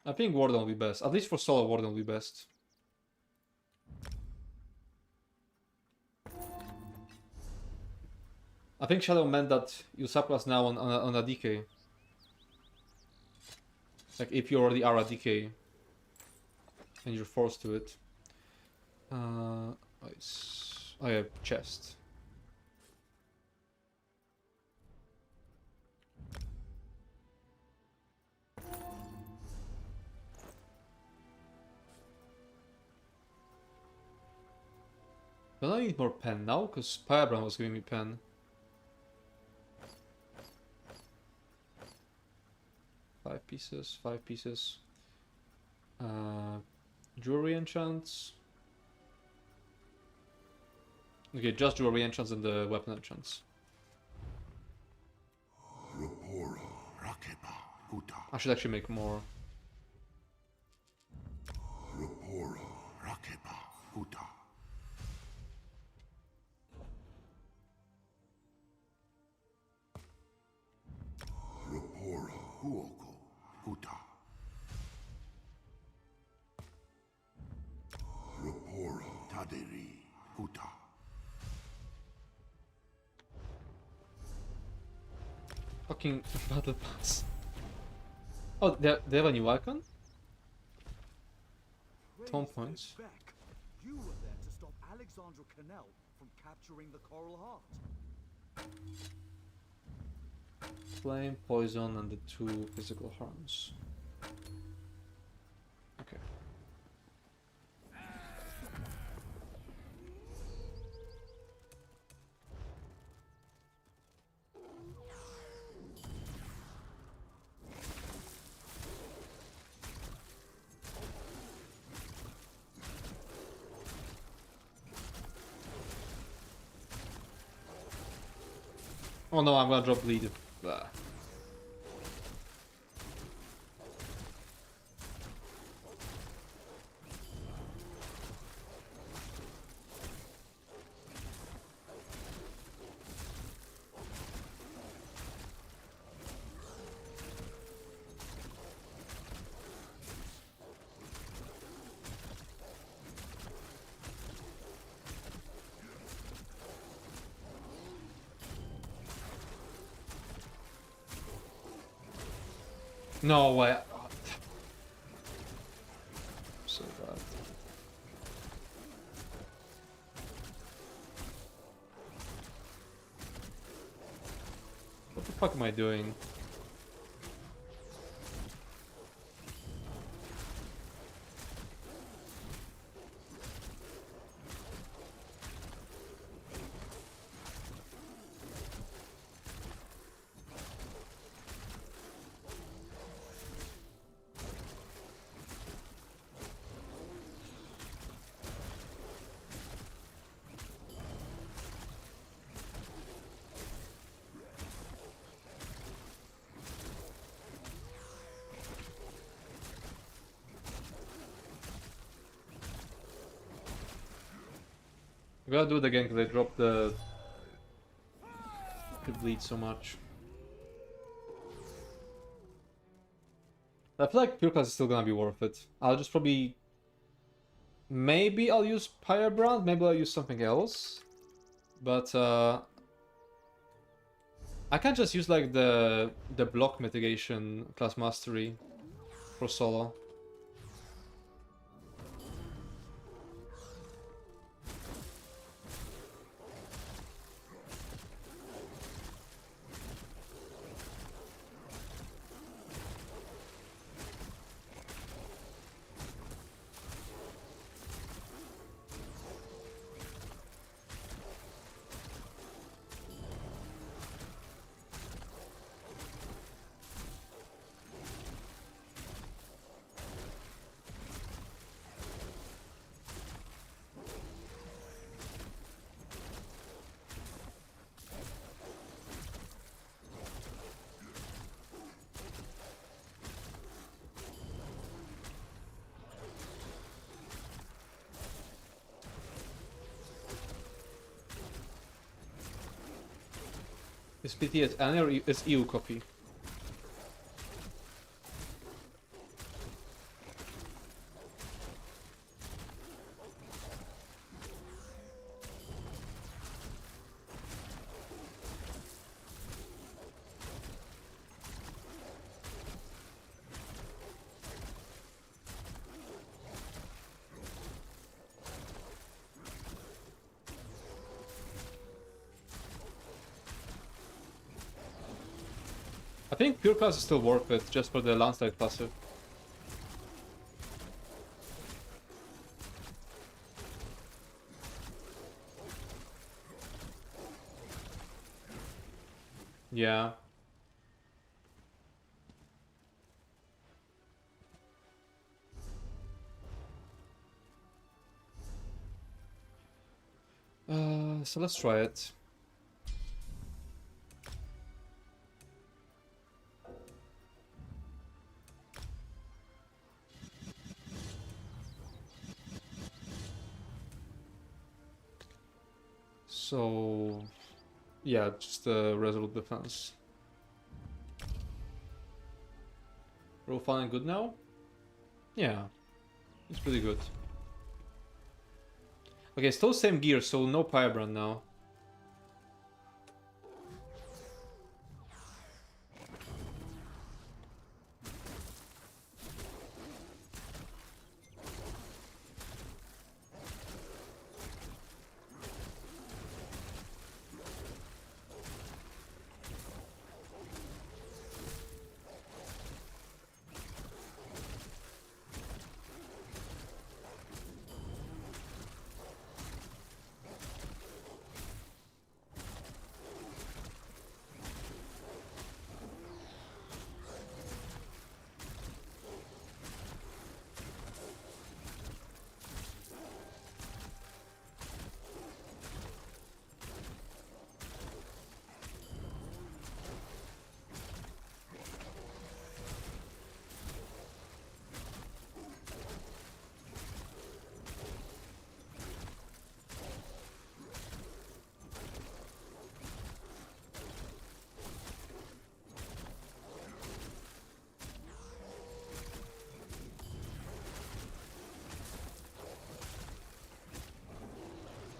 I think Warden will be best. At least for solo, Warden will be best. I think Shadow meant that you subclass now on a DK. Like if you already are a DK and you're forced to it. Oh yeah, chest. Don't I need more pen now? Because Pyabran was giving me pen. Five pieces. Jewelry enchants. Okay, just jewelry enchants and the weapon enchants. I should actually make more. Fucking battle pass. Oh, they have a new icon? Tome points. Beck, you were there to stop Alexandra Cannell from capturing the Coral Heart. Flame, poison, and the 2 physical harms. Okay. Oh no, I'm gonna drop bleed. Blah. No way. Oh, so bad. What the fuck am I doing? I gotta do it again because I dropped the bleed so much. I feel like Pure Class is still gonna be worth it. I'll just probably... Maybe I'll use Firebrand, maybe I'll use something else. But I can just use like the block mitigation class mastery for solo. Is PTS any or is EU copy? I think Pure Class is still worth it, just for the landslide passive. Yeah. So let's try it. So, yeah, just a resolute defense. Roll fine good now? Yeah, it's pretty good. Okay, still same gear, so no Firebrand now.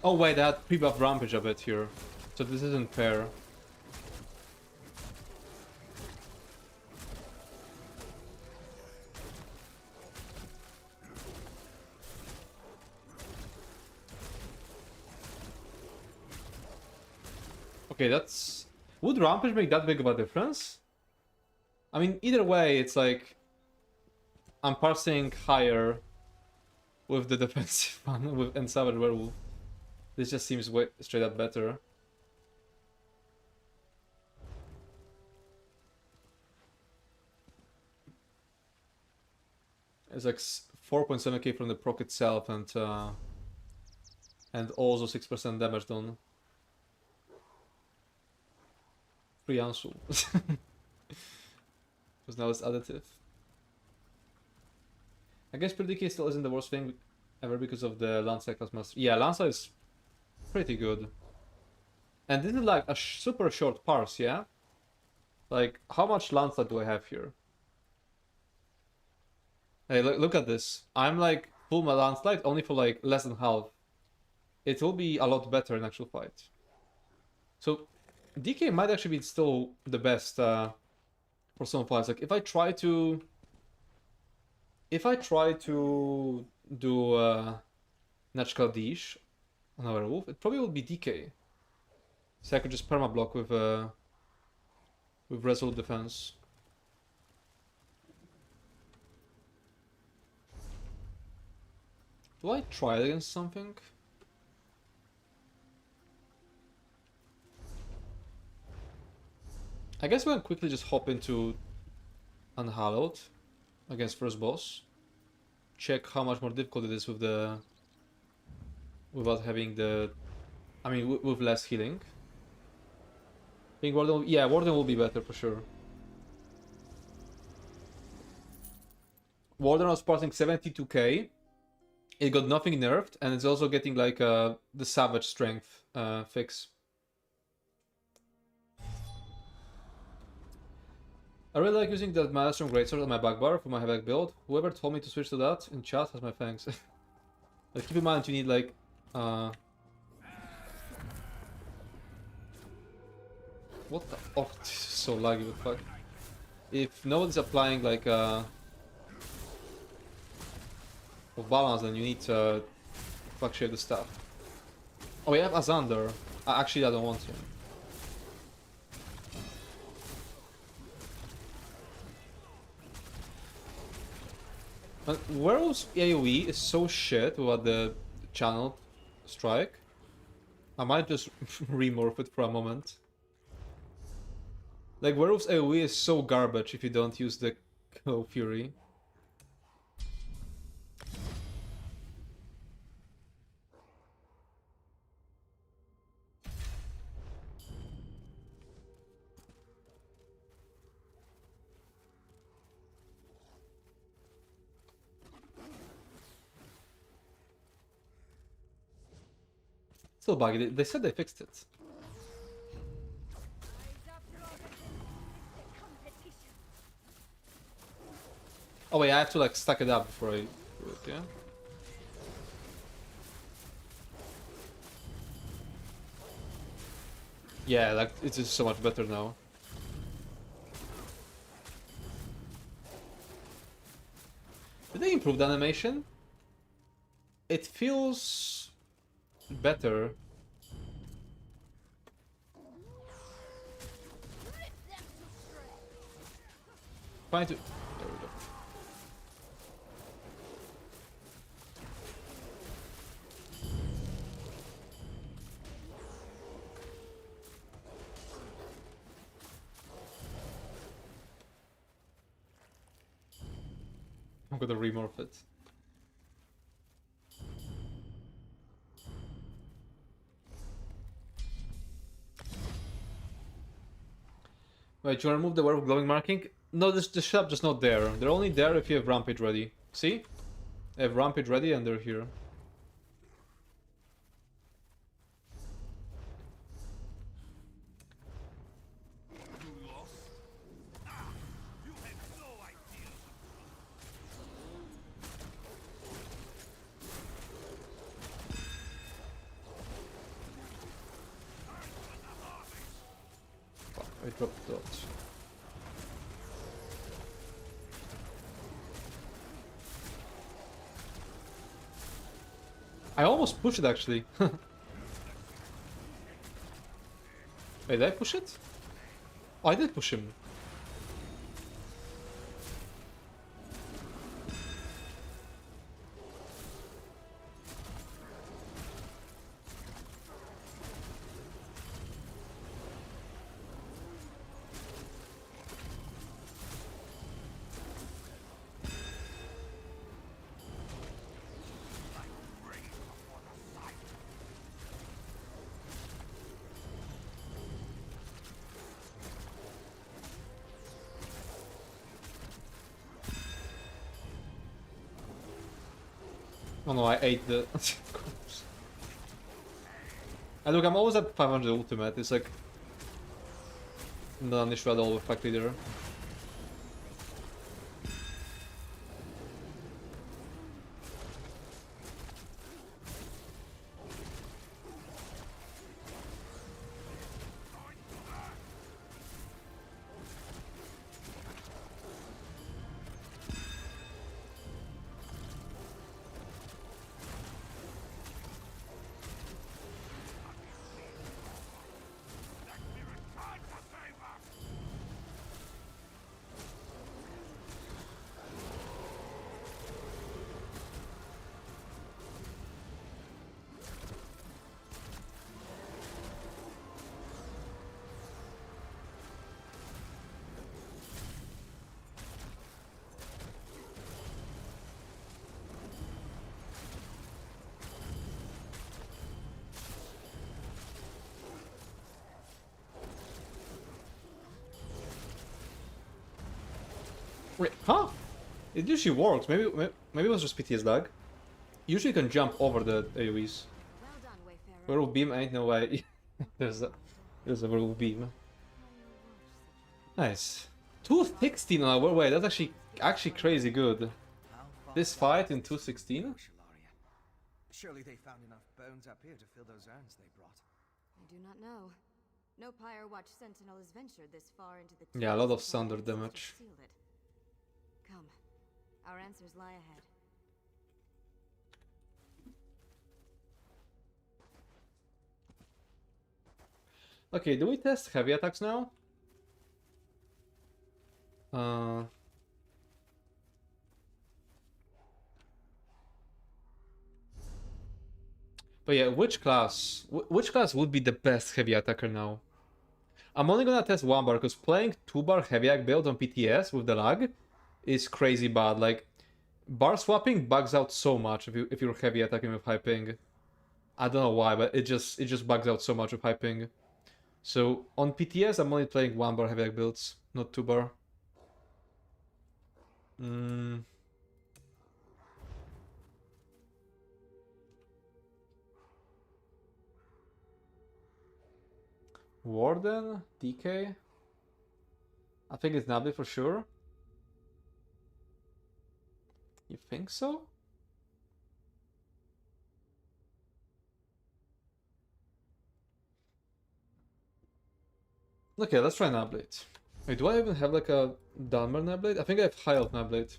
Oh wait, I had pre-buff Rampage a bit here. So this isn't fair. Okay, that's... Would Rampage make that big of a difference? I mean, either way, it's like... I'm parsing higher with the defensive one and Savage Werewolf. This just seems way straight up better. It's like 4.7k from the proc itself and also 6% damage done. Free Anshu. Because now it's additive. I guess PDK still isn't the worst thing ever because of the Lancer class master. Yeah, Lancer is pretty good. And this is like a super short parse, yeah? Like, how much landslide do I have here? Hey, look at this. I'm like full my landslide only for like less than half. It will be a lot better in actual fight. So, DK might actually be still the best for some fights. Like, if I try to do Natural Dish on a werewolf, it probably will be DK. So I could just perma block with Resolute Defense. Do I try it against something? I guess we can quickly just hop into Unhallowed against first boss. Check how much more difficult it is with the... without having the... I mean, with less healing. I think Warden... yeah, Warden will be better for sure. Warden was passing 72k. It got nothing nerfed, and it's also getting like the Savage Strength fix. I really like using that Maelstrom Greatsword on my back bar for my Havoc build. Whoever told me to switch to that in chat has my thanks. Like, keep in mind you need like... what the... oh, this is so laggy, what the fuck. If nobody's applying like of balance, then you need to fuck shape the stuff. Oh, we have Azander. Actually, I don't want him. But Werewolf's AoE is so shit without the channel strike. I might just remorph it for a moment. Like, Werewolf's AoE is so garbage if you don't use the Fury. Still buggy. They said they fixed it. Oh wait, I have to like stack it up before I do it, yeah? Yeah, like, it's just so much better now. Did they improve the animation? It feels better. Trying to... there we go. I'm gonna remorph it. Wait, you remove the Werewolf glowing marking? No, the shop just not there. They're only there if you have Rampage ready. See? They have Rampage ready and they're here. I dropped that. I almost pushed it actually. Wait, did I push it? Oh, I did push him. Oh no, I ate the... And look, I'm always at 500 ultimate. It's like not an issue at all with Pack Leader. Wait, huh? It usually works. Maybe it was just PTS lag. Usually you can jump over the AoEs. Well done, Wayfarer. Werewolf beam ain't no way. there's a werewolf beam. Nice. 216 on our way. That's actually crazy good. This fight in 216. Surely they found enough bones up here to fill those urns they brought. I do not know. No Pyre Watch Sentinel has ventured this far into the Yeah, a lot of Thames thunder since they damage. sealed it. Come, our answers lie ahead. Okay, do we test heavy attacks now? But yeah, which class? Which class would be the best heavy attacker now? I'm only gonna test one bar because playing 2-bar heavy attack build on PTS with the lag is crazy bad. Like, bar swapping bugs out so much if you're heavy attacking with high ping. I don't know why, but it just bugs out so much with high ping. So on PTS, I'm only playing 1-bar heavy attack builds, not 2-bar. Warden? DK? I think it's Nabli for sure. You think so? Okay, let's try Nablet. Wait, do I even have like a Dalmer Nablet? I think I have High Elf Nablet.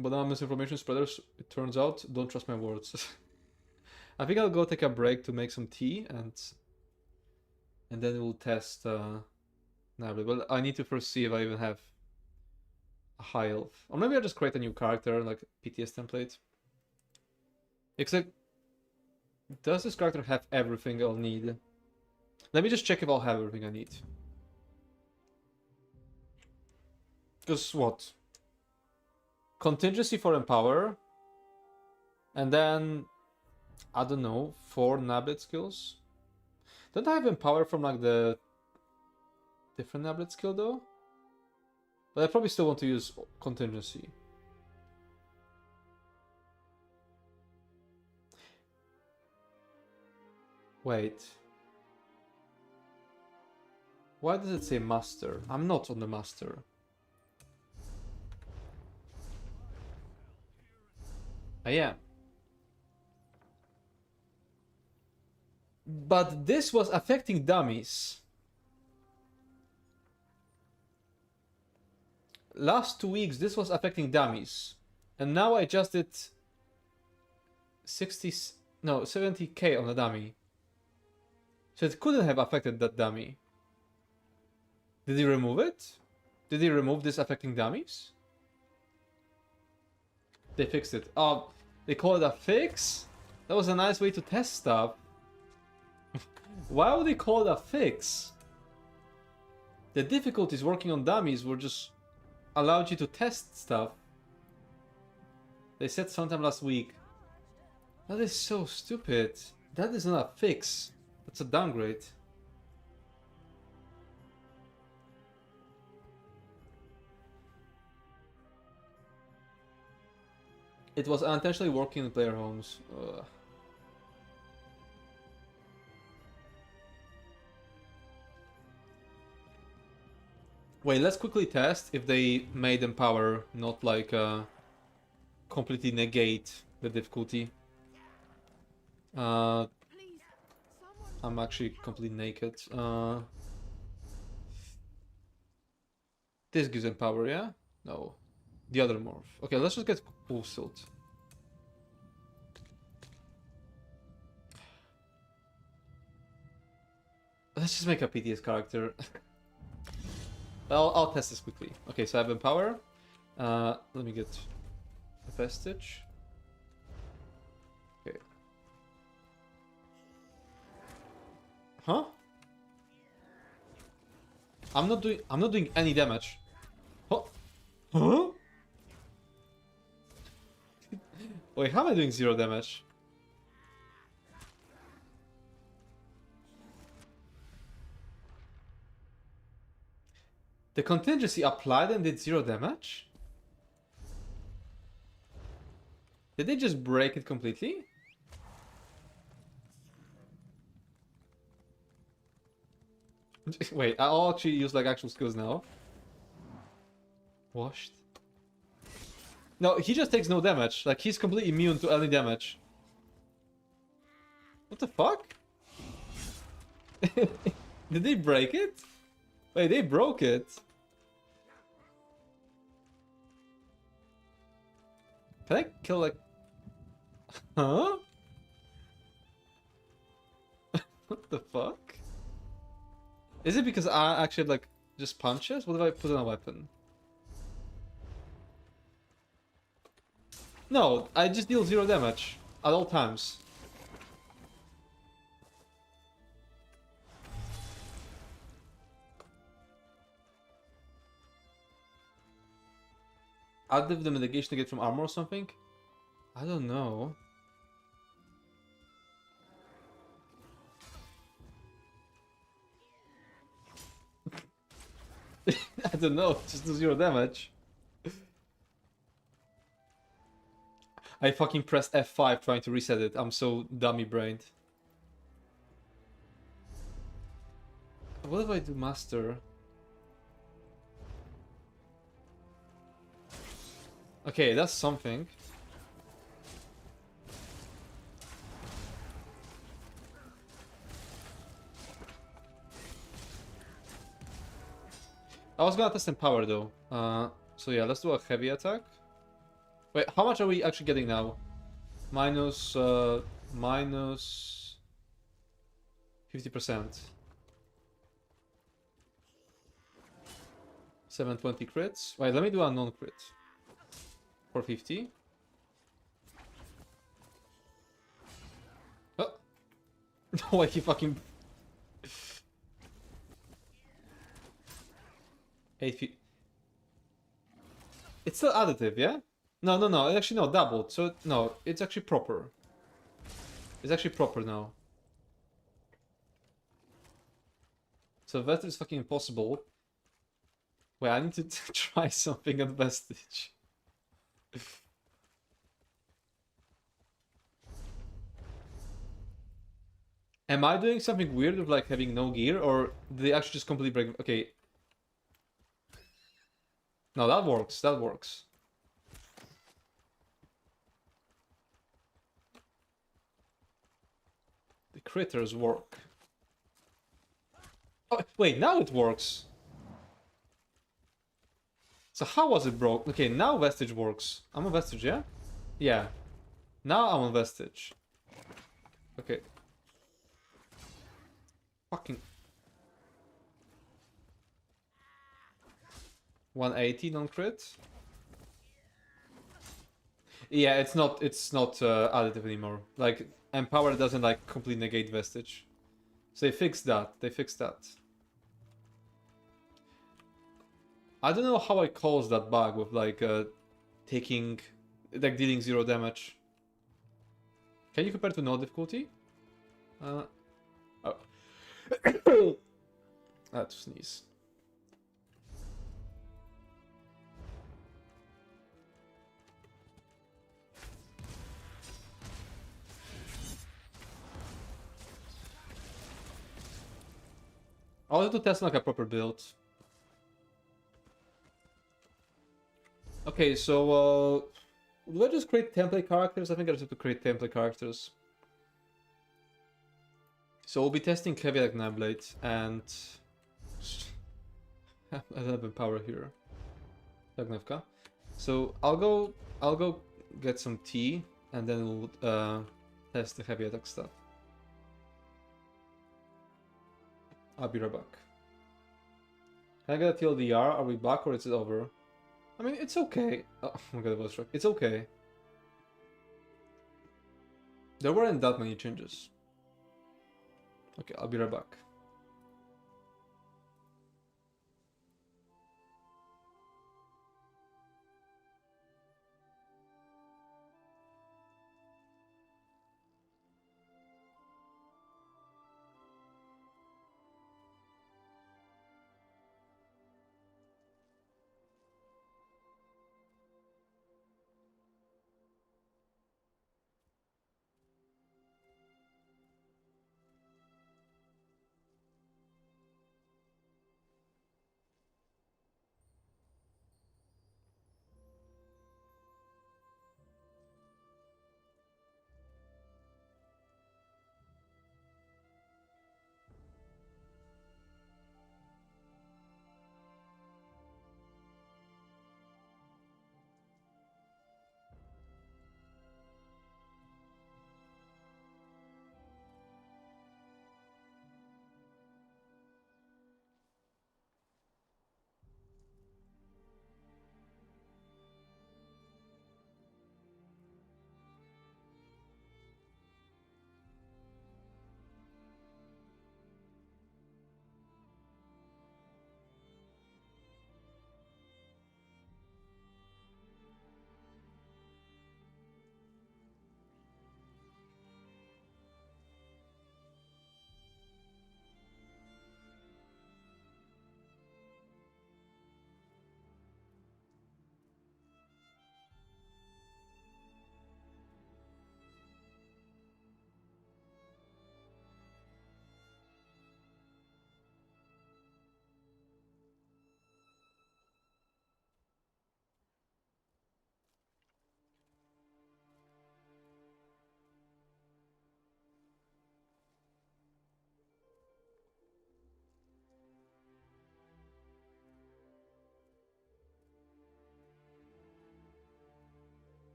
But now misinformation spreaders, it turns out, don't trust my words. I think I'll go take a break to make some tea and then we'll test Nablet. But I need to first see if I even have a High Elf. Or maybe I'll just create a new character, like PTS template. Except, does this character have everything I'll need? Let me just check if I'll have everything I need. Because what? Contingency for Empower. And then, I don't know, 4 Nablet skills. Don't I have Empower from like the different Nablet skill though? But I probably still want to use Contingency. Wait. Why does it say Master? I'm not on the Master. I am. But this was affecting dummies. Last 2 weeks, this was affecting dummies. And now I just did 70k on the dummy. So it couldn't have affected that dummy. Did he remove it? Did he remove this affecting dummies? They fixed it. Oh, they call it a fix? That was a nice way to test stuff. Why would they call it a fix? The difficulties working on dummies were just allowed you to test stuff. They said sometime last week. That is so stupid. That is not a fix. That's a downgrade. It was unintentionally working in player homes. Ugh. Wait, let's quickly test if they made Empower not like completely negate the difficulty. Please, someone. I'm actually completely naked. This gives Empower, yeah? No. The other morph. Okay, let's just get Pulsed. Let's just make a PTS character. I'll test this quickly. Okay, so I have Empower. Let me get a Vestige. Okay. Huh? I'm not doing any damage. Huh? Huh? Wait, how am I doing 0 damage? The contingency applied and did 0 damage? Did they just break it completely? Wait, I'll actually use like actual skills now. Washed. No, he just takes no damage. Like he's completely immune to any damage. What the fuck? Did they break it? Wait, they broke it. Can I kill like... Huh? What the fuck? Is it because I actually like just punches? What if I put on a weapon? No, I just deal 0 damage at all times. Add the mitigation to get from armor or something? I don't know. I don't know, just do 0 damage. I fucking pressed F5 trying to reset it. I'm so dummy-brained. What if I do master? Okay, that's something. I was gonna test Empower though. So yeah, let's do a heavy attack. Wait, how much are we actually getting now? Minus 50%. 720 crits. Wait, let me do a non-crit. 450. Oh! No, he fucking... 8 feet. It's still additive, yeah? No, actually no, doubled. So, no, it's actually proper. It's actually proper now. So that is fucking impossible. Wait, I need to try something at Vestige. Am I doing something weird with like having no gear, or did they actually just completely break? Okay. No, that works. That works. The critters work. Oh, wait, now it works. So how was it broke? Okay, now Vestige works. I'm on Vestige, yeah? Yeah. Now I'm on Vestige. Okay. Fucking 180 non-crit. Yeah, it's not additive anymore. Like Empower doesn't like completely negate Vestige. So they fixed that. They fixed that. I don't know how I caused that bug with like taking like dealing 0 damage. Can you compare to no difficulty? Oh. I had to sneeze. I wanted to test like a proper build. Okay, so do I just create template characters? I think I just have to create template characters. So we'll be testing Heavy like Nightblade and I don't have power here. Yagnevka. So I'll go get some tea and then we'll test the heavy attack stuff. I'll be right back. Can I get a TLDR? Are we back or is it over? I mean, it's okay. Oh my god, voice track. It's okay. There weren't that many changes. Okay, I'll be right back.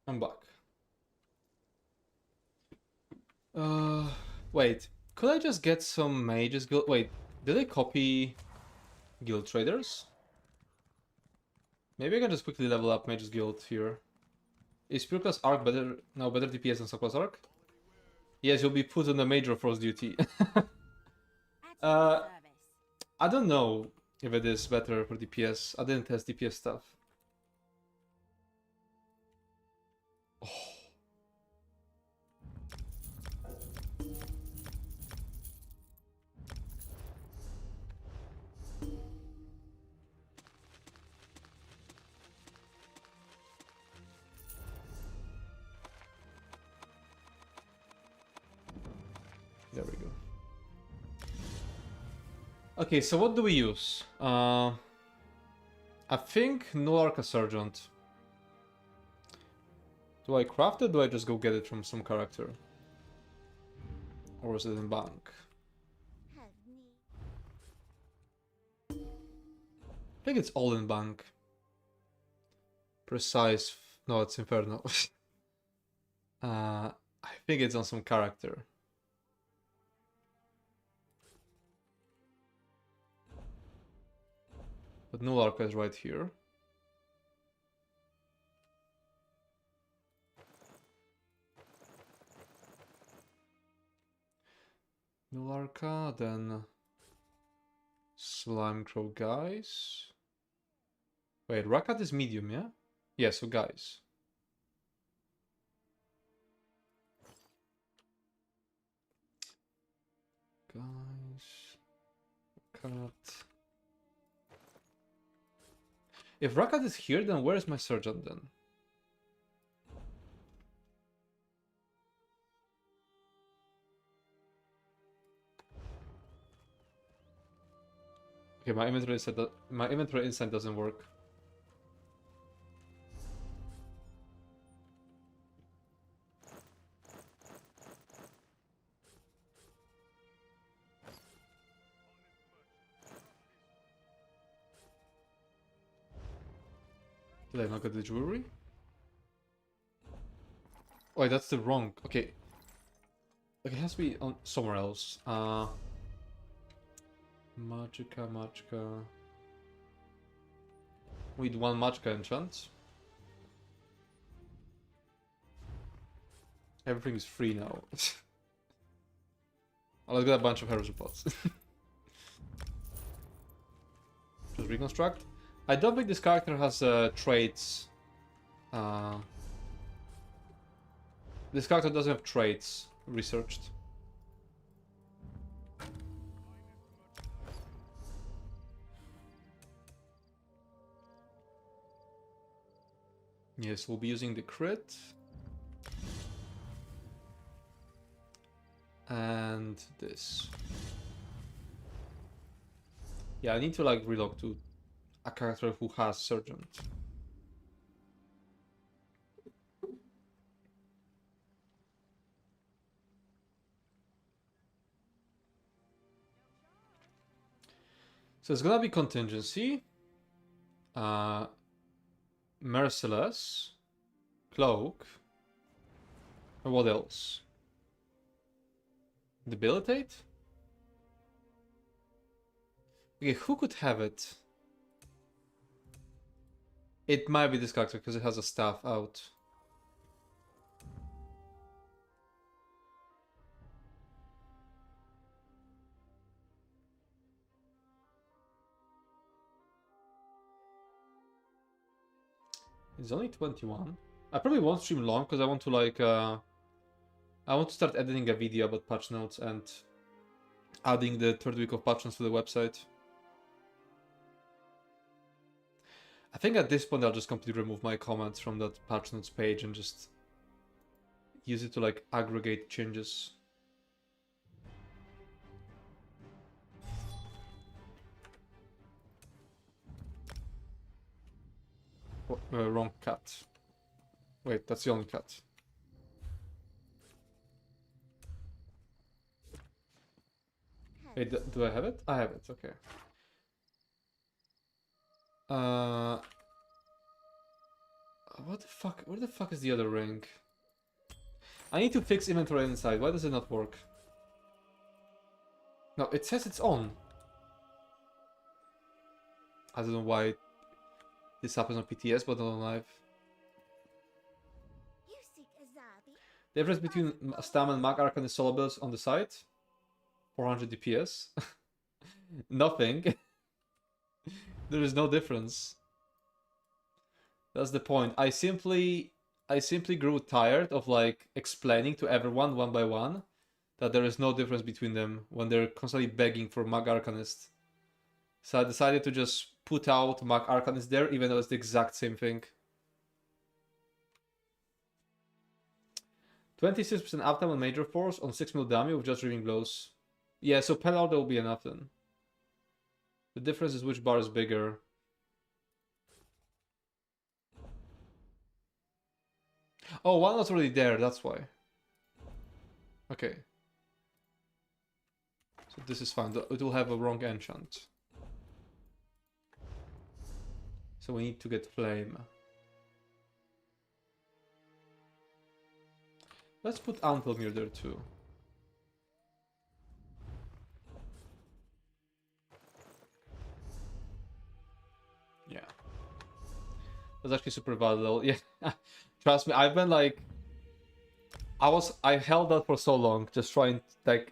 I'm back. Uh, wait. Could I just get some mages guild? Wait, did I copy guild traders? Maybe I can just quickly level up mages guild here. Is pure class arc better now? Better DPS than subclass arc? Yes, you'll be put on the major force duty. uh, I don't know if it is better for DPS. I didn't test DPS stuff. Oh. There we go. Okay, so what do we use? I think no Arca Sergeant. Do I craft it? Do I just go get it from some character? Or is it in bank? I think it's all in bank. Precise. No, it's Inferno. I think it's on some character. But no Arca is right here. No Arca, then Slime Crow guys. Wait, Rakat is medium, yeah? Yeah, so guys. Guys. Rakat. If Rakat is here, then where is my sergeant then? Okay, my inventory insight doesn't work. Did I not get the jewelry? Wait, that's the wrong. Okay. Okay, it has to be on somewhere else. Magicka. We need one Magicka enchant. Everything is free now. Oh, let's get a bunch of heroes pots. Just reconstruct. I don't think this character has traits. This character doesn't have traits researched. Yes, we'll be using the crit. And this. Yeah, I need to like relog to a character who has Sergeant. So it's gonna be contingency. Merciless. Cloak. And what else? Debilitate? Okay, who could have it? It might be this character because it has a staff out. It's only 21. I probably won't stream long because I want to like I want to start editing a video about patch notes and adding the third week of patch notes to the website. I think at this point I'll just completely remove my comments from that patch notes page and just use it to like aggregate changes. Wrong cat. Wait, that's the only cat. Wait, do I have it? I have it, okay. What the fuck? Where the fuck is the other ring? I need to fix inventory inside. Why does it not work? No, it says it's on. I don't know why this happens on PTS, but not on live. You seek Azabi? Difference between Stam and Mag Arcanist solo builds on the site. 400 DPS. Nothing. There is no difference. That's the point. I simply grew tired of like explaining to everyone one by one that there is no difference between them when they're constantly begging for Mag Arcanist. So I decided to just put out Mag Arcanist there, even though it's the exact same thing. 26% uptime on Major Force on 6 mil damage with just Reaving Blows. Yeah, so Pellar will be enough then. The difference is which bar is bigger. Oh, one was already there, that's why. Okay. So this is fine. It will have a wrong enchant. So we need to get Flame. Let's put Anvilmir there too. Yeah. That's actually super valuable. Yeah. Trust me, I've been like... I held that for so long, just trying to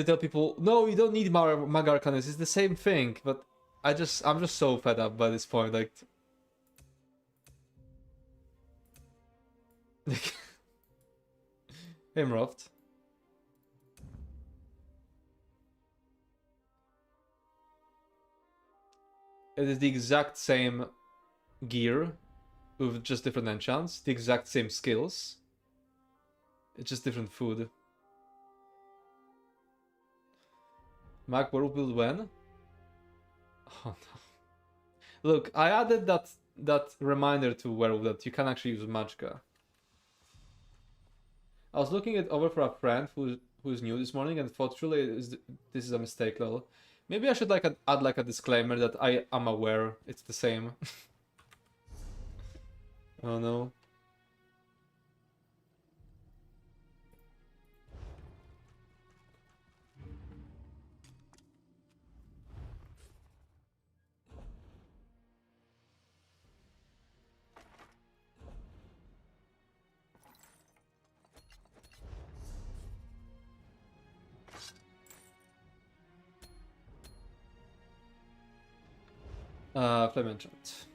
tell people, no, you don't need Mag Arcanist, it's the same thing, but I'm just so fed up by this point, like... Himroft. It is the exact same gear with just different enchants, the exact same skills. It's just different food. Mag Werewolf build when? Oh no. Look, I added that reminder to Werewolf that you can actually use Magicka. I was looking it over for a friend who's new this morning and thought truly this is a mistake, lol. Maybe I should like add like a disclaimer that I am aware it's the same. Oh no. Flame enchant.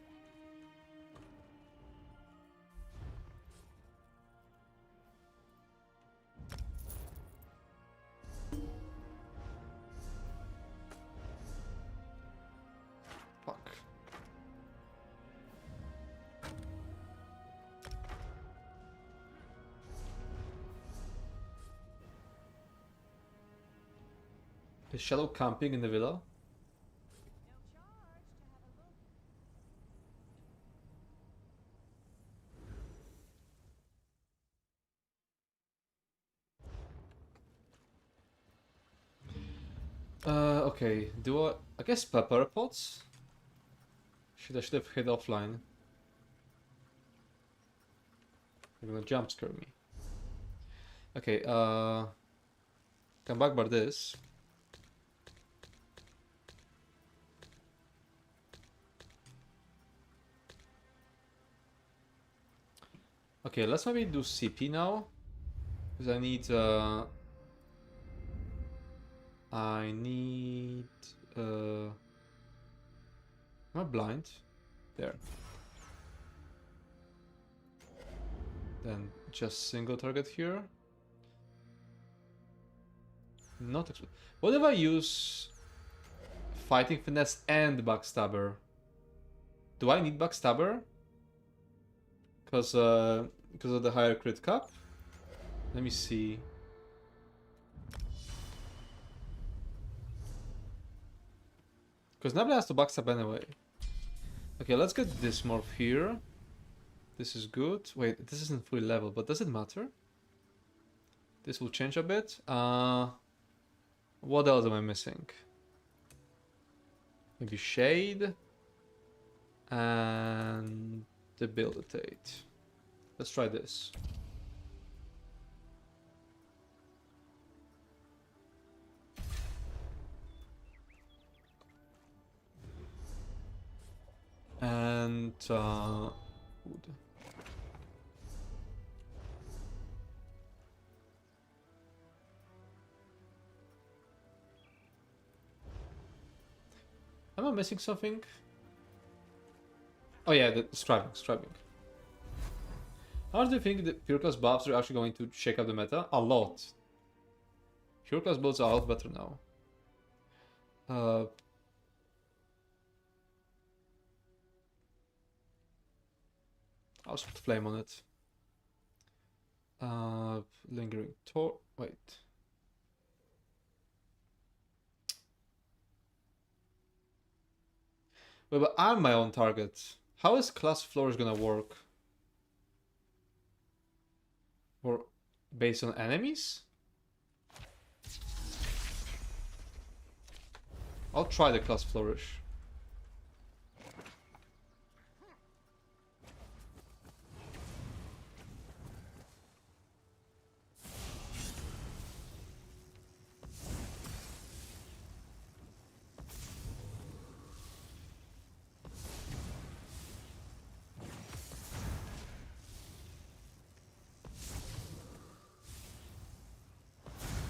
Fuck. Is Shadow camping in the villa? Okay. I guess pepper pots? I should have hit offline. They're gonna jump scare me. Okay, can backbar this. Okay, let's maybe do CP now. Because I need am I blind? There. Then just single target here. Not what if I use Fighting Finesse and Backstabber? Do I need Backstabber? Because of the higher crit cap? Let me see. Because Nebula has to backstab anyway. Okay, let's get this morph here. This is good. Wait, this isn't fully level, but does it matter? This will change a bit. What else am I missing? Maybe Shade. And Debilitate. Let's try this. and wood. Am I missing something? Oh yeah, the striving. How do you think the pure class buffs are actually going to shake up the meta? A lot. Pure class builds are a lot better now. I'll just put flame on it. Lingering tor. Wait. Wait, but I'm my own target. How is class flourish gonna work? Or based on enemies? I'll try the class flourish.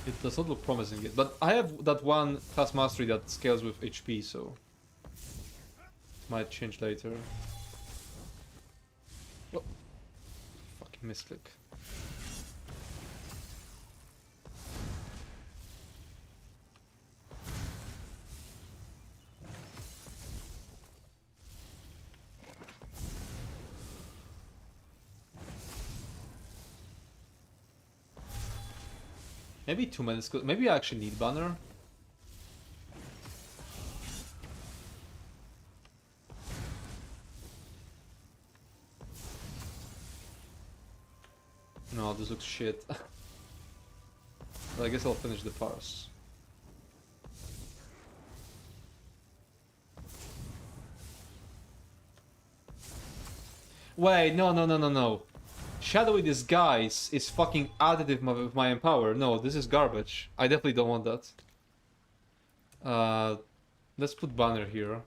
It does not look promising yet, but I have that one class mastery that scales with HP, so it might change later. Oh. Fucking misclick. Maybe 2 minutes. Maybe I actually need banner. No, this looks shit. Well, I guess I'll finish the parse. Wait, no. Shadowy Disguise is fucking additive with my Empower. No, this is garbage. I definitely don't want that. Let's put banner here.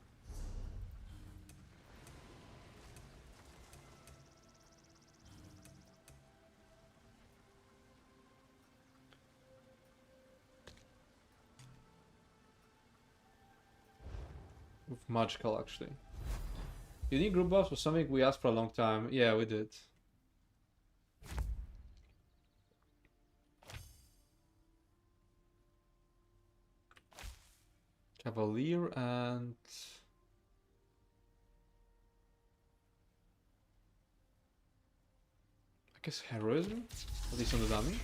With magical, actually. Unique group buffs was something we asked for a long time. Yeah, we did. Cavalier and... I guess Heroism? At least on the dummy.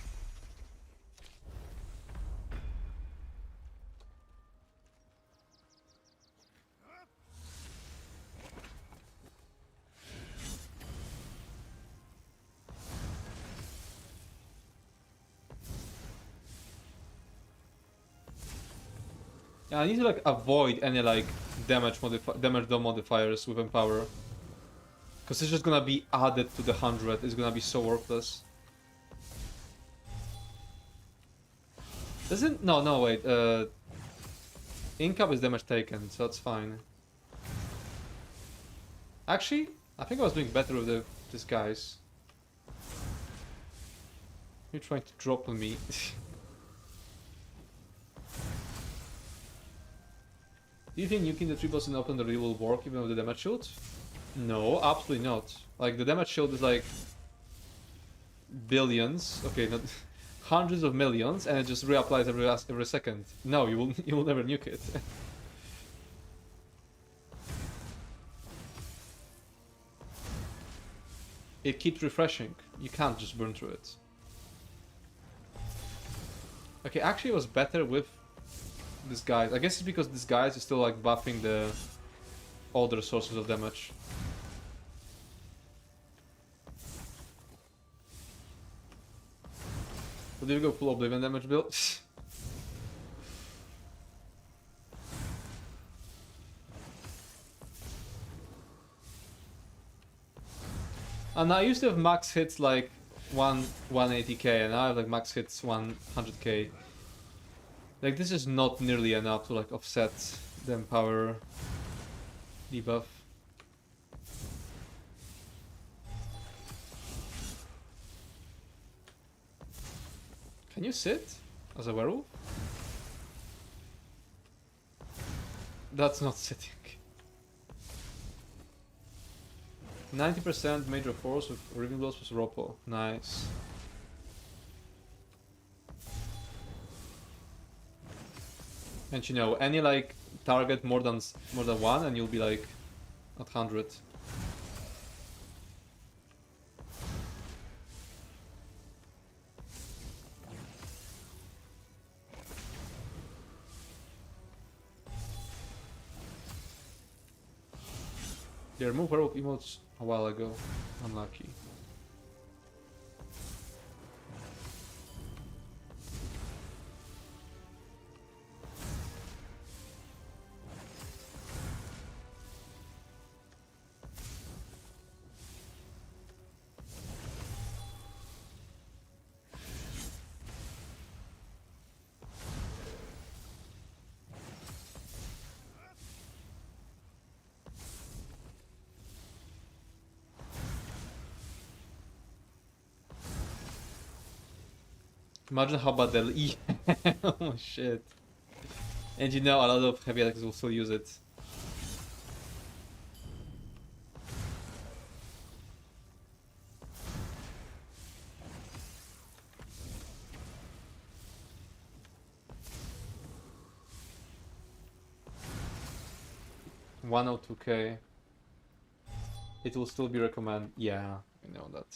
Yeah, I need to like avoid any like damage dome modifiers with Empower. Because it's just gonna be added to the 100, it's gonna be so worthless. Doesn't... No, wait. Incap is damage taken, so that's fine. Actually, I think I was doing better with the disguise. You're trying to drop on me. Do you think nuking the 3 boss in open area will work even with the damage shield? No, absolutely not. Like, the damage shield is like... billions. Okay, not... hundreds of millions, and it just reapplies every second. No, you will never nuke it. It keeps refreshing. You can't just burn through it. Okay, actually it was better with Disguise. I guess it's because Disguise is still like buffing the other sources of damage. So do you go full Oblivion damage build? And I used to have max hits like 180k, and now I have like max hits 100k. Like, this is not nearly enough to like offset the Empower debuff. Can you sit as a werewolf? That's not sitting. 90% major force with Riven Blows with Ropo. Nice. And you know, any like target more than one and you'll be like at 100. They removed werewolf emotes a while ago. Unlucky. Imagine how bad they'll eat. Oh shit. And you know a lot of heavy attacks will still use it. $102k. It will still be recommended. Yeah, I know that.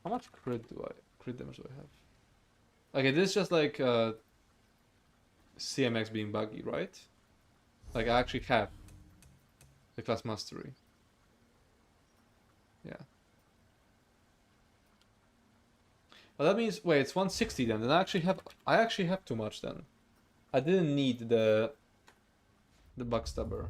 How much crit damage do I have? Okay, this is just like CMX being buggy, right? Like I actually have the class mastery. Yeah. Well, that means wait, it's 160 then. Then I actually have too much then. I didn't need the backstabber.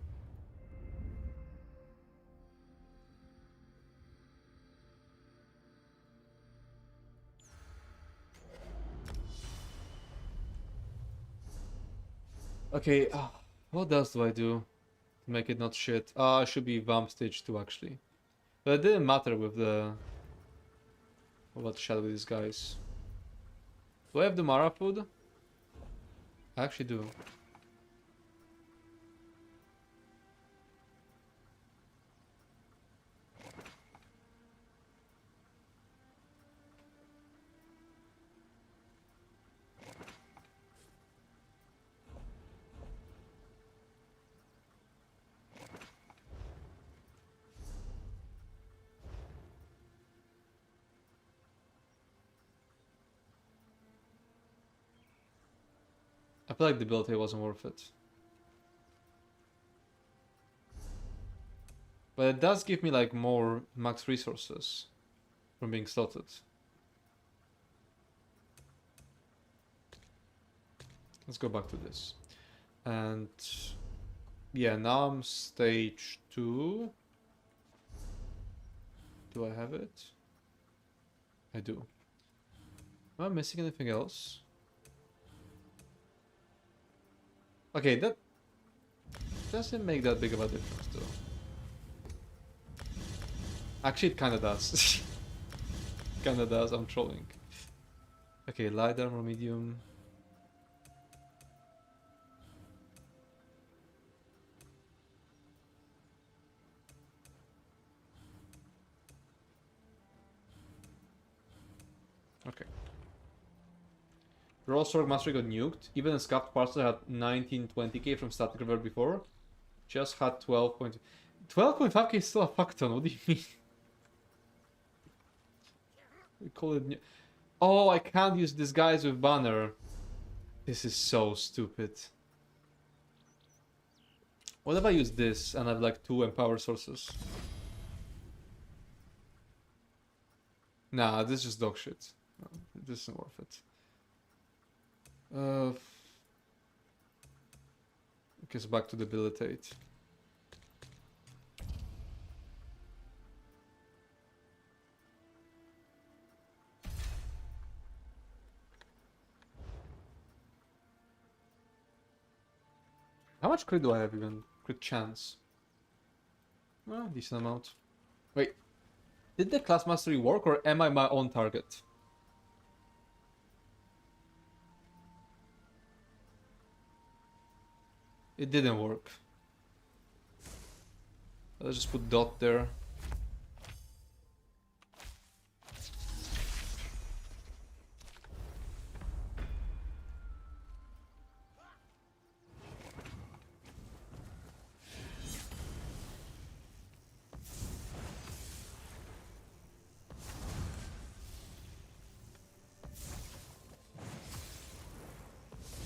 Okay, what else do I do to make it not shit? I should be Vamp stage 2 actually. But it didn't matter with the... What shot with these guys. Do I have the Mara food? I actually do. I feel like the ability wasn't worth it. But it does give me like more max resources from being slotted. Let's go back to this. And yeah, now I'm stage 2. Do I have it? I do. Am I missing anything else? Okay, that doesn't make that big of a difference though. Actually, it kinda does. Kinda does, I'm trolling. Okay, light armor, medium. Okay. Raw Sword Mastery got nuked. Even a Scaffed Parcel had 19-20k from Static River before. Just had 12.5k is still a fuck ton, what do you mean? We call it oh, I can't use Disguise with Banner. This is so stupid. What if I use this and I have like 2 Empower sources? Nah, this is just dog shit. No, this isn't worth it. Okay, so back to debilitate. How much crit do I have even? Crit chance? Well, decent amount. Wait, did the class mastery work or am I my own target? It didn't work. Let's just put dot there.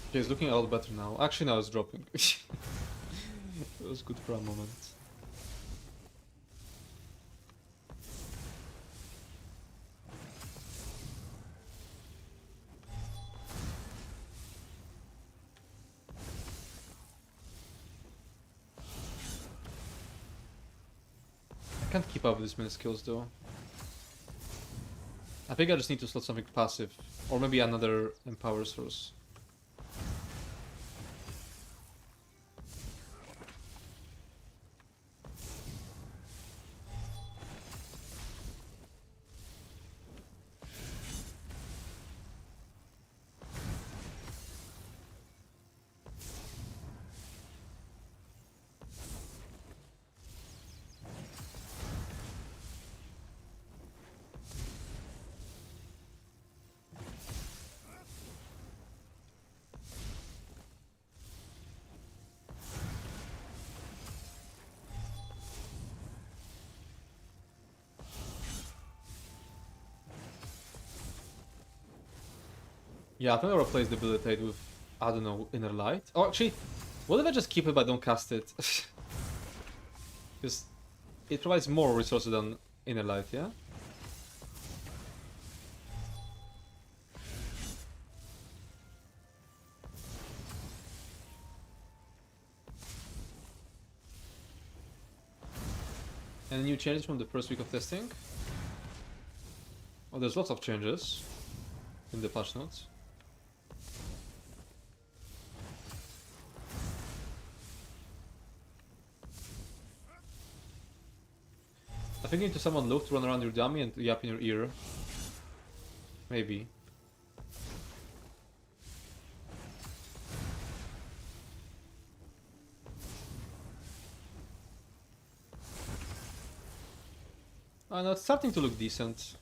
Okay, it's looking a lot better now. Actually, now it's dropping. It was good for a moment. I can't keep up with this many skills though. I think I just need to slot something passive. Or maybe another empower source. Yeah, I think I'll replace Debilitate with, I don't know, Inner Light. Oh, actually, what if I just keep it but don't cast it? Because it provides more resources than Inner Light, yeah? Any new changes from the first week of testing? Oh, there's lots of changes in the patch notes. I think you need to summon Luke to run around your dummy and yap in your ear. Maybe. Oh no, it's starting to look decent.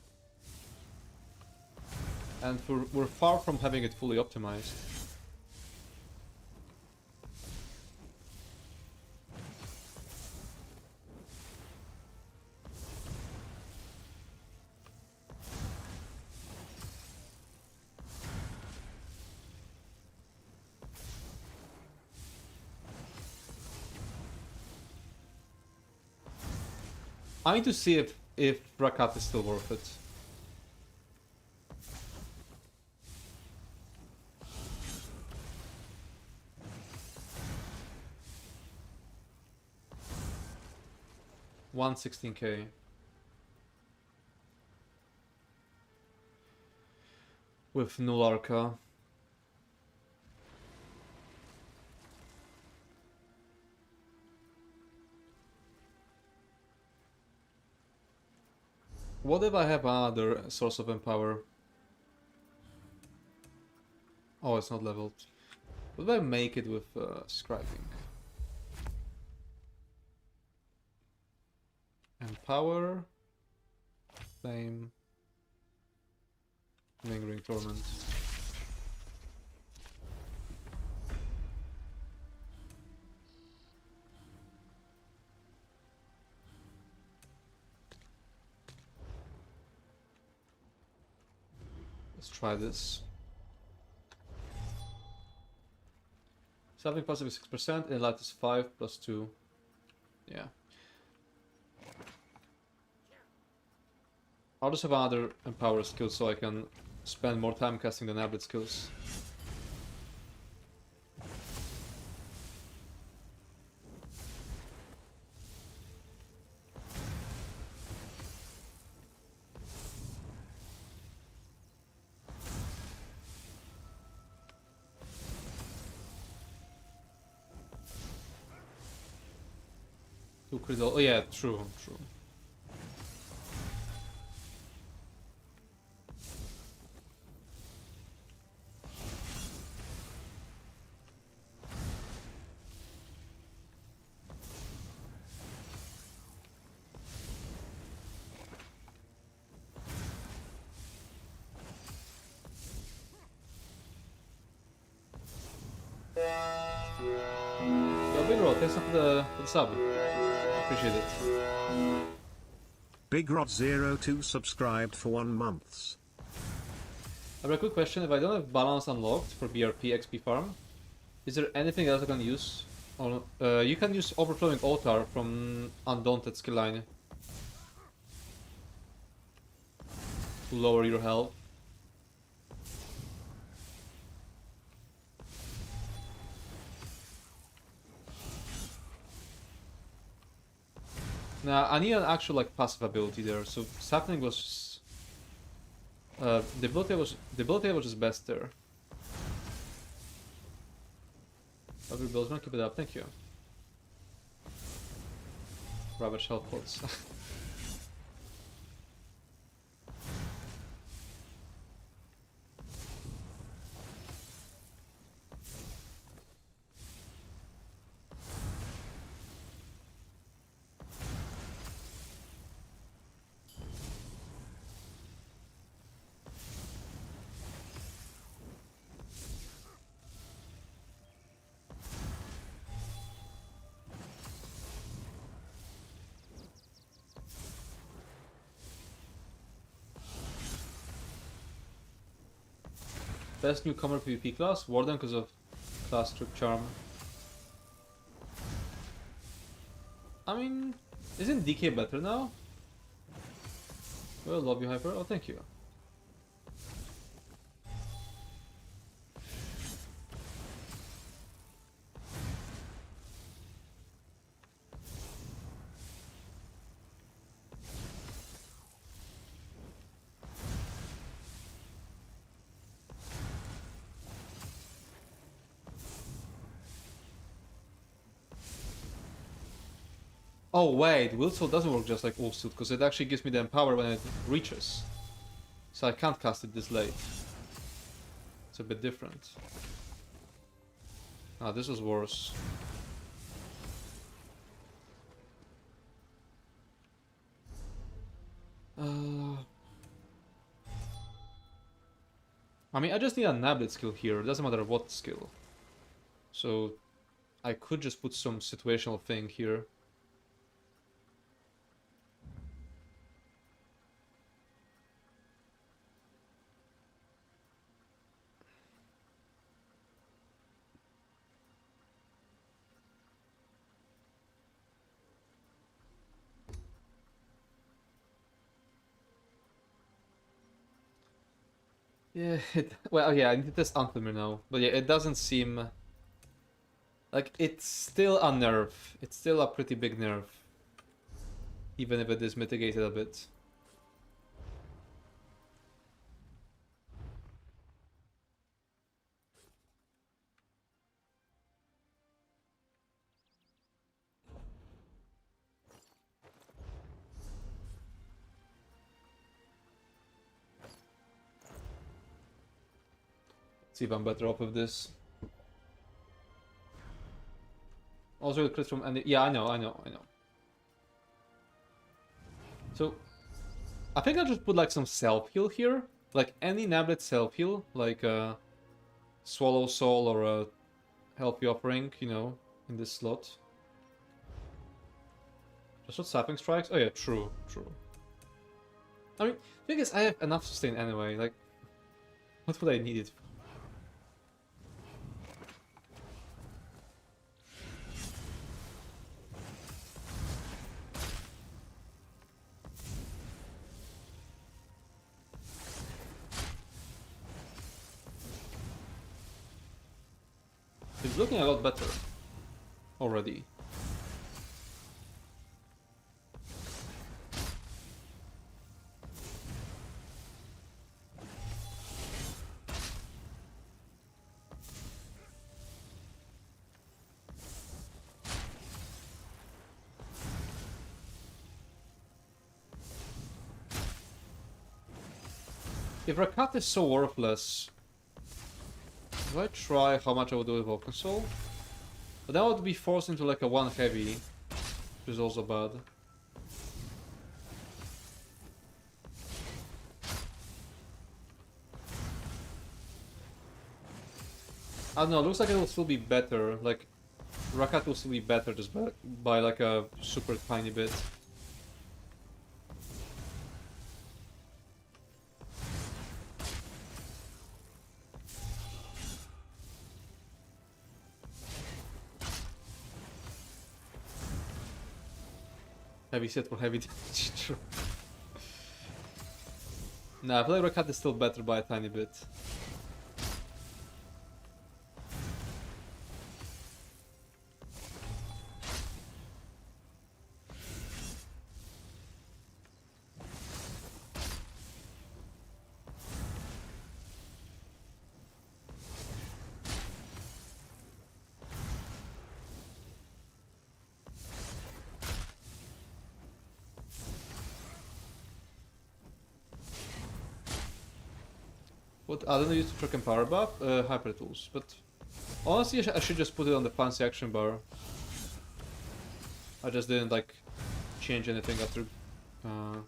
And we're far from having it fully optimized. I need to see if Rakat is still worth it. $116k. With null Arca. What if I have another source of empower? Oh, it's not leveled. What if I make it with scribing? Empower, flame, lingering torment. Let's try this. Something positive is 6%, and light is 5 plus 2. Yeah. I'll just have another empower skill so I can spend more time casting than average skills. Two critical. Oh yeah, true, true. Yo, Big Roll, thanks for the sub. Appreciate it. Big Rod 02 subscribed for 1 month. I have a quick question. If I don't have balance unlocked for BRP XP farm, is there anything else I can use? On, you can use Overflowing Altar from Undaunted skill line to lower your health. Nah, I need an actual like passive ability there. So Sapling was just, debility was just best there. Every buildsman, keep it up, thank you. Ravage health pots. Best newcomer PvP class, Warden because of class trip charm. I mean, isn't DK better now? Well, love you, Hyper. Oh, thank you. Oh wait, Willsoul doesn't work just like Ulsuit, because it actually gives me the empower when it reaches. So I can't cast it this late. It's a bit different. Ah, this was worse. I mean, I just need a Nablet skill here, it doesn't matter what skill. So I could just put some situational thing here. Yeah, well, yeah, I need to test Anthemir now. But yeah, it doesn't seem... Like, it's still a nerf. It's still a pretty big nerf. Even if it is mitigated a bit. See if I'm better off with this. Also, it crits from any... Yeah, I know. So, I think I'll just put like some self-heal here. Like any Nablet self-heal, like a Swallow Soul or a Healthy Offering, you know, in this slot. Just what Sapping Strikes? Oh yeah, true. I mean, the thing is, I have enough sustain anyway, like... What would I need it for? It's looking a lot better already. If Rakat is so worthless, do I try how much I would do with Vulcan Soul? But then I would be forced into like a 1 heavy, which is also bad. I don't know, looks like it will still be better. Like, Rakat will still be better just by like a super tiny bit. Heavy set for heavy damage. True. Nah, I feel like Rakat is still better by a tiny bit. What I don't use to freaking power buff? Hyper tools, but honestly I should just put it on the fancy action bar. I just didn't like change anything after going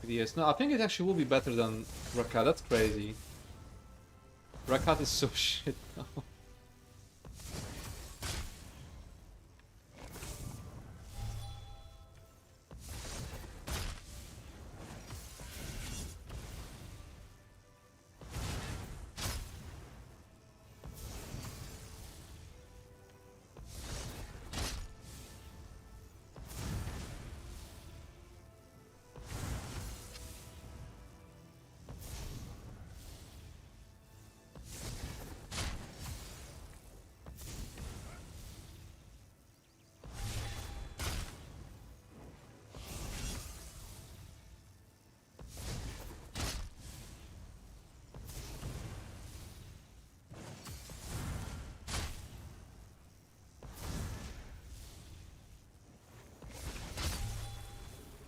PTS. No, I think it actually will be better than Rakat. That's crazy. Rakat is so shit now.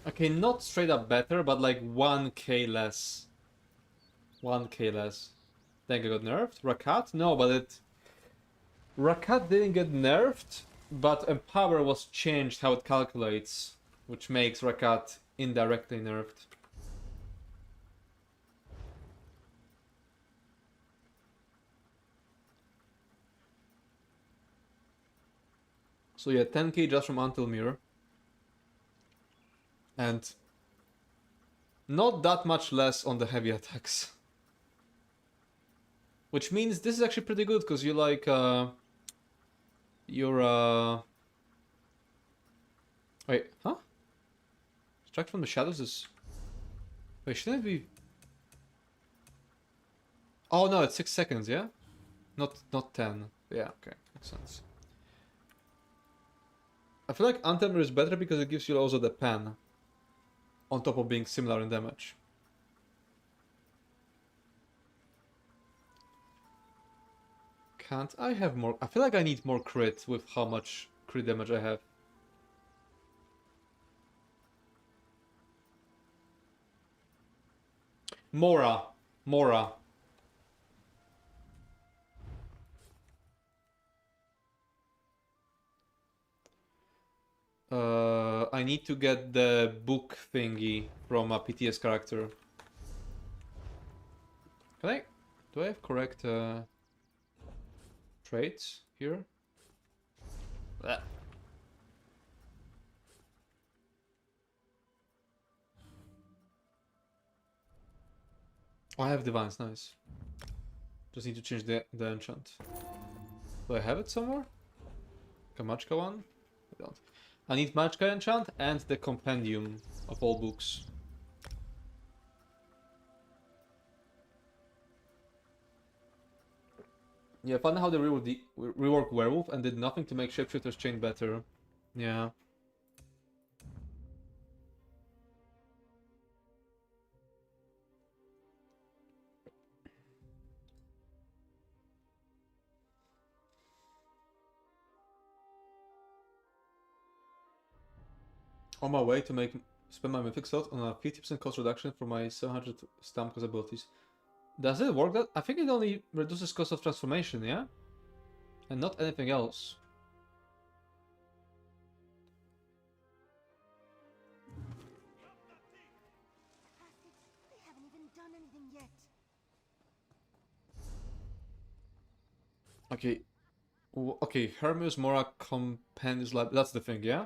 Okay, not straight up better, but like 1k less. 1k less. Think I got nerfed? Rakat? No, but it... Rakat didn't get nerfed, but Empower was changed how it calculates, which makes Rakat indirectly nerfed. So yeah, 10k just from Until Mirror. And not that much less on the heavy attacks. Which means this is actually pretty good, because you like, wait, huh? Strike from the shadows is... Wait, shouldn't it be... Oh no, it's 6 seconds, yeah? Not 10. Yeah, okay, makes sense. I feel like Antemir is better because it gives you also the pen. On top of being similar in damage. Can't I have more? I feel like I need more crit with how much crit damage I have. Mora. I need to get the book thingy from a PTS character. Can I? Do I have correct traits here? Blech. Oh, I have Divines, nice. Just need to change the enchant. Do I have it somewhere? Kamachka one? I don't. I need Machka enchant and the compendium of all books. Yeah, funny how they reworked Werewolf and did nothing to make Shapeshifter's Chain better. Yeah. On my way to make Spend my mythic slot on a 50% cost reduction for my 700 stamp cost abilities. Does it work? That I think it only reduces cost of transformation, yeah? And not anything else. They haven't even done anything yet. Okay. Okay, Hermes Mora Compendius Lab. That's the thing, yeah?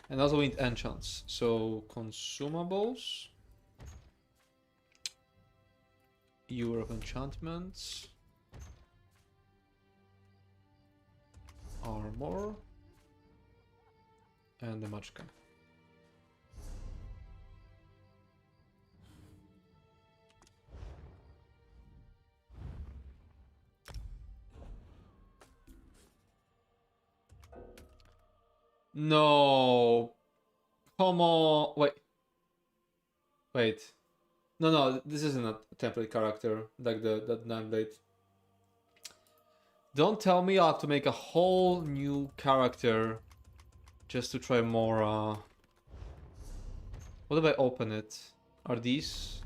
And also we need enchants. So, consumables. Ewer of enchantments. Armor. And the Machka. No. Come on. Wait. No, this isn't a template character like that Nineblade. Don't tell me I have to make a whole new character just to try more. What if I open it? Are these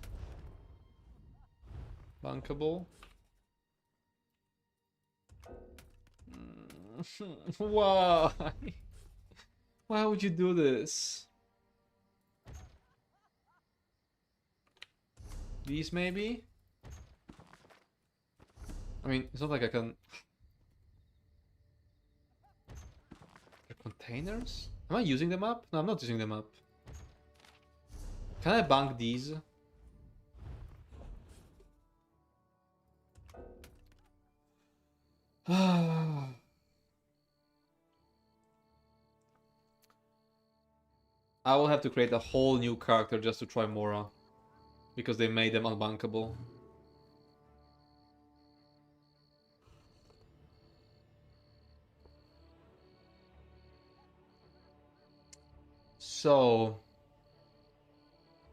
bankable? Why? Why would you do this? These maybe? I mean, it's not like I can... They're containers? Am I using them up? No, I'm not using them up. Can I bank these? I will have to create a whole new character just to try Mora. Because they made them unbankable. So...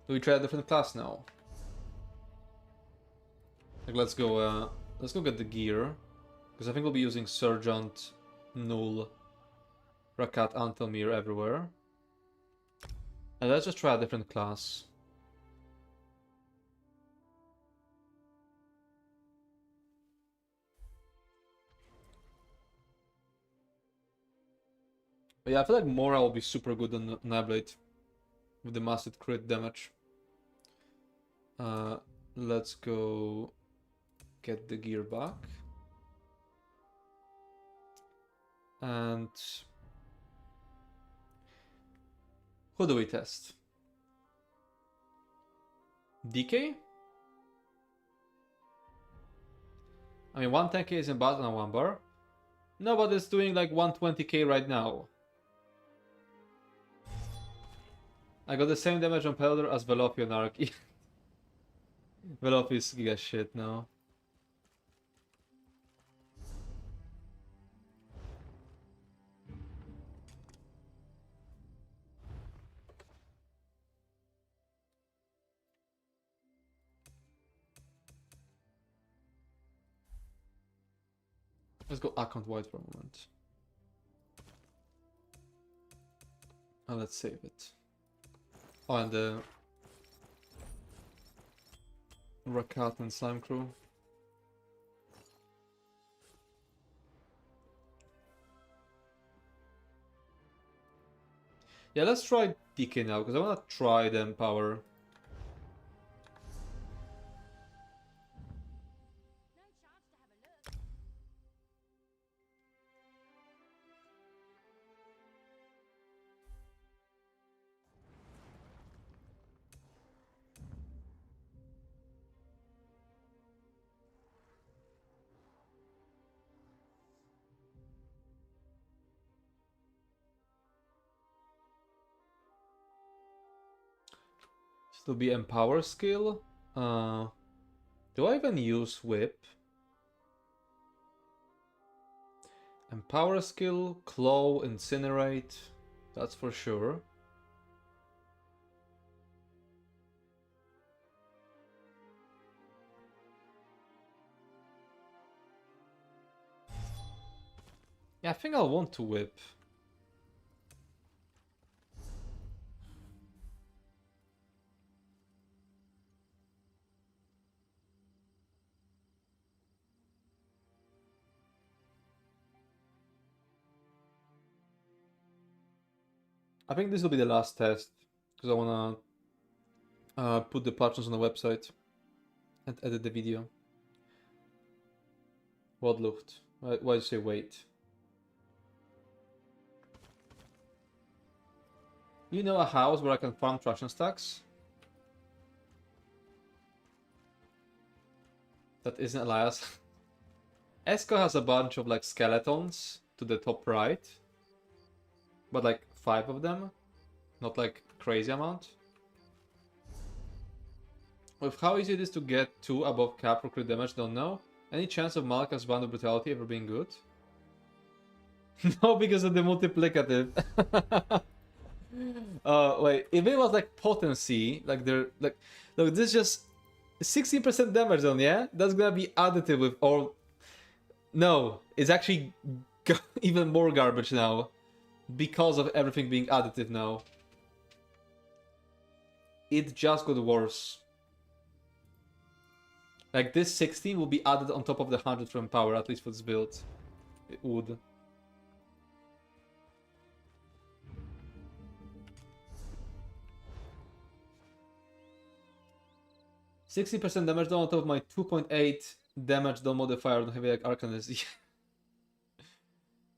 do we try a different class now? Like, let's go get the gear. Because I think we'll be using Sergeant, Null, Rakat, Antelmir everywhere. And let's just try a different class. But yeah, I feel like Mora will be super good on Nineblade with the massive crit damage. Let's go get the gear back. And who do we test? DK? I mean, 110k is in battle on 1 bar. No, but it's doing like 120k right now. I got the same damage on Pelder as Velopi on Arky. Velopi is giga shit now. Let's go account wide for a moment. And let's save it. Oh, and the Rakat and Slime Crew. Yeah, let's try DK now, because I want to try the Empower. Still be Empower skill. Do I even use Whip? Empower skill, Claw, Incinerate. That's for sure. Yeah, I think I'll want to whip. I think this will be the last test because I wanna put the patterns on the website and edit the video. What Luft? Why did you say wait? You know a house where I can farm traction stacks? That isn't Elias. Esco has a bunch of like skeletons to the top right. But like 5 of them. Not like crazy amount. With how easy it is to get 2 above cap for crit damage, don't know. Any chance of Malka's Band of Brutality ever being good? No, because of the multiplicative. Wait, if it was like potency, like they're like, look, this is just 16% damage on, yeah? That's gonna be additive with all. No, it's actually even more garbage now because of everything being additive now. It just got worse. Like this 16 will be added on top of the 100 from power, at least for this build. It would. %60 damage down on top of my 2.8 damage down modifier on Heavy Arcanist.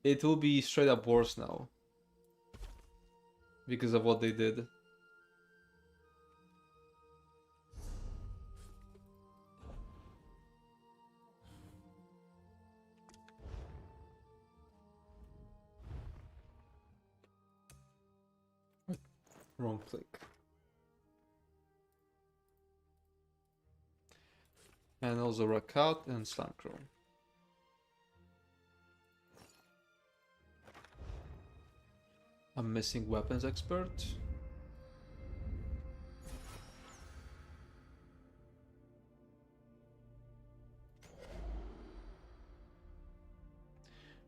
It will be straight up worse now. Because of what they did. Wrong click. And also Rakat and Slamcrow. I'm missing weapons expert.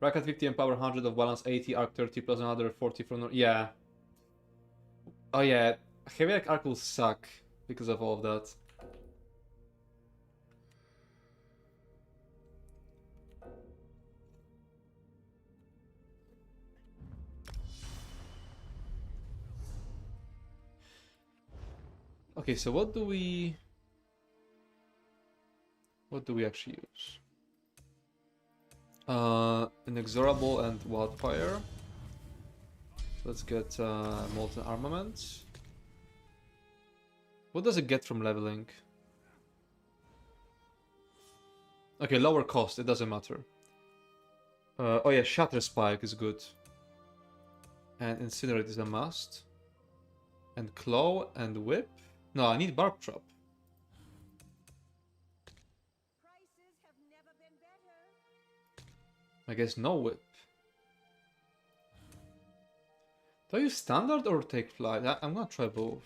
Rakat 50 and power 100 of balance 80, arc 30 plus another 40 from... Yeah. Oh yeah, Heavy Arc will suck because of all of that. Okay, so what do we actually use? Inexorable and Wildfire. Let's get Molten Armament. What does it get from leveling? Okay, lower cost, it doesn't matter. Oh yeah, Shatter Spike is good. And Incinerate is a must. And Claw and Whip? No, I need Barb Trap. Prices have never been better. I guess no Whip. Do I use Standard or Take Flight? I'm gonna try both.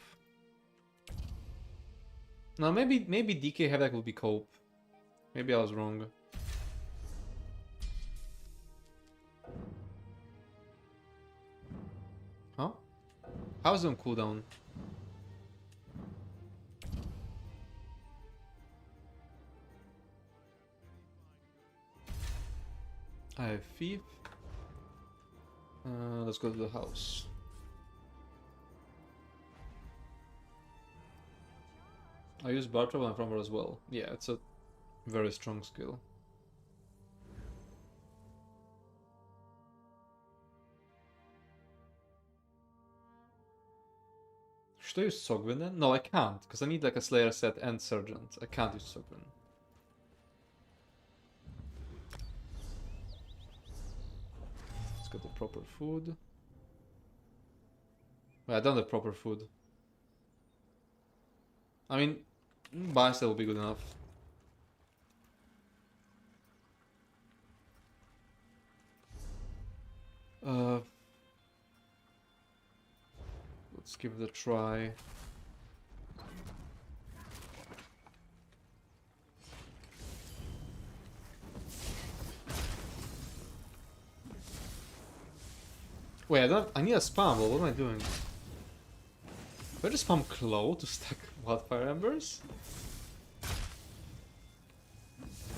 No, maybe DK Havoc will be Cope. Maybe I was wrong. Huh? How's it on cooldown? I have Thief. Let's go to the house. I use Bartrop and Frommer as well. Yeah, it's a very strong skill. Should I use Sogwin then? No, I can't, because I need like a Slayer set and Sergeant. I can't use Sogwin. Let's get the proper food. Well, I don't have proper food. I mean, Bicep will be good enough. Let's give it a try. Wait, I need a spam. Well, what am I doing? Do I just spam Claw to stack Wildfire Embers?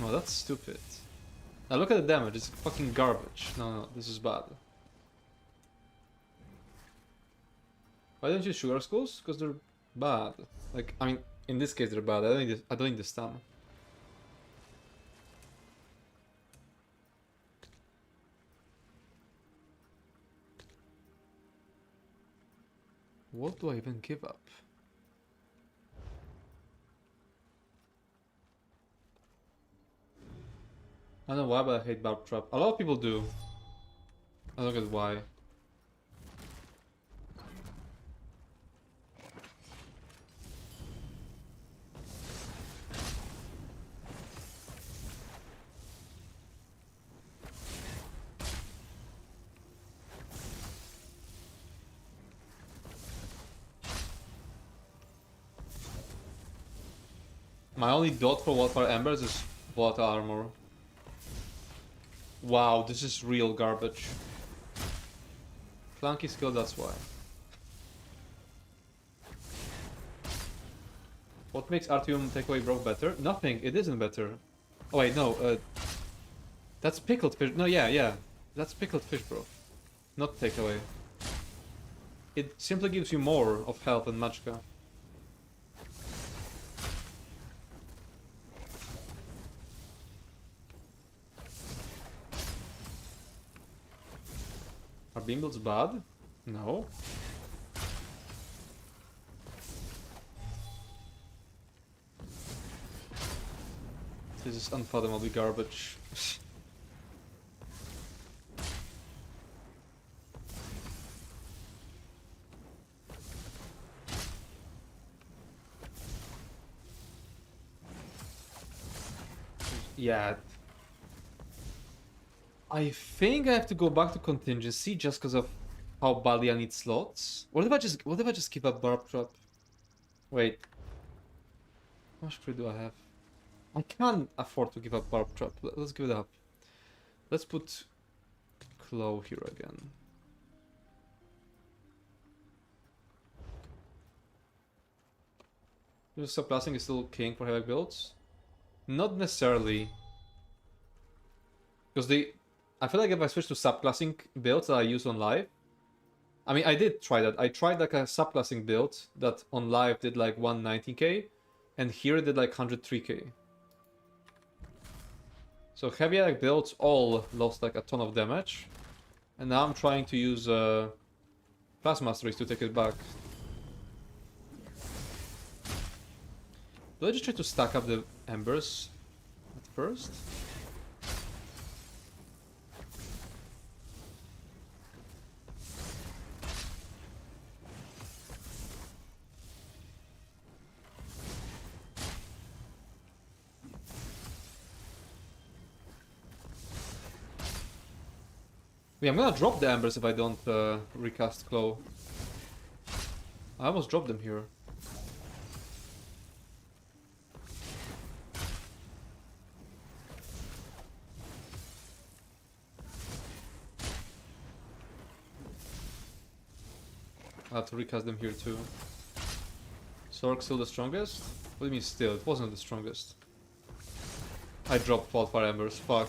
No, that's stupid. Now look at the damage. It's fucking garbage. No, this is bad. Why don't you use Sugar Skulls? Because they're bad. Like, I mean, in this case they're bad. I don't need the stun. What do I even give up? I don't know why, but I hate Barb Trap. A lot of people do. I don't get why. My only dot for Wildfire Embers is Volatile Armor. Wow, this is real garbage. Flanky skill, that's why. What makes Artium Takeaway Bro better? Nothing, it isn't better. Oh wait, no, that's pickled fish. No, yeah. That's pickled fish, bro. Not takeaway. It simply gives you more of health and magicka. Are beam builds bad? No. This is unfathomably garbage. Yeah. I think I have to go back to contingency just because of how badly I need slots. What if I just give up Barb Trap? Wait. How much free do I have? I can't afford to give up Barb Trap. Let's give it up. Let's put Claw here again. Subclassing is still king for heavy builds? Not necessarily. Because I feel like if I switch to subclassing builds that I use on live, I mean, I did try that. I tried like a subclassing build that on live did like 190k, and here it did like 103k. So heavy attack builds all lost like a ton of damage, and now I'm trying to use Fast Masteries to take it back. Do I just try to stack up the embers at first? Yeah, I'm gonna drop the embers if I don't recast Claw. I almost dropped them here. I have to recast them here too. Sork still the strongest? What do you mean still? It wasn't the strongest. I dropped Wildfire Embers, fuck.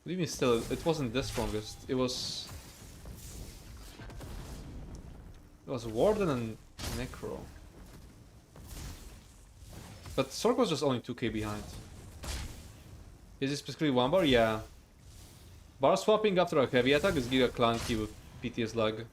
What do you mean still? It wasn't the strongest. It was Warden and Necro. But Sork was just only 2k behind. Is it specifically one bar? Yeah. Bar swapping after a heavy attack is giga clunky with PTS lag.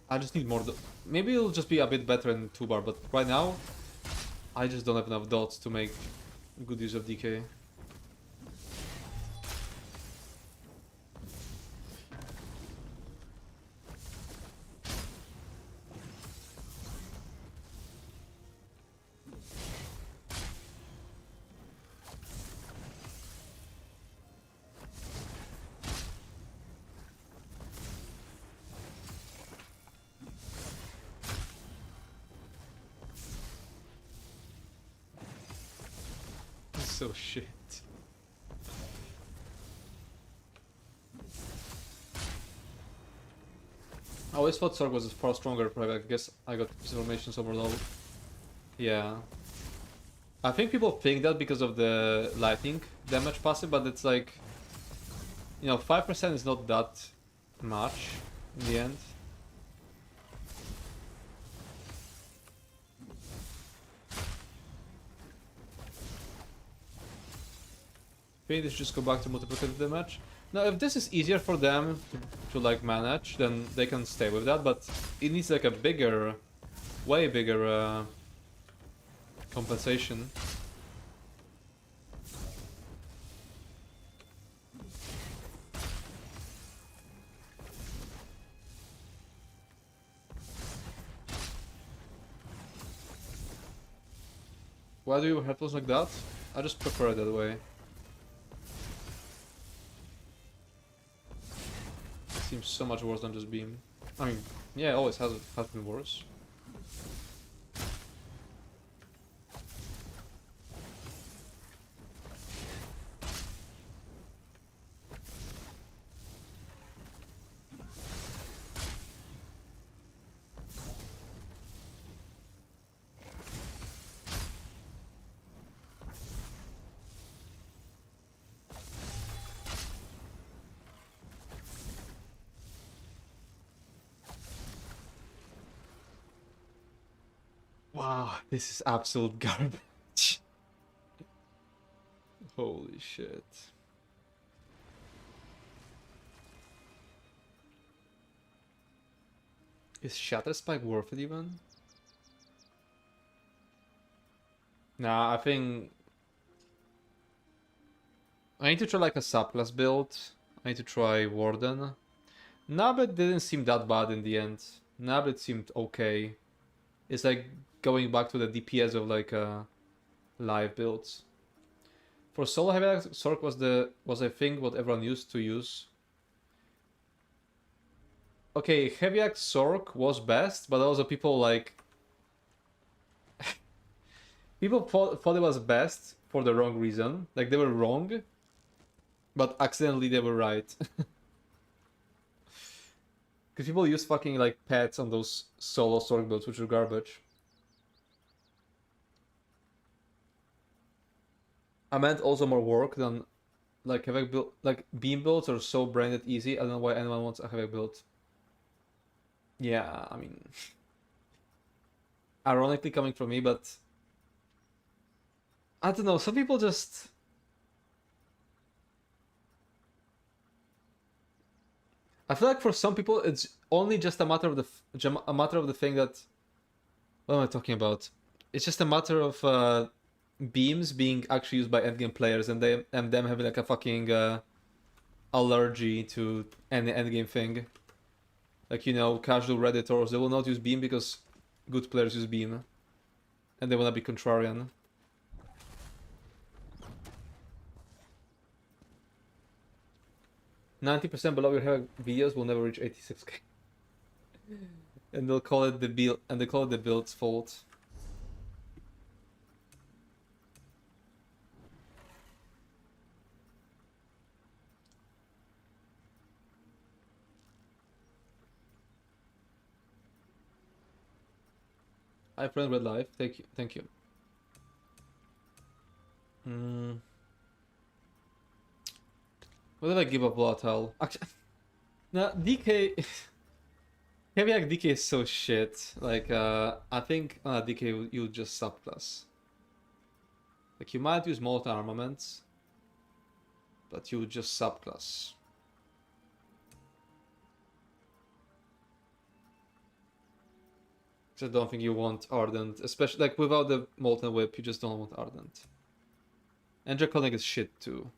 I just need more. Maybe it'll just be a bit better in 2-bar, but right now, I just don't have enough dots to make good use of DK. so shit. I always thought Sorg was far stronger, but I guess I got this information somewhere low. Yeah. I think people think that because of the lightning damage passive, but it's like, you know, 5% is not that much in the end. I think they should just go back to multiplicative damage. Now, if this is easier for them to like manage, then they can stay with that, but it needs like a bigger, way bigger compensation. Why do you have those like that? I just prefer it that way. Seems so much worse than just beam. I mean, yeah, it always has been worse. Wow, this is absolute garbage. Holy shit. Is Shatter Spike worth it even? Nah, I think I need to try like a subclass build. I need to try Warden. Nabet didn't seem that bad in the end. Nabet seemed okay. It's like going back to the DPS of like live builds. For solo heavy axe, Sork was I think what everyone used to use. Okay, heavy axe Sork was best, but also people like people thought it was best for the wrong reason. Like they were wrong, but accidentally they were right. Because people use fucking like pets on those solo Sork builds, which are garbage. I meant also more work than like Havoc build. Like beam builds are so branded easy. I don't know why anyone wants a Havoc build. Yeah, I mean, ironically coming from me, but I don't know. Some people just. I feel like for some people it's only just a matter of the thing that. What am I talking about? It's just a matter of beams being actually used by endgame players and them having like a fucking allergy to any endgame thing. Like, you know, casual redditors, they will not use beam because good players use beam. And they wanna be contrarian. "90% below your heavy videos will never reach 86k." And they'll call it the build, and they call it the build's fault. Hi friend, Red Life. Thank you. What did I give up volatile? Actually, no, DK. Heavy Act DK is so shit. Like, I think on a DK you just subclass. Like, you might use molten armaments, but you just subclass. I don't think you want Ardent, especially like without the Molten Whip, you just don't want Ardent. And Draconic is shit too.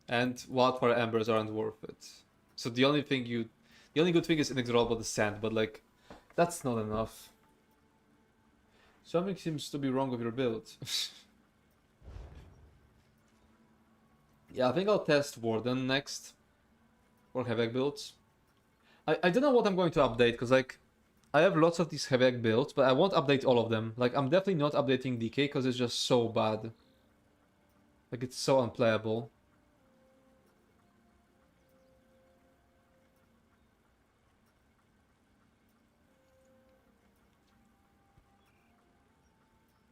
And Wildfire Embers aren't worth it. So the only good thing is Inexorable Descent, but like, that's not enough. Something seems to be wrong with your build. Yeah, I think I'll test Warden next. Or Havoc builds. I don't know what I'm going to update, because like, I have lots of these Havoc builds, but I won't update all of them. Like, I'm definitely not updating DK because it's just so bad. Like, it's so unplayable.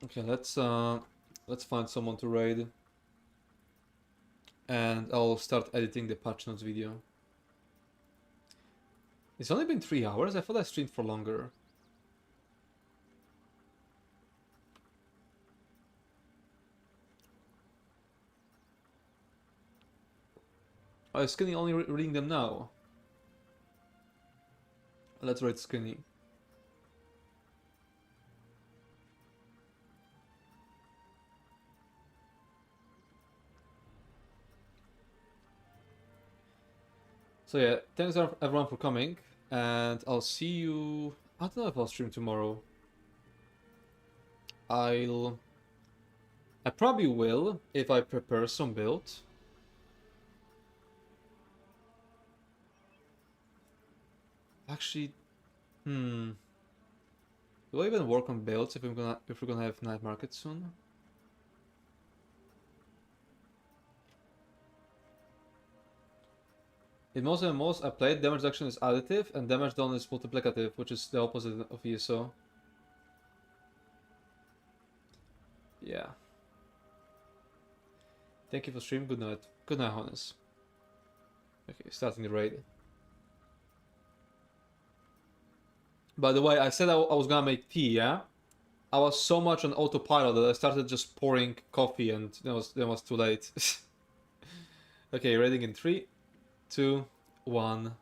Okay, let's find someone to raid. And I'll start editing the patch notes video. It's only been 3 hours? I thought I streamed for longer. Oh, is Skinny only reading them now? Let's raid Skinny. So yeah, thanks everyone for coming, and I'll see you... I don't know if I'll stream tomorrow. I probably will, if I prepare some build. Actually, do I even work on builds if we're gonna have night market soon? In most MMOs I played, damage reduction is additive and damage done is multiplicative, which is the opposite of ESO. Yeah. Thank you for stream. Good night. Good night, Hannes. Okay, starting the raid. By the way, I said I was gonna make tea, yeah? I was so much on autopilot that I started just pouring coffee and then was too late. Okay, raiding in 3, 2, 1.